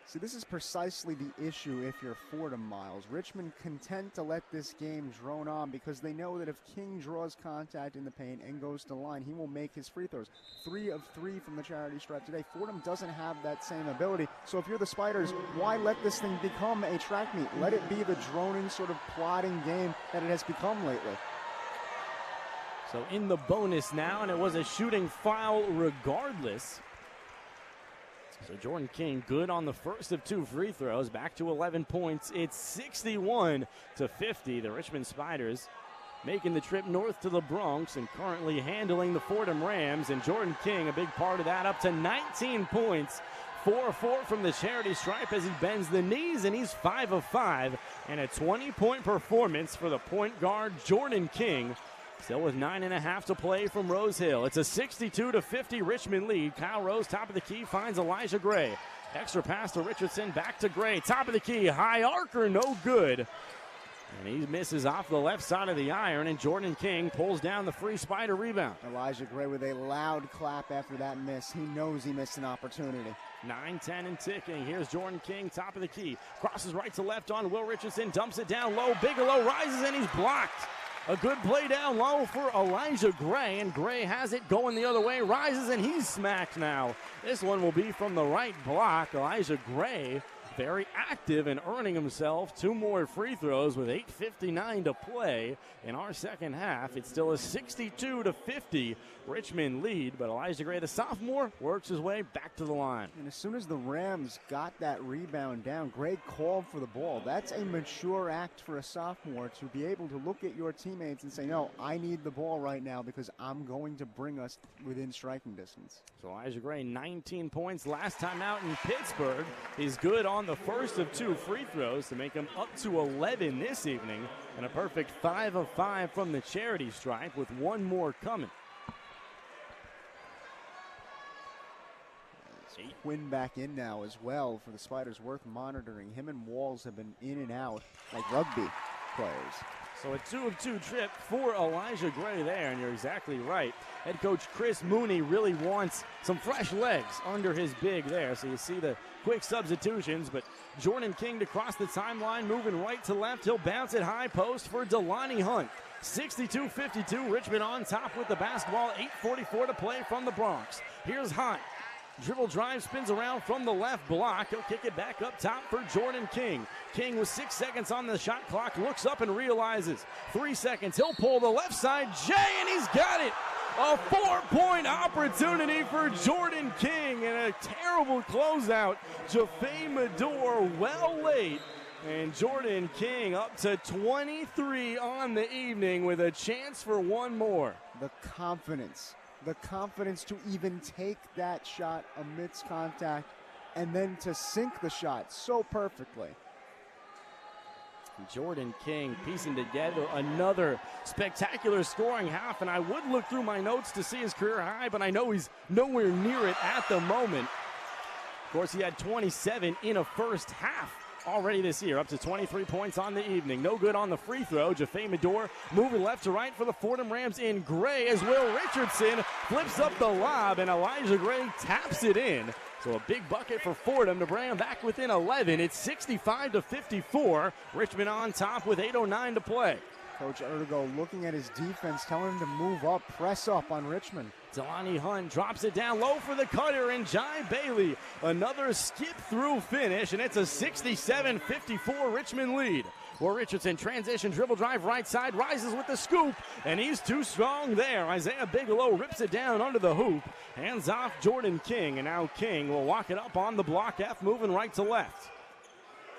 See, this is precisely the issue if you're Fordham, Miles. Richmond content to let this game drone on because they know that if King draws contact in the paint and goes to the line, he will make his free throws. 3 of 3 from the charity stripe today. Fordham doesn't have that same ability. So if you're the Spiders, why let this thing become a track meet? Let it be the droning, sort of plodding game that it has become lately. So in the bonus now, and it was a shooting foul regardless. So Jordan King good on the first of 2 free throws, back to 11 points. It's 61-50. The Richmond Spiders making the trip north to the Bronx and currently handling the Fordham Rams. And Jordan King, a big part of that, up to 19 points. 4 of 4 from the charity stripe as he bends the knees, and he's 5 of 5. And a 20-point performance for the point guard, Jordan King. Still with 9.5 to play from Rose Hill. It's a 62-50 Richmond lead. Kyle Rose, top of the key, finds Elijah Gray. Extra pass to Richardson, back to Gray. Top of the key, high arcer, no good. And he misses off the left side of the iron, and Jordan King pulls down the free Spider rebound. Elijah Gray with a loud clap after that miss. He knows he missed an opportunity. 9-10 and ticking. Here's Jordan King, top of the key. Crosses right to left on Will Richardson, dumps it down low. Bigelow rises, and he's blocked. A good play down low for Elijah Gray, and Gray has it going the other way, rises, and he's smacked now. This one will be from the right block. Elijah Gray very active and earning himself 2 more free throws with 8:59 to play in our second half. It's still a 62-50 Richmond lead, but Elijah Gray, the sophomore, works his way back to the line. And as soon as the Rams got that rebound down, Gray called for the ball. That's a mature act for a sophomore to be able to look at your teammates and say, no, I need the ball right now because I'm going to bring us within striking distance. So Elijah Gray, 19 points last time out in Pittsburgh. He's good on the first of 2 free throws to make him up to 11 this evening, and a perfect 5 of 5 from the charity stripe with 1 more coming. Quinn back in now as well for the Spiders. Worth monitoring. Him and Walls have been in and out like rugby players. So a 2 of 2 trip for Elijah Gray there, and you're exactly right. Head coach Chris Mooney really wants some fresh legs under his big there. So you see the quick substitutions, but Jordan King to cross the timeline, moving right to left. He'll bounce it high post for Delani Hunt. 62-52, Richmond on top with the basketball. 8:44 to play from the Bronx. Here's Hunt. Dribble drive, spins around from the left block. He'll kick it back up top for Jordan King. King with 6 seconds on the shot clock, looks up and realizes 3 seconds. He'll pull the left side, and he's got it. A 4-point opportunity for Jordan King, and a terrible closeout. Jaffe Medor well late, and Jordan King up to 23 on the evening with a chance for 1 more. The confidence to even take that shot amidst contact and then to sink the shot so perfectly. Jordan King piecing together another spectacular scoring half, and I would look through my notes to see his career high, but I know he's nowhere near it at the moment. Of course, he had 27 in a first half already this year, up to 23 points on the evening. No good on the free throw. Jaffe Medor moving left to right for the Fordham Rams in Gray as Will Richardson flips up the lob, and Elijah Gray taps it in. So a big bucket for Fordham to bring them back within 11. It's 65-54. Richmond on top with 8:09 to play. Coach Ergo looking at his defense, telling him to move up, press up on Richmond. Delani Hunt drops it down low for the cutter, and Jai Bailey, another skip-through finish, and it's a 67-54 Richmond lead. Where Richardson, transition, dribble drive, right side, rises with the scoop, and he's too strong there. Isaiah Bigelow rips it down under the hoop, hands off Jordan King, and now King will walk it up on the block F, moving right to left.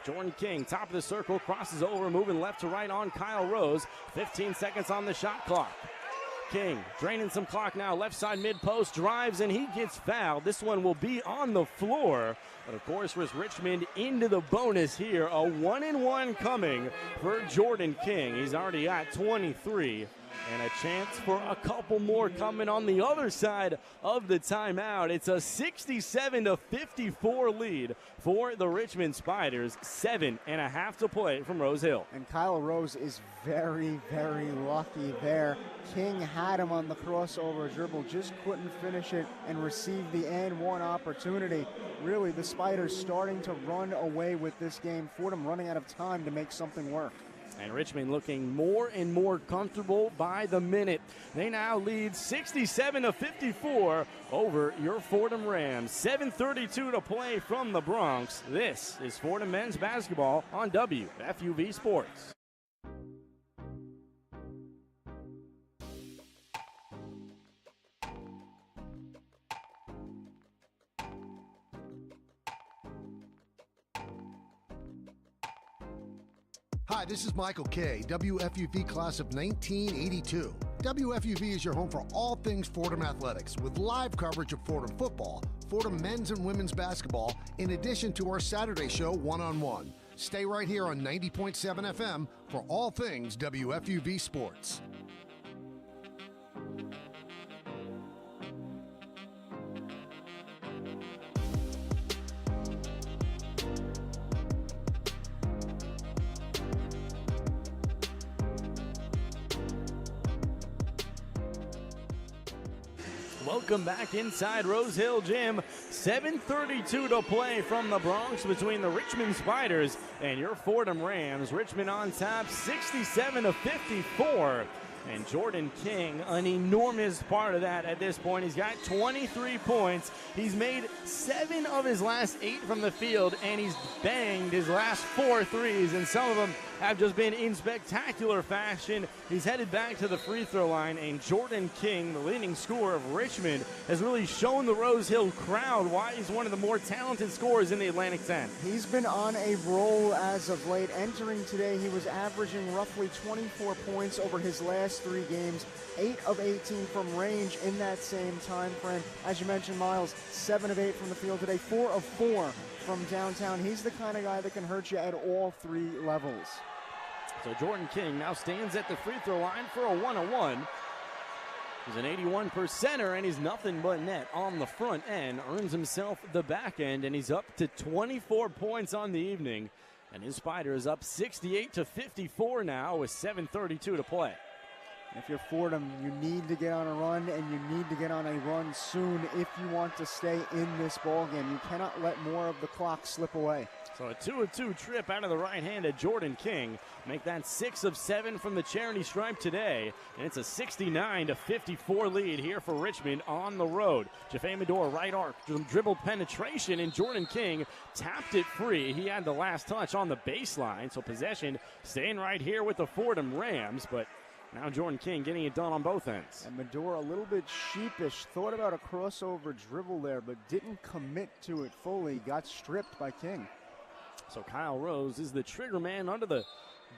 Jordan King, top of the circle, crosses over, moving left to right on Kyle Rose. 15 seconds on the shot clock. King draining some clock now, left side mid-post, drives, and he gets fouled. This one will be on the floor. But of course, with Richmond into the bonus here, a 1-and-1 coming for Jordan King. He's already at 23. And a chance for a couple more coming on the other side of the timeout. It's a 67-54 lead for the Richmond Spiders. 7.5 to play from Rose Hill. And Kyle Rose is very, very lucky there. King had him on the crossover dribble, just couldn't finish it and receive the and one opportunity. Really, the Spiders starting to run away with this game. Fordham running out of time to make something work. And Richmond looking more and more comfortable by the minute. They now lead 67-54 over your Fordham Rams. 7:32 to play from the Bronx. This is Fordham men's basketball on WFUV Sports. Hi, this is Michael Kay, WFUV class of 1982. WFUV is your home for all things Fordham athletics, with live coverage of Fordham football, Fordham men's and women's basketball, in addition to our Saturday show, One on One. Stay right here on 90.7 FM for all things WFUV Sports. Welcome back inside Rose Hill Gym. 7:32 to play from the Bronx between the Richmond Spiders and your Fordham Rams. Richmond on top, 67-54. And Jordan King, an enormous part of that at this point. He's got 23 points. He's made 7 of his last 8 from the field, and he's banged his last 4 threes, and some of them have just been in spectacular fashion. He's headed back to the free throw line, and Jordan King, the leading scorer of Richmond, has really shown the Rose Hill crowd why he's one of the more talented scorers in the Atlantic 10. He's been on a roll as of late. Entering today, he was averaging roughly 24 points over his last 3 games, 8 of 18 from range in that same time frame. As you mentioned, Miles, 7 of 8 from the field today, 4 of 4 from downtown. He's the kind of guy that can hurt you at all 3 levels. So Jordan King now stands at the free throw line for a 1-on-1. He's an 81%er, and he's nothing but net on the front end. Earns himself the back end, and he's up to 24 points on the evening. And his Spider is up 68-54 now with 7:32 to play. If you're Fordham, you need to get on a run, and you need to get on a run soon if you want to stay in this ballgame. You cannot let more of the clock slip away. So a 2-2 trip out of the right hand of Jordan King. Make that 6 of 7 from the charity stripe today. And it's a 69-54 lead here for Richmond on the road. Jaffe Medor, right arc, dribbled penetration, and Jordan King tapped it free. He had the last touch on the baseline, so possession staying right here with the Fordham Rams, but now Jordan King getting it done on both ends. And Medor a little bit sheepish, thought about a crossover dribble there, but didn't commit to it fully. Got stripped by King. So Kyle Rose is the trigger man under the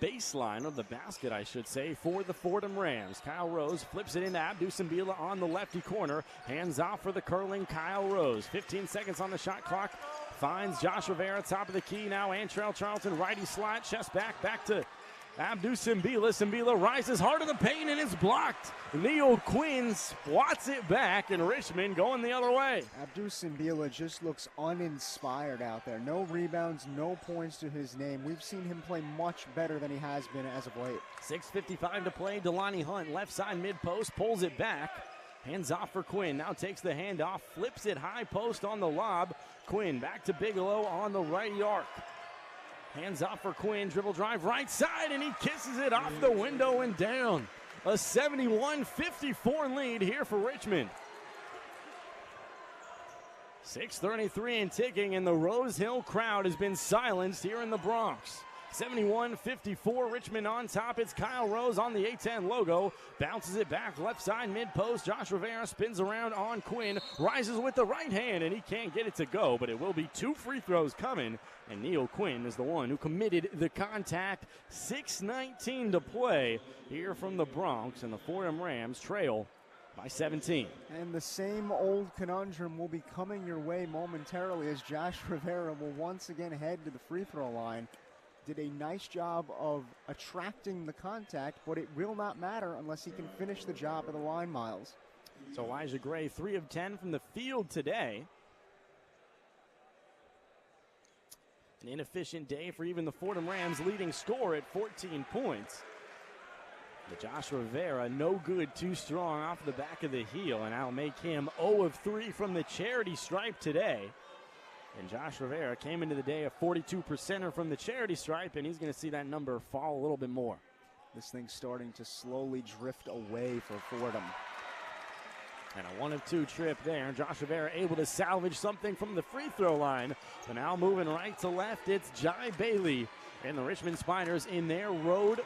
baseline of the basket, I should say, for the Fordham Rams. Kyle Rose flips it into Abdu Simbila on the lefty corner. Hands off for the curling Kyle Rose. 15 seconds on the shot clock. Finds Josh Rivera, top of the key now. Antrell Charlton, righty slot, chest back to Abdu Simbila. Simbila rises hard to the paint, and it's blocked. Neil Quinn swats it back, and Richmond going the other way. Abdu Simbila just looks uninspired out there. No rebounds, no points to his name. We've seen him play much better than he has been as of late. 6:55 to play. Delani Hunt, left side mid-post, pulls it back. Hands off for Quinn. Now takes the handoff, flips it high post on the lob. Quinn back to Bigelow on the right arc. Hands off for Quinn, dribble drive right side, and he kisses it off the window and down. A 71-54 lead here for Richmond. 6:33 and ticking, and the Rose Hill crowd has been silenced here in the Bronx. 71-54, Richmond on top. It's Kyle Rose on the A10 logo. Bounces it back, left side, mid-post. Josh Rivera spins around on Quinn. Rises with the right hand, and he can't get it to go, but it will be 2 free throws coming. And Neil Quinn is the one who committed the contact. 6:19 to play here from the Bronx, and the Fordham Rams trail by 17. And the same old conundrum will be coming your way momentarily as Josh Rivera will once again head to the free throw line. Did a nice job of attracting the contact, but it will not matter unless he can finish the job at the line, Miles. So Elijah Gray, 3 of 10 from the field today. An inefficient day for even the Fordham Rams, leading score at 14 points. But Josh Rivera, no good, too strong off the back of the heel, and that'll make him 0 of 3 from the charity stripe today. And Josh Rivera came into the day a 42%er from the charity stripe, and he's going to see that number fall a little bit more. This thing's starting to slowly drift away for Fordham. And a 1 of 2 trip there. Josh Rivera able to salvage something from the free throw line. But now moving right to left, it's Jai Bailey and the Richmond Spiders in their road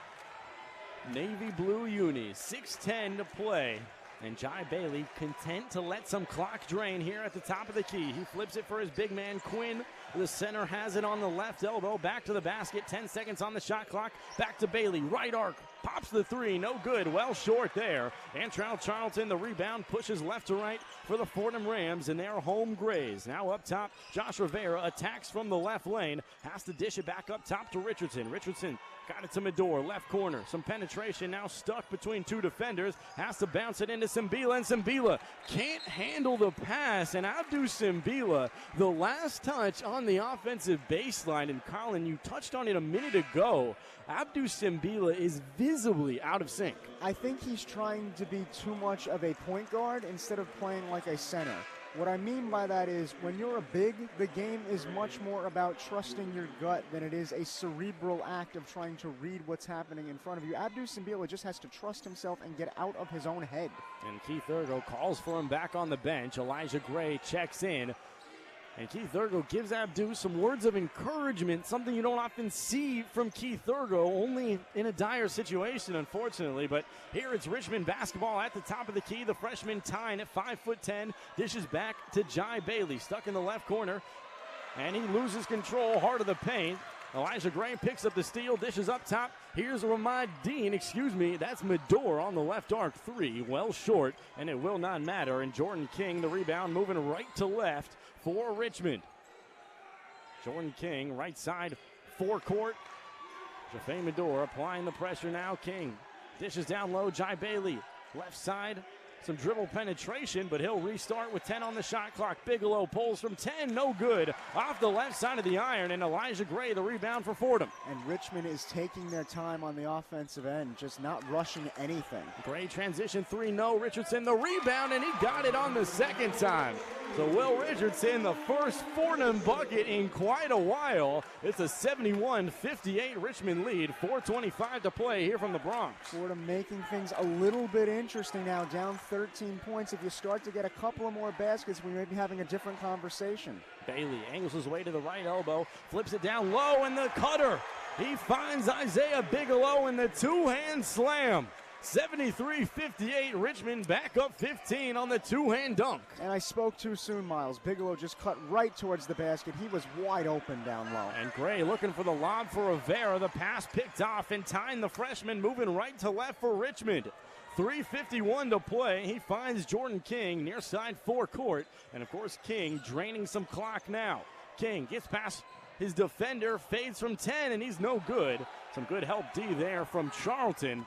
navy blue unis. 6:10 to play. And Jai Bailey content to let some clock drain here at the top of the key. He flips it for his big man, Quinn. The center has it on the left elbow. Back to the basket. 10 seconds on the shot clock. Back to Bailey. Right arc. Pops the 3. No good. Well short there. Antrell Charlton, the rebound, pushes left to right for the Fordham Rams in their home Grays. Now up top, Josh Rivera attacks from the left lane. Has to dish it back up top to Richardson. Richardson got it to Medor, left corner. Some penetration now stuck between 2 defenders. Has to bounce it into Simbila, and Simbila can't handle the pass. And Abdou Simbila, the last touch on the offensive baseline. And Colin, you touched on it a minute ago. Abdou Simbila is visibly out of sync. I think he's trying to be too much of a point guard instead of playing like a center. What I mean by that is when you're a big, the game is much more about trusting your gut than it is a cerebral act of trying to read what's happening in front of you. Abdou Simbila just has to trust himself and get out of his own head. And Keith Ergo calls for him back on the bench. Elijah Gray checks in. And Keith Ergo gives Abdou some words of encouragement, something you don't often see from Keith Ergo, only in a dire situation, unfortunately. But here it's Richmond basketball at the top of the key. The freshman Tyne at 5'10", dishes back to Jai Bailey, stuck in the left corner. And he loses control, heart of the paint. Elijah Gray picks up the steal, dishes up top. Here's Ramad Dean, that's Medor on the left arc 3, well short, and it will not matter. And Jordan King, the rebound, moving right to left for Richmond. Jordan King, right side, forecourt. Jaffe Medor applying the pressure now. King dishes down low, Jai Bailey, left side. Some dribble penetration, but he'll restart with 10 on the shot clock. Bigelow pulls from 10, no good. Off the left side of the iron, and Elijah Gray, the rebound for Fordham. And Richmond is taking their time on the offensive end, just not rushing anything. Gray transition 3, no. Richardson, the rebound, and he got it on the second time. So Will Richardson, the first Fordham bucket in quite a while. It's a 71-58 Richmond lead. 4:25 to play here from the Bronx. Fordham making things a little bit interesting now, down 13 points. If you start to get a couple of more baskets, we may be having a different conversation. Bailey angles his way to the right elbow, flips it down low, and the cutter. He finds Isaiah Bigelow in the two-hand slam. 73-58, Richmond back up 15 on the two-hand dunk. And I spoke too soon, Miles. Bigelow just cut right towards the basket. He was wide open down low. And Gray looking for the lob for Rivera. The pass picked off, and Tyne, the freshman, moving right to left for Richmond. 3:51 to play. He finds Jordan King near side forecourt. And, of course, King draining some clock now. King gets past his defender, fades from 10, and he's no good. Some good help D there from Charlton.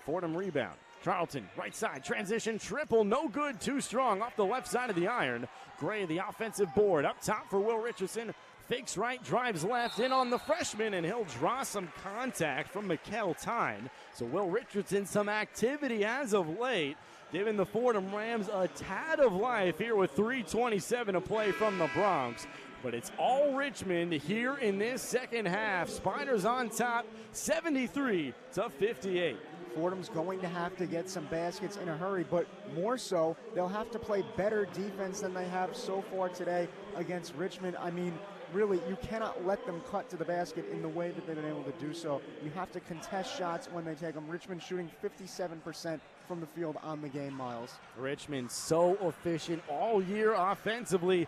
Fordham rebound. Charlton, right side, transition, triple, no good, too strong off the left side of the iron. Gray, the offensive board, up top for Will Richardson. Fakes right, drives left, in on the freshman, and he'll draw some contact from Mikel Tyne. So Will Richardson, some activity as of late, giving the Fordham Rams a tad of life here with 3:27 to play from the Bronx. but it's all Richmond here in this second half. Spiders on top, 73-58. Fordham's going to have to get some baskets in a hurry, but more so, they'll have to play better defense than they have so far today against Richmond. I mean, really, you cannot let them cut to the basket in the way that they've been able to do so. You have to contest shots when they take them. Richmond shooting 57% from the field on the game, Miles. Richmond so efficient all year offensively.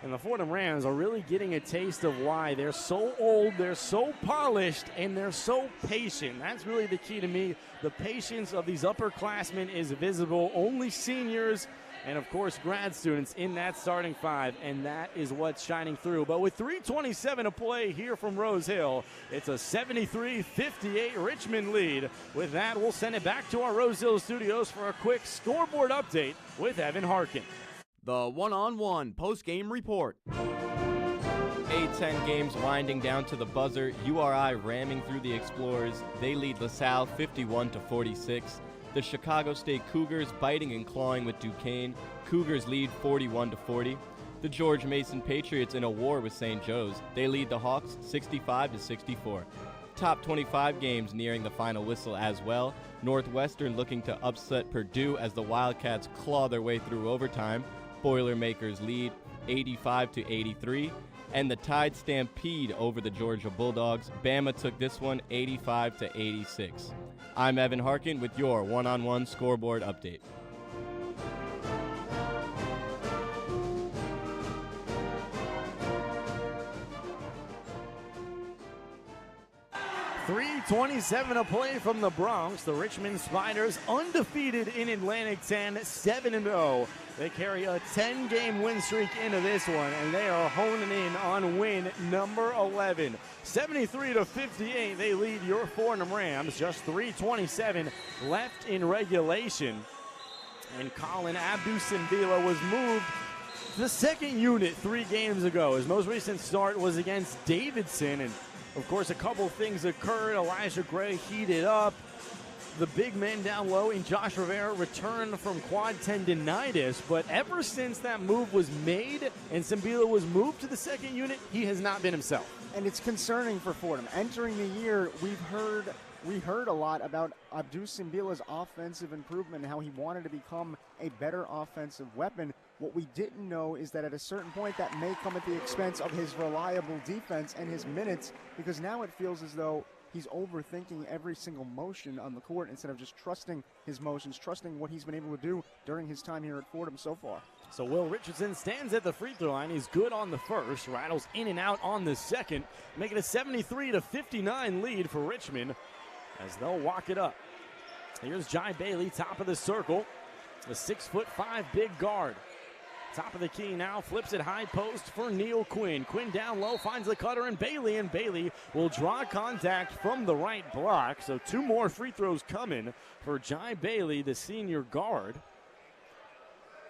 And the Fordham Rams are really getting a taste of why they're so old, they're so polished, and they're so patient. That's really the key to me. The patience of these upperclassmen is visible. Only seniors and, of course, grad students in that starting five, and that is what's shining through. But with 3:27 to play here from Rose Hill, it's a 73-58 Richmond lead. With that, we'll send it back to our Rose Hill studios for a quick scoreboard update with Evan Harkin. The one-on-one post-game report. A10 games winding down to the buzzer. URI ramming through the Explorers. They lead LaSalle 51-46. The Chicago State Cougars biting and clawing with Duquesne. Cougars lead 41-40. The George Mason Patriots in a war with St. Joe's. They lead the Hawks 65-64. Top 25 games nearing the final whistle as well. Northwestern looking to upset Purdue as the Wildcats claw their way through overtime. Boilermakers lead 85-83, and the Tide stampede over the Georgia Bulldogs. Bama took this one 85-86. I'm Evan Harkin with your one-on-one scoreboard update. .327 to play from the Bronx. The Richmond Spiders undefeated in Atlantic 10, 7-0. They carry a 10-game win streak into this one, and they are honing in on win number 11. 73-58, they lead your Fordham Rams. Just 3:27 left in regulation. And Colin Abdul-Simbila was moved to the second unit 3 games ago. His most recent start was against Davidson, and of course, a couple things occurred. Elijah Gray heated up. The big man down low in Josh Rivera returned from quad tendinitis, but ever since that move was made and Simbila was moved to the second unit, he has not been himself. And it's concerning for Fordham. Entering the year, we heard a lot about Abdul-Simbila's offensive improvement and how he wanted to become a better offensive weapon. What we didn't know is that at a certain point that may come at the expense of his reliable defense and his minutes, because now it feels as though he's overthinking every single motion on the court instead of just trusting his motions, trusting what he's been able to do during his time here at Fordham so far. So Will Richardson stands at the free throw line. He's good on the first, rattles in and out on the second, making a 73-59 lead for Richmond as they'll walk it up. Here's Jai Bailey, top of the circle, the 6'5" big guard. Top of the key now, flips it high post for Neil Quinn. Quinn down low, finds the cutter, and Bailey will draw contact from the right block. So 2 more free throws coming for Jai Bailey, the senior guard.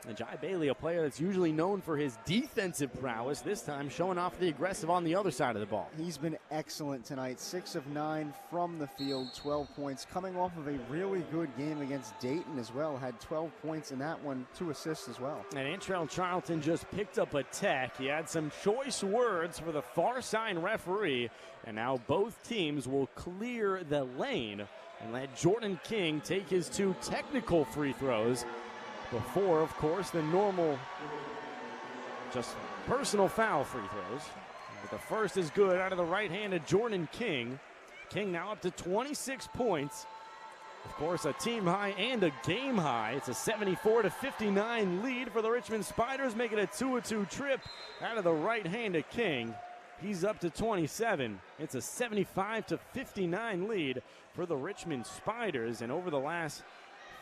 And Jai Bailey, a player that's usually known for his defensive prowess, this time showing off the aggressive on the other side of the ball. He's been excellent tonight. 6 of 9 from the field, 12 points. Coming off of a really good game against Dayton as well. Had 12 points in that one, 2 assists as well. And Antrell Charlton just picked up a tech. He had some choice words for the far side referee. And now both teams will clear the lane and let Jordan King take his 2 technical free throws. Before, of course, the normal, just personal foul free throws. But the first is good out of the right hand of Jordan King. King now up to 26 points. Of course, a team high and a game high. It's a 74-59 lead for the Richmond Spiders, making a 2-2 trip out of the right hand of King. He's up to 27. It's a 75-59 lead for the Richmond Spiders. And over the last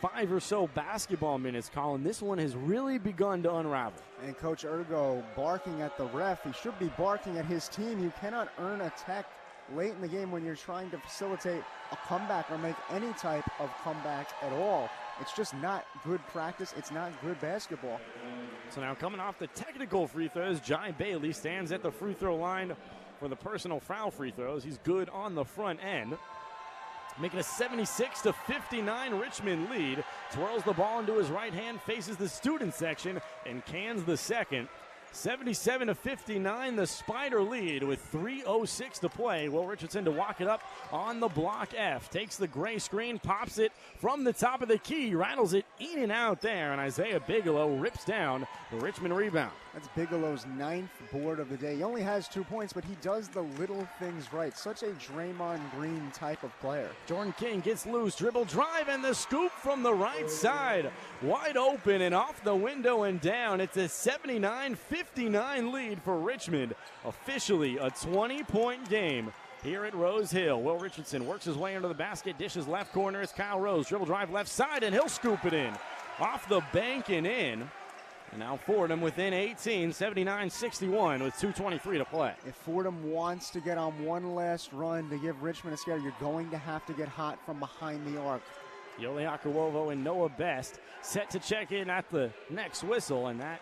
5 or so basketball minutes, Colin, this one has really begun to unravel. And Coach Ergo barking at the ref. He should be barking at his team. You cannot earn a tech late in the game when you're trying to facilitate a comeback or make any type of comeback at all. It's just not good practice. It's not good basketball. So now coming off the technical free throws, Jai Bailey stands at the free throw line for the personal foul free throws. He's good on the front end. Making a 76-59 Richmond lead. Twirls the ball into his right hand, faces the student section, and cans the second. 77-59, the Spider lead with 3:06 to play. Will Richardson to walk it up on the block F. Takes the gray screen, pops it from the top of the key, rattles it in and out there, and Isaiah Bigelow rips down the Richmond rebound. That's Bigelow's 9th board of the day. He only has 2 points, but he does the little things right. Such a Draymond Green type of player. Jordan King gets loose, dribble drive, and the scoop from the right side. Wide open and off the window and down. It's a 79-59 lead for Richmond. Officially a 20-point game here at Rose Hill. Will Richardson works his way under the basket, dishes left corner. It's Kyle Rose. Dribble drive left side, and he'll scoop it in. Off the bank and in. And now Fordham within 18, 79-61 with 2:23 to play. If Fordham wants to get on one last run to give Richmond a scare, you're going to have to get hot from behind the arc. Yoli Akawovo and Noah Best set to check in at the next whistle, and that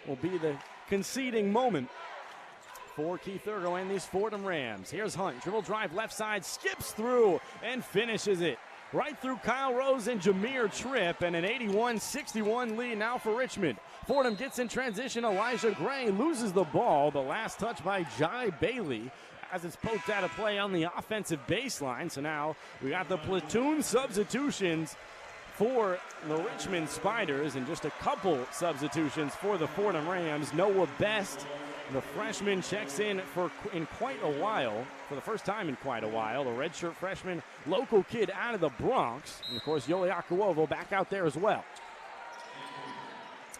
will be the conceding moment for Keith Urgo and these Fordham Rams. Here's Hunt, dribble drive left side, skips through and finishes it. Right through Kyle Rose and Jameer Tripp, and an 81-61 lead now for Richmond. Fordham gets in transition. Elijah Gray loses the ball. The last touch by Jai Bailey as it's poked out of play on the offensive baseline. So now we got the platoon substitutions for the Richmond Spiders and just a couple substitutions for the Fordham Rams. Noah Best, the freshman, checks in in quite a while, for the first time in quite a while. The redshirt freshman, local kid out of the Bronx. And, of course, Yoli Akawovo back out there as well.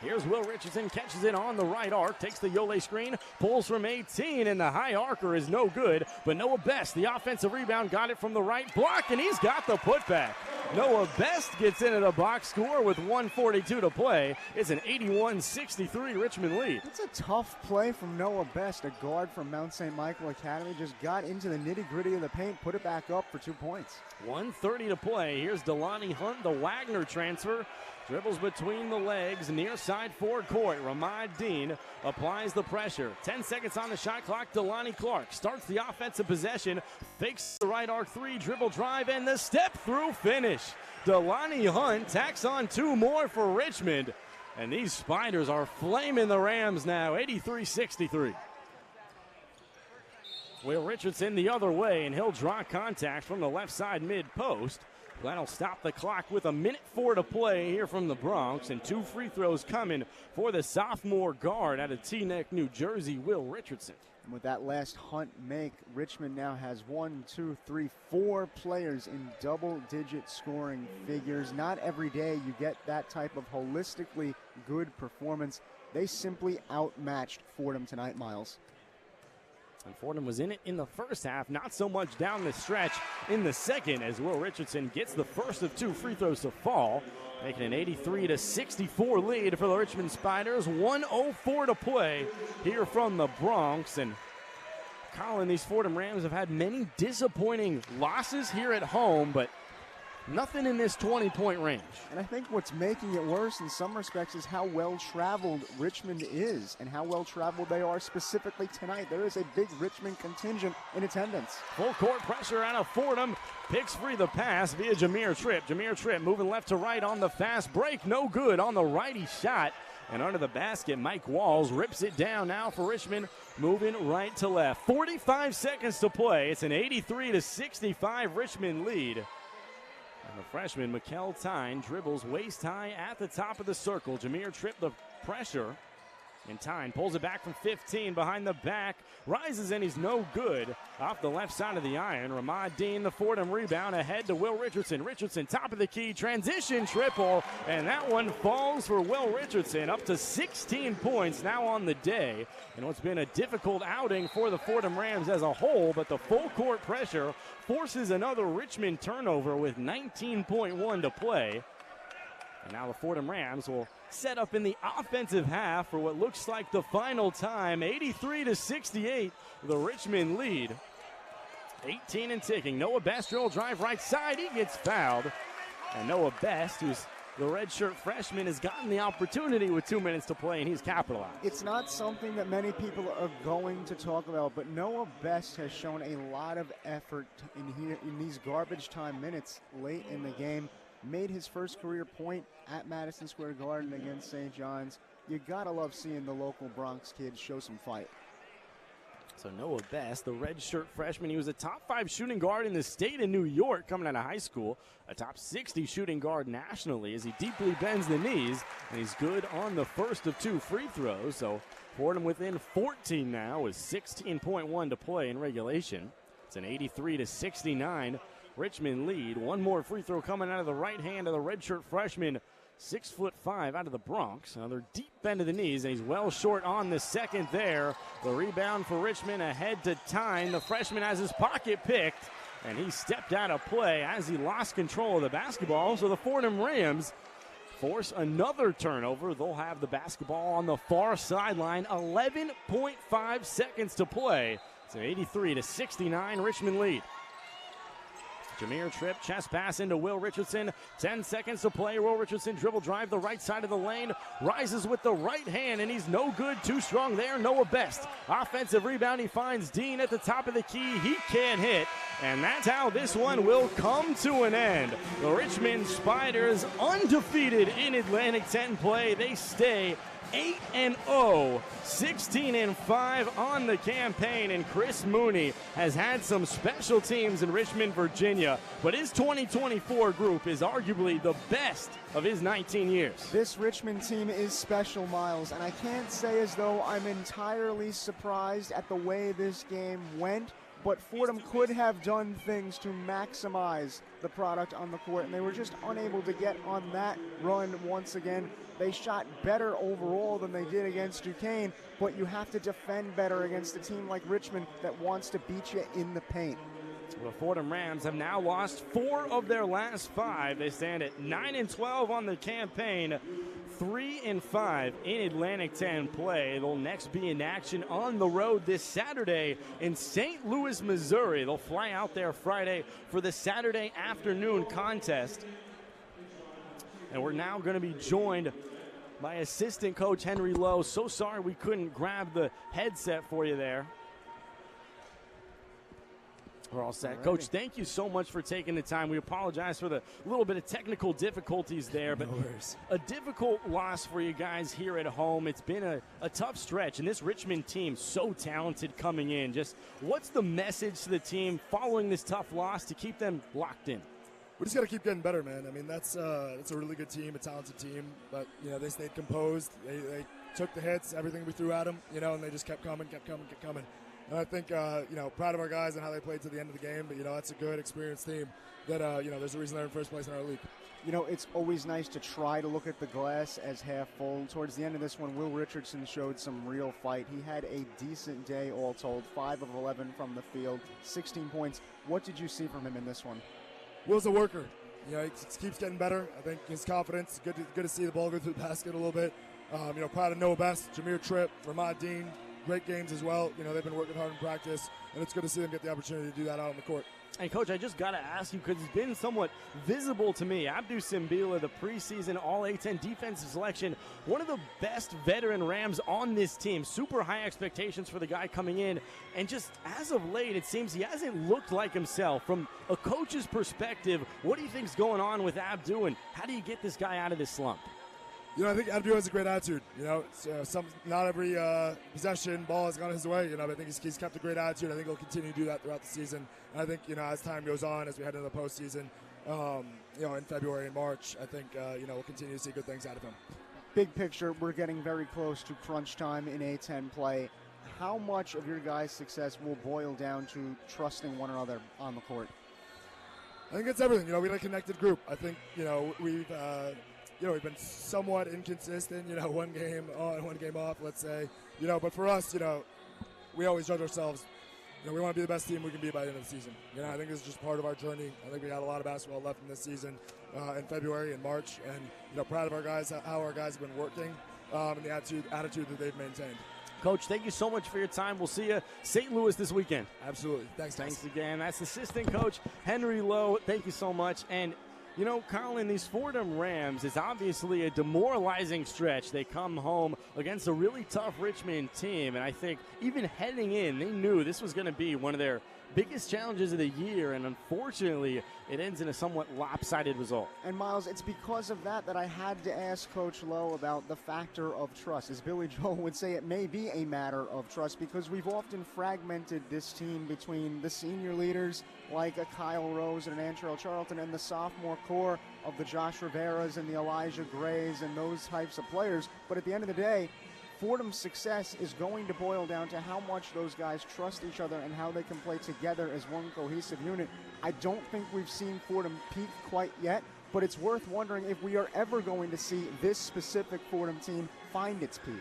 Here's Will Richardson, catches it on the right arc, takes the Yole screen, pulls from 18, and the high arcer is no good. But Noah Best, the offensive rebound, got it from the right block, and he's got the putback. Noah Best gets into the box score with 1:42 to play. It's an 81-63 Richmond lead. It's a tough play from Noah Best, a guard from Mount St. Michael Academy. Just got into the nitty-gritty of the paint, put it back up for 2 points. 1:30 to play. Here's Delani Hunt, the Wagner transfer. Dribbles between the legs, near side forward court. Ramad Dean applies the pressure. 10 seconds on the shot clock. Delani Clark starts the offensive possession, fakes the right arc three, dribble drive, and the step through finish. Delani Hunt tacks on 2 more for Richmond, and these Spiders are flaming the Rams now, 83-63. Will Richardson the other way, and he'll draw contact from the left side mid-post. That'll stop the clock with 1:04 to play here from the Bronx, and 2 free throws coming for the sophomore guard out of Teaneck, New Jersey, Will Richardson. And with that last Hunt make, Richmond now has 4 players in double-digit scoring figures. Not every day you get that type of holistically good performance. They simply outmatched Fordham tonight, Miles. And Fordham was in it in the first half, not so much down the stretch in the second, as Will Richardson gets the first of 2 free throws to fall, making an 83-64 lead for the Richmond Spiders. 1:04 to play here from the Bronx. And Colin, these Fordham Rams have had many disappointing losses here at home, but nothing in this 20-point range. And I think what's making it worse in some respects is how well-traveled Richmond is and how well-traveled they are specifically tonight. There is a big Richmond contingent in attendance. Full court pressure out of Fordham. Picks free the pass via Jameer Tripp. Jameer Tripp moving left to right on the fast break. No good on the righty shot. And under the basket, Mike Walls rips it down now for Richmond, moving right to left. 45 seconds to play. It's an 83-65 Richmond lead. And the freshman, Mikkel Tyne, dribbles waist high at the top of the circle. Jameer Tripp the pressure. And Tyne pulls it back from 15 behind the back. Rises and he's no good. Off the left side of the iron. Ramad Dean, the Fordham rebound, ahead to Will Richardson. Richardson, top of the key, transition triple. And that one falls for Will Richardson, up to 16 points now on the day. And what's been a difficult outing for the Fordham Rams as a whole, but the full court pressure forces another Richmond turnover with 19.1 to play. And now the Fordham Rams will set up in the offensive half for what looks like the final time. 83-68, the Richmond lead. 18 and ticking. Noah Best drill drive right side. He gets fouled. And Noah Best, who's the redshirt freshman, has gotten the opportunity with 2 minutes to play, and he's capitalized. It's not something that many people are going to talk about, but Noah Best has shown a lot of effort in these garbage time minutes late in the game. Made his first career point at Madison Square Garden against St. John's. You got to love seeing the local Bronx kids show some fight. So Noah Best, the redshirt freshman, he was a top 5 shooting guard in the state of New York coming out of high school, a top 60 shooting guard nationally as he deeply bends the knees, and he's good on the first of 2 free throws. So Fordham within 14 now with 16.1 to play in regulation. It's an 83-69 Richmond lead. One more free throw coming out of the right hand of the redshirt freshman, 6'5" out of the Bronx. Another deep bend of the knees, and he's well short on the second there. The rebound for Richmond ahead to Tyne. The freshman has his pocket picked, and he stepped out of play as he lost control of the basketball. So the Fordham Rams force another turnover. They'll have the basketball on the far sideline. 11.5 seconds to play. It's an 83-69 Richmond lead. Jameer Tripp, chest pass into Will Richardson. 10 seconds to play. Will Richardson dribble drive the right side of the lane. Rises with the right hand, and he's no good. Too strong there. Noah Best. Offensive rebound. He finds Dean at the top of the key. He can't hit. And that's how this one will come to an end. The Richmond Spiders undefeated in Atlantic 10 play. They stay 8-0, 16-5 on the campaign, and Chris Mooney has had some special teams in Richmond, Virginia, but his 2024 group is arguably the best of his 19 years. This Richmond team is special, Miles, and I can't say as though I'm entirely surprised at the way this game went, but Fordham could have done things to maximize the product on the court, and they were just unable to get on that run once again. They shot better overall than they did against Duquesne, but you have to defend better against a team like Richmond that wants to beat you in the paint. The Fordham Rams have now lost 4 of their last 5. They stand at 9-12 on the campaign, 3-5 in Atlantic 10 play. They'll next be in action on the road this Saturday in St. Louis, Missouri. They'll fly out there Friday for the Saturday afternoon contest. And we're now going to be joined by assistant coach Henry Lowe. So sorry we couldn't grab the headset for you there. We're all set. Alrighty. Coach, thank you so much for taking the time. We apologize for the little bit of technical difficulties there, but a difficult loss for you guys here at home. It's been a tough stretch, and this Richmond team, so talented coming in. Just what's the message to the team following this tough loss to keep them locked in? We just got to keep getting better, man. I mean, that's a really good team, a talented team, but, you know, they stayed composed. They took the hits, everything we threw at them, you know, and they just kept coming. And I think, you know, proud of our guys and how they played to the end of the game. But, you know, that's a good, experienced team that, you know, there's a reason they're in first place in our league. You know, it's always nice to try to look at the glass as half full. Towards the end of this one, Will Richardson showed some real fight. He had a decent day all told, 5 of 11 from the field, 16 points. What did you see from him in this one? Will's a worker. You know, he keeps getting better. I think his confidence, good to see the ball go through the basket a little bit. You know, proud of Noah Best, Jameer Tripp, Ramad Dean. Great games as well. You know, they've been working hard in practice, and it's good to see them get the opportunity to do that out on the court. And, Coach, I just got to ask you, because it's been somewhat visible to me. Abdou Simbila, the preseason All-A10 defensive selection, one of the best veteran Rams on this team. Super high expectations for the guy coming in. And just as of late, it seems he hasn't looked like himself. From a coach's perspective, what do you think's going on with Abdou, and how do you get this guy out of this slump? You know, I think Abdou has a great attitude. You know, not every possession, ball has gone his way. You know, but I think he's kept a great attitude. I think he'll continue to do that throughout the season. And I think, you know, as time goes on, as we head into the postseason, you know, in February and March, I think, you know, we'll continue to see good things out of him. Big picture, we're getting very close to crunch time in A10 play. How much of your guys' success will boil down to trusting one another on the court? I think it's everything. You know, we got a connected group. I think, you know, we've been somewhat inconsistent, you know, one game on, one game off, let's say. You know, but for us, you know, we always judge ourselves. You know, we want to be the best team we can be by the end of the season. You know, I think this is just part of our journey. I think we got a lot of basketball left in this season in February and March. And, you know, proud of our guys, how our guys have been working and the attitude that they've maintained. Coach, thank you so much for your time. We'll see you St. Louis this weekend. Absolutely. Thanks again. That's assistant coach Henry Lowe. Thank you so much. And, you know, Colin, these Fordham Rams is obviously a demoralizing stretch. They come home against a really tough Richmond team, and I think even heading in, they knew this was going to be one of their biggest challenges of the year, and unfortunately, it ends in a somewhat lopsided result. And Miles, it's because of that I had to ask Coach Lowe about the factor of trust. As Billy Joel would say, it may be a matter of trust because we've often fragmented this team between the senior leaders like a Kyle Rose and an Antrell Charlton and the sophomore core of the Josh Riveras and the Elijah Grays and those types of players. But at the end of the day, Fordham's success is going to boil down to how much those guys trust each other and how they can play together as one cohesive unit. I don't think we've seen Fordham peak quite yet, but it's worth wondering if we are ever going to see this specific Fordham team find its peak.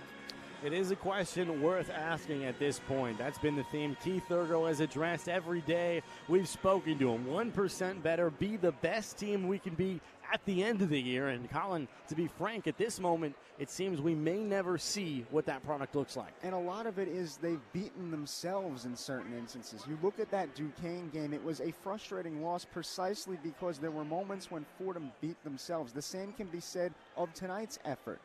It is a question worth asking at this point. That's been the theme Keith Urgo has addressed every day we've spoken to him. 1% better, be the best team we can be at the end of the year. And Colin, to be frank, at this moment, it seems we may never see what that product looks like. And a lot of it is they've beaten themselves in certain instances. You look at that Duquesne game, it was a frustrating loss precisely because there were moments when Fordham beat themselves. The same can be said of tonight's effort.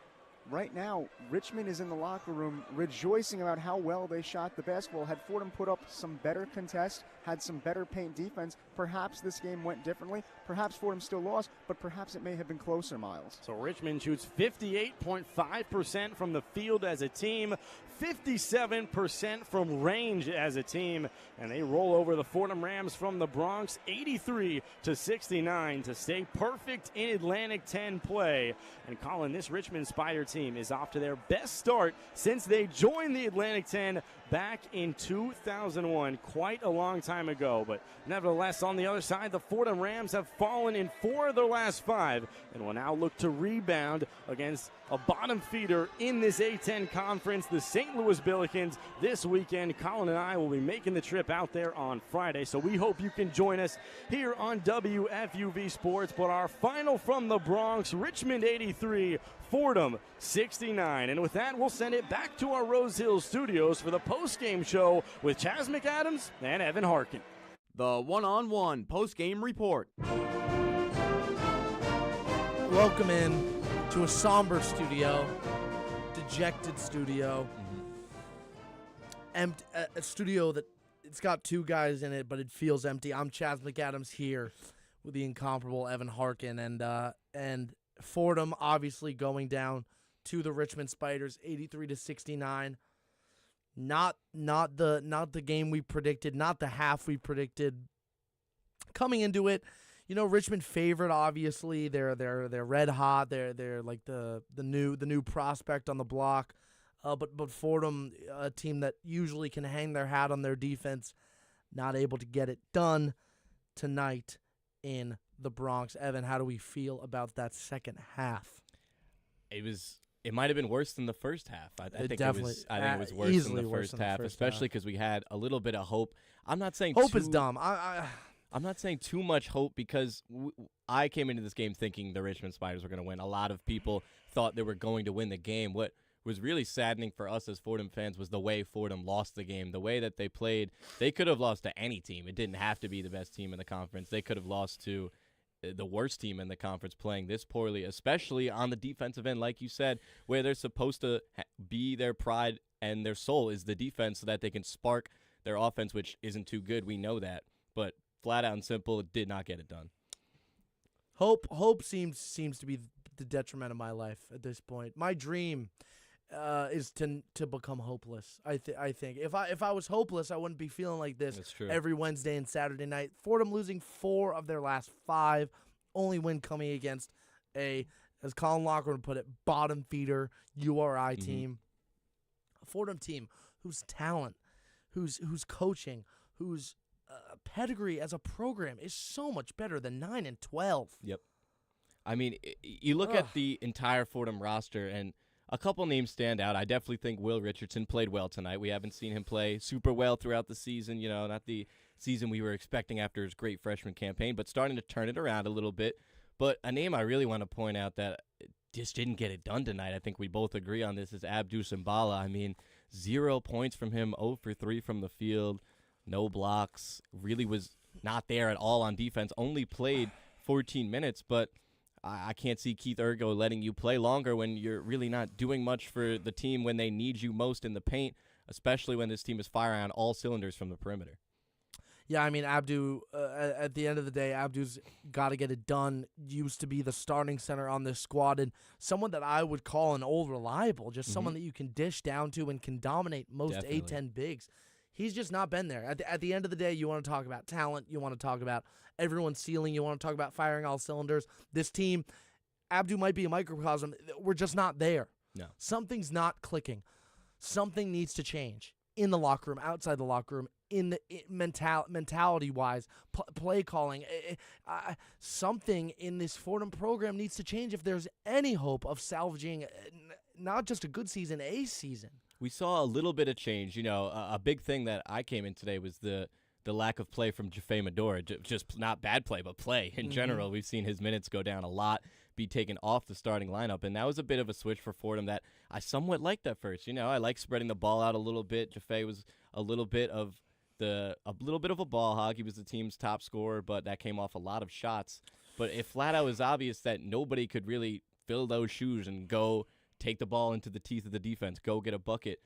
Right now, Richmond is in the locker room rejoicing about how well they shot the basketball. Had Fordham put up some better contests, had some better paint defense, perhaps this game went differently. Perhaps Fordham still lost, but perhaps it may have been closer, Miles. So Richmond shoots 58.5% from the field as a team, 57% from range as a team, and they roll over the Fordham Rams from the Bronx 83-69 to stay perfect in Atlantic 10 play. And Colin, this Richmond Spider team is off to their best start since they joined the Atlantic 10 back in 2001, quite a long time ago. But nevertheless, on the other side, the Fordham Rams have fallen in 4 of their last 5 and will now look to rebound against a bottom feeder in this A10 Conference, the St. Louis Billikens, this weekend. Colin and I will be making the trip out there on Friday, so we hope you can join us here on WFUV Sports. But our final from the Bronx, Richmond 83, Fordham 69. And with that, we'll send it back to our Rose Hill studios for the post-game show with Chaz McAdams and Evan Harkin. The one-on-one post-game report. Welcome in to a somber studio, dejected studio, empty, a studio that it's got 2 guys in it, but it feels empty. I'm Chaz McAdams here with the incomparable Evan Harkin, and Fordham obviously going down to the Richmond Spiders, 83-69. Not the game we predicted, not the half we predicted. Coming into it, you know, Richmond favored. Obviously, they're red hot. They're like the new prospect on the block. But Fordham, a team that usually can hang their hat on their defense, not able to get it done tonight in the Bronx. Evan, how do we feel about that second half? It might have been worse than the first half. I think it was worse than the first half, especially because we had a little bit of hope. I'm not saying hope is dumb. I'm not saying too much hope because I came into this game thinking the Richmond Spiders were going to win. A lot of people thought they were going to win the game. What was really saddening for us as Fordham fans was the way Fordham lost the game, the way that they played. They could have lost to any team. It didn't have to be the best team in the conference. They could have lost to the worst team in the conference playing this poorly, especially on the defensive end, like you said, where they're supposed to be their pride and their soul is the defense so that they can spark their offense, which isn't too good. We know that. But flat out and simple, it did not get it done. Hope seems to be the detriment of my life at this point. My dream is to become hopeless. I think if I was hopeless, I wouldn't be feeling like this every Wednesday and Saturday night. Fordham losing 4 of their last 5, only win coming against a, as Colin Loughran would put it, bottom feeder URI team. A Fordham team whose talent, whose coaching, whose pedigree as a program is so much better than 9 and 12. Yep. I mean, you look at the entire Fordham roster, and a couple names stand out. I definitely think Will Richardson played well tonight. We haven't seen him play super well throughout the season, you know, not the season we were expecting after his great freshman campaign, but starting to turn it around a little bit. But a name I really want to point out that just didn't get it done tonight, I think we both agree on this, is Abdou Simbala. I mean, 0 points from him, 0 for 3 from the field, no blocks, really was not there at all on defense, only played 14 minutes, but I can't see Keith Urgo letting you play longer when you're really not doing much for the team when they need you most in the paint, especially when this team is firing on all cylinders from the perimeter. Yeah, I mean, Abdu, at the end of the day, Abdu's got to get it done. Used to be the starting center on this squad and someone that I would call an old reliable, just someone that you can dish down to and can dominate most A10 bigs. He's just not been there. At the end of the day, you want to talk about talent. You want to talk about everyone's ceiling. You want to talk about firing all cylinders. This team, Abdu might be a microcosm. We're just not there. No. Something's not clicking. Something needs to change in the locker room, outside the locker room, mentality-wise, play calling. Something in this Fordham program needs to change if there's any hope of salvaging not just a good season, a season. We saw a little bit of change. A big thing that I came in today was the lack of play from Jaffe Medora. Just not bad play, but play in general. We've seen his minutes go down a lot, be taken off the starting lineup, and that was a bit of a switch for Fordham that I somewhat liked at first. I like spreading the ball out a little bit. Jaffe was a little bit of a ball hog. He was the team's top scorer, but that came off a lot of shots. But it flat out was obvious that nobody could really fill those shoes and go take the ball into the teeth of the defense, go get a bucket.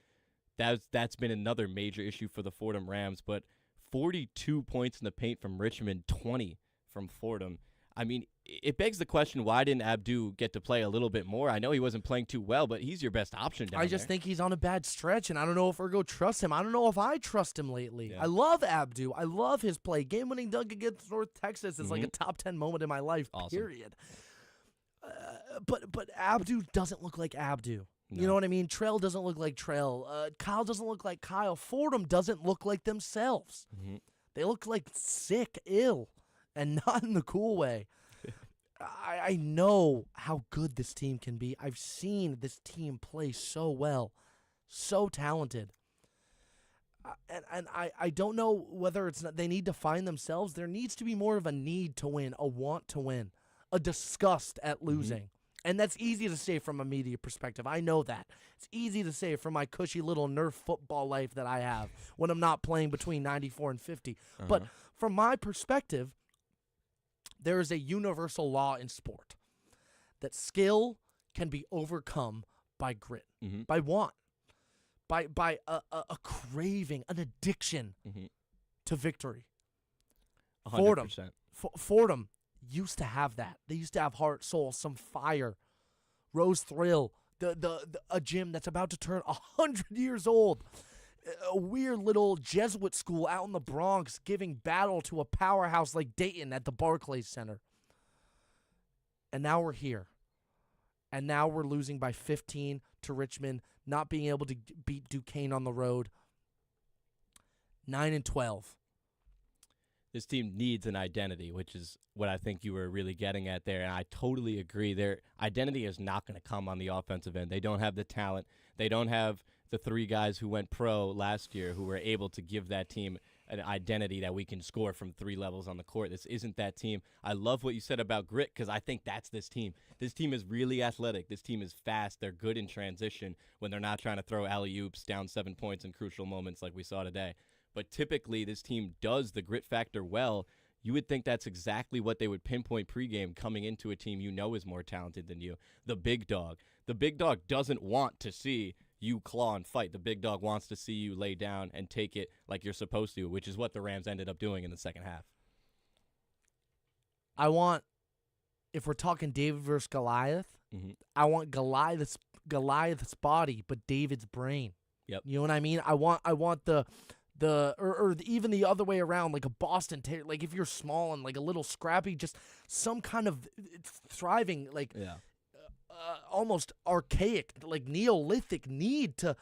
That's been another major issue for the Fordham Rams. But 42 points in the paint from Richmond, 20 from Fordham. I mean, it begs the question, why didn't Abdu get to play a little bit more? I know he wasn't playing too well, but he's your best option down there. I just think he's on a bad stretch, and I don't know if Ergo trusts him. I don't know if I trust him lately. Yeah. I love Abdu. I love his play. Game-winning dunk against North Texas is like a top 10 moment in my life, period. But Abdu doesn't look like Abdu. No. You know what I mean? Trail doesn't look like Trail. Kyle doesn't look like Kyle. Fordham doesn't look like themselves. They look like sick, ill, and not in the cool way. I know how good this team can be. I've seen this team play so well, so talented. And I don't know whether it's not, they need to find themselves. There needs to be more of a need to win, a want to win, a disgust at losing. And that's easy to say from a media perspective. I know that. It's easy to say from my cushy little Nerf football life that I have when I'm not playing between 94 and 50. But from my perspective, there is a universal law in sport that skill can be overcome by grit, by want, by a craving, an addiction to victory. 100%. Fordham used to have that. They used to have heart, soul, some fire. Rose Thrill, a gym that's about to turn 100 years old. A weird little Jesuit school out in the Bronx giving battle to a powerhouse like Dayton at the Barclays Center. And now we're here. And now we're losing by 15 to Richmond, not being able to beat Duquesne on the road. 9-12. This team needs an identity, which is what I think you were really getting at there, and I totally agree. Their identity is not going to come on the offensive end. They don't have the talent. They don't have the three guys who went pro last year who were able to give that team an identity that we can score from three levels on the court. This isn't that team. I love what you said about grit because I think that's this team. This team is really athletic. This team is fast. They're good in transition when they're not trying to throw alley-oops down 7 points in crucial moments like we saw today. But typically this team does the grit factor well. You would think that's exactly what they would pinpoint pregame coming into a team you know is more talented than you. The big dog. The big dog doesn't want to see you claw and fight. The big dog wants to see you lay down and take it like you're supposed to, which is what the Rams ended up doing in the second half. I want, if we're talking David versus Goliath, I want Goliath's body, but David's brain. Yep. You know what I mean? I want or even the other way around, like a Boston Terrier. Like if you're small and like a little scrappy, just some kind of thriving, like almost archaic, like Neolithic need to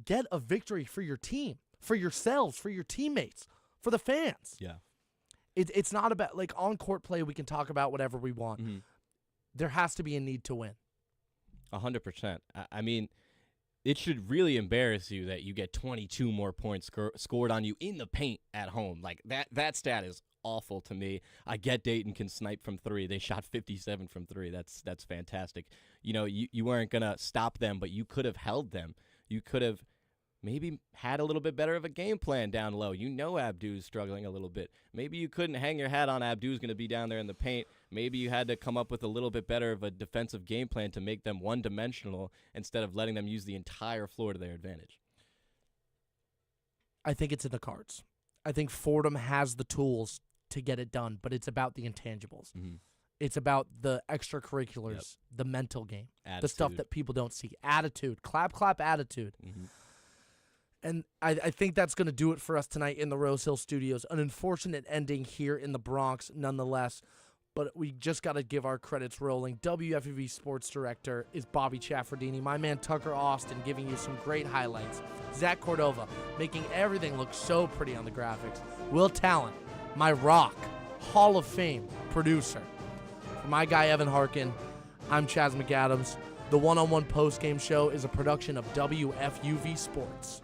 get a victory for your team, for yourselves, for your teammates, for the fans. Yeah. It's not about, like, on-court play, we can talk about whatever we want. There has to be a need to win. 100%. I mean, it should really embarrass you that you get 22 more points scored on you in the paint at home. Like, that stat is awful to me. I get Dayton can snipe from three. They shot 57 from three. That's fantastic. You know, you weren't going to stop them, but you could have held them. You could have maybe had a little bit better of a game plan down low. You know Abdu's struggling a little bit. Maybe you couldn't hang your hat on Abdu's going to be down there in the paint. Maybe you had to come up with a little bit better of a defensive game plan to make them one-dimensional instead of letting them use the entire floor to their advantage. I think it's in the cards. I think Fordham has the tools to get it done, but it's about the intangibles. Mm-hmm. It's about the extracurriculars, the mental game, the stuff that people don't see. Attitude, clap attitude. Mm-hmm. And I think that's going to do it for us tonight in the Rose Hill Studios. An unfortunate ending here in the Bronx, nonetheless. But we just got to give our credits rolling. WFUV Sports Director is Bobby Chaffardini. My man Tucker Austin giving you some great highlights. Zach Cordova making everything look so pretty on the graphics. Will Talent, my rock, Hall of Fame producer. For my guy Evan Harkin, I'm Chaz McAdams. The one-on-one post-game show is a production of WFUV Sports.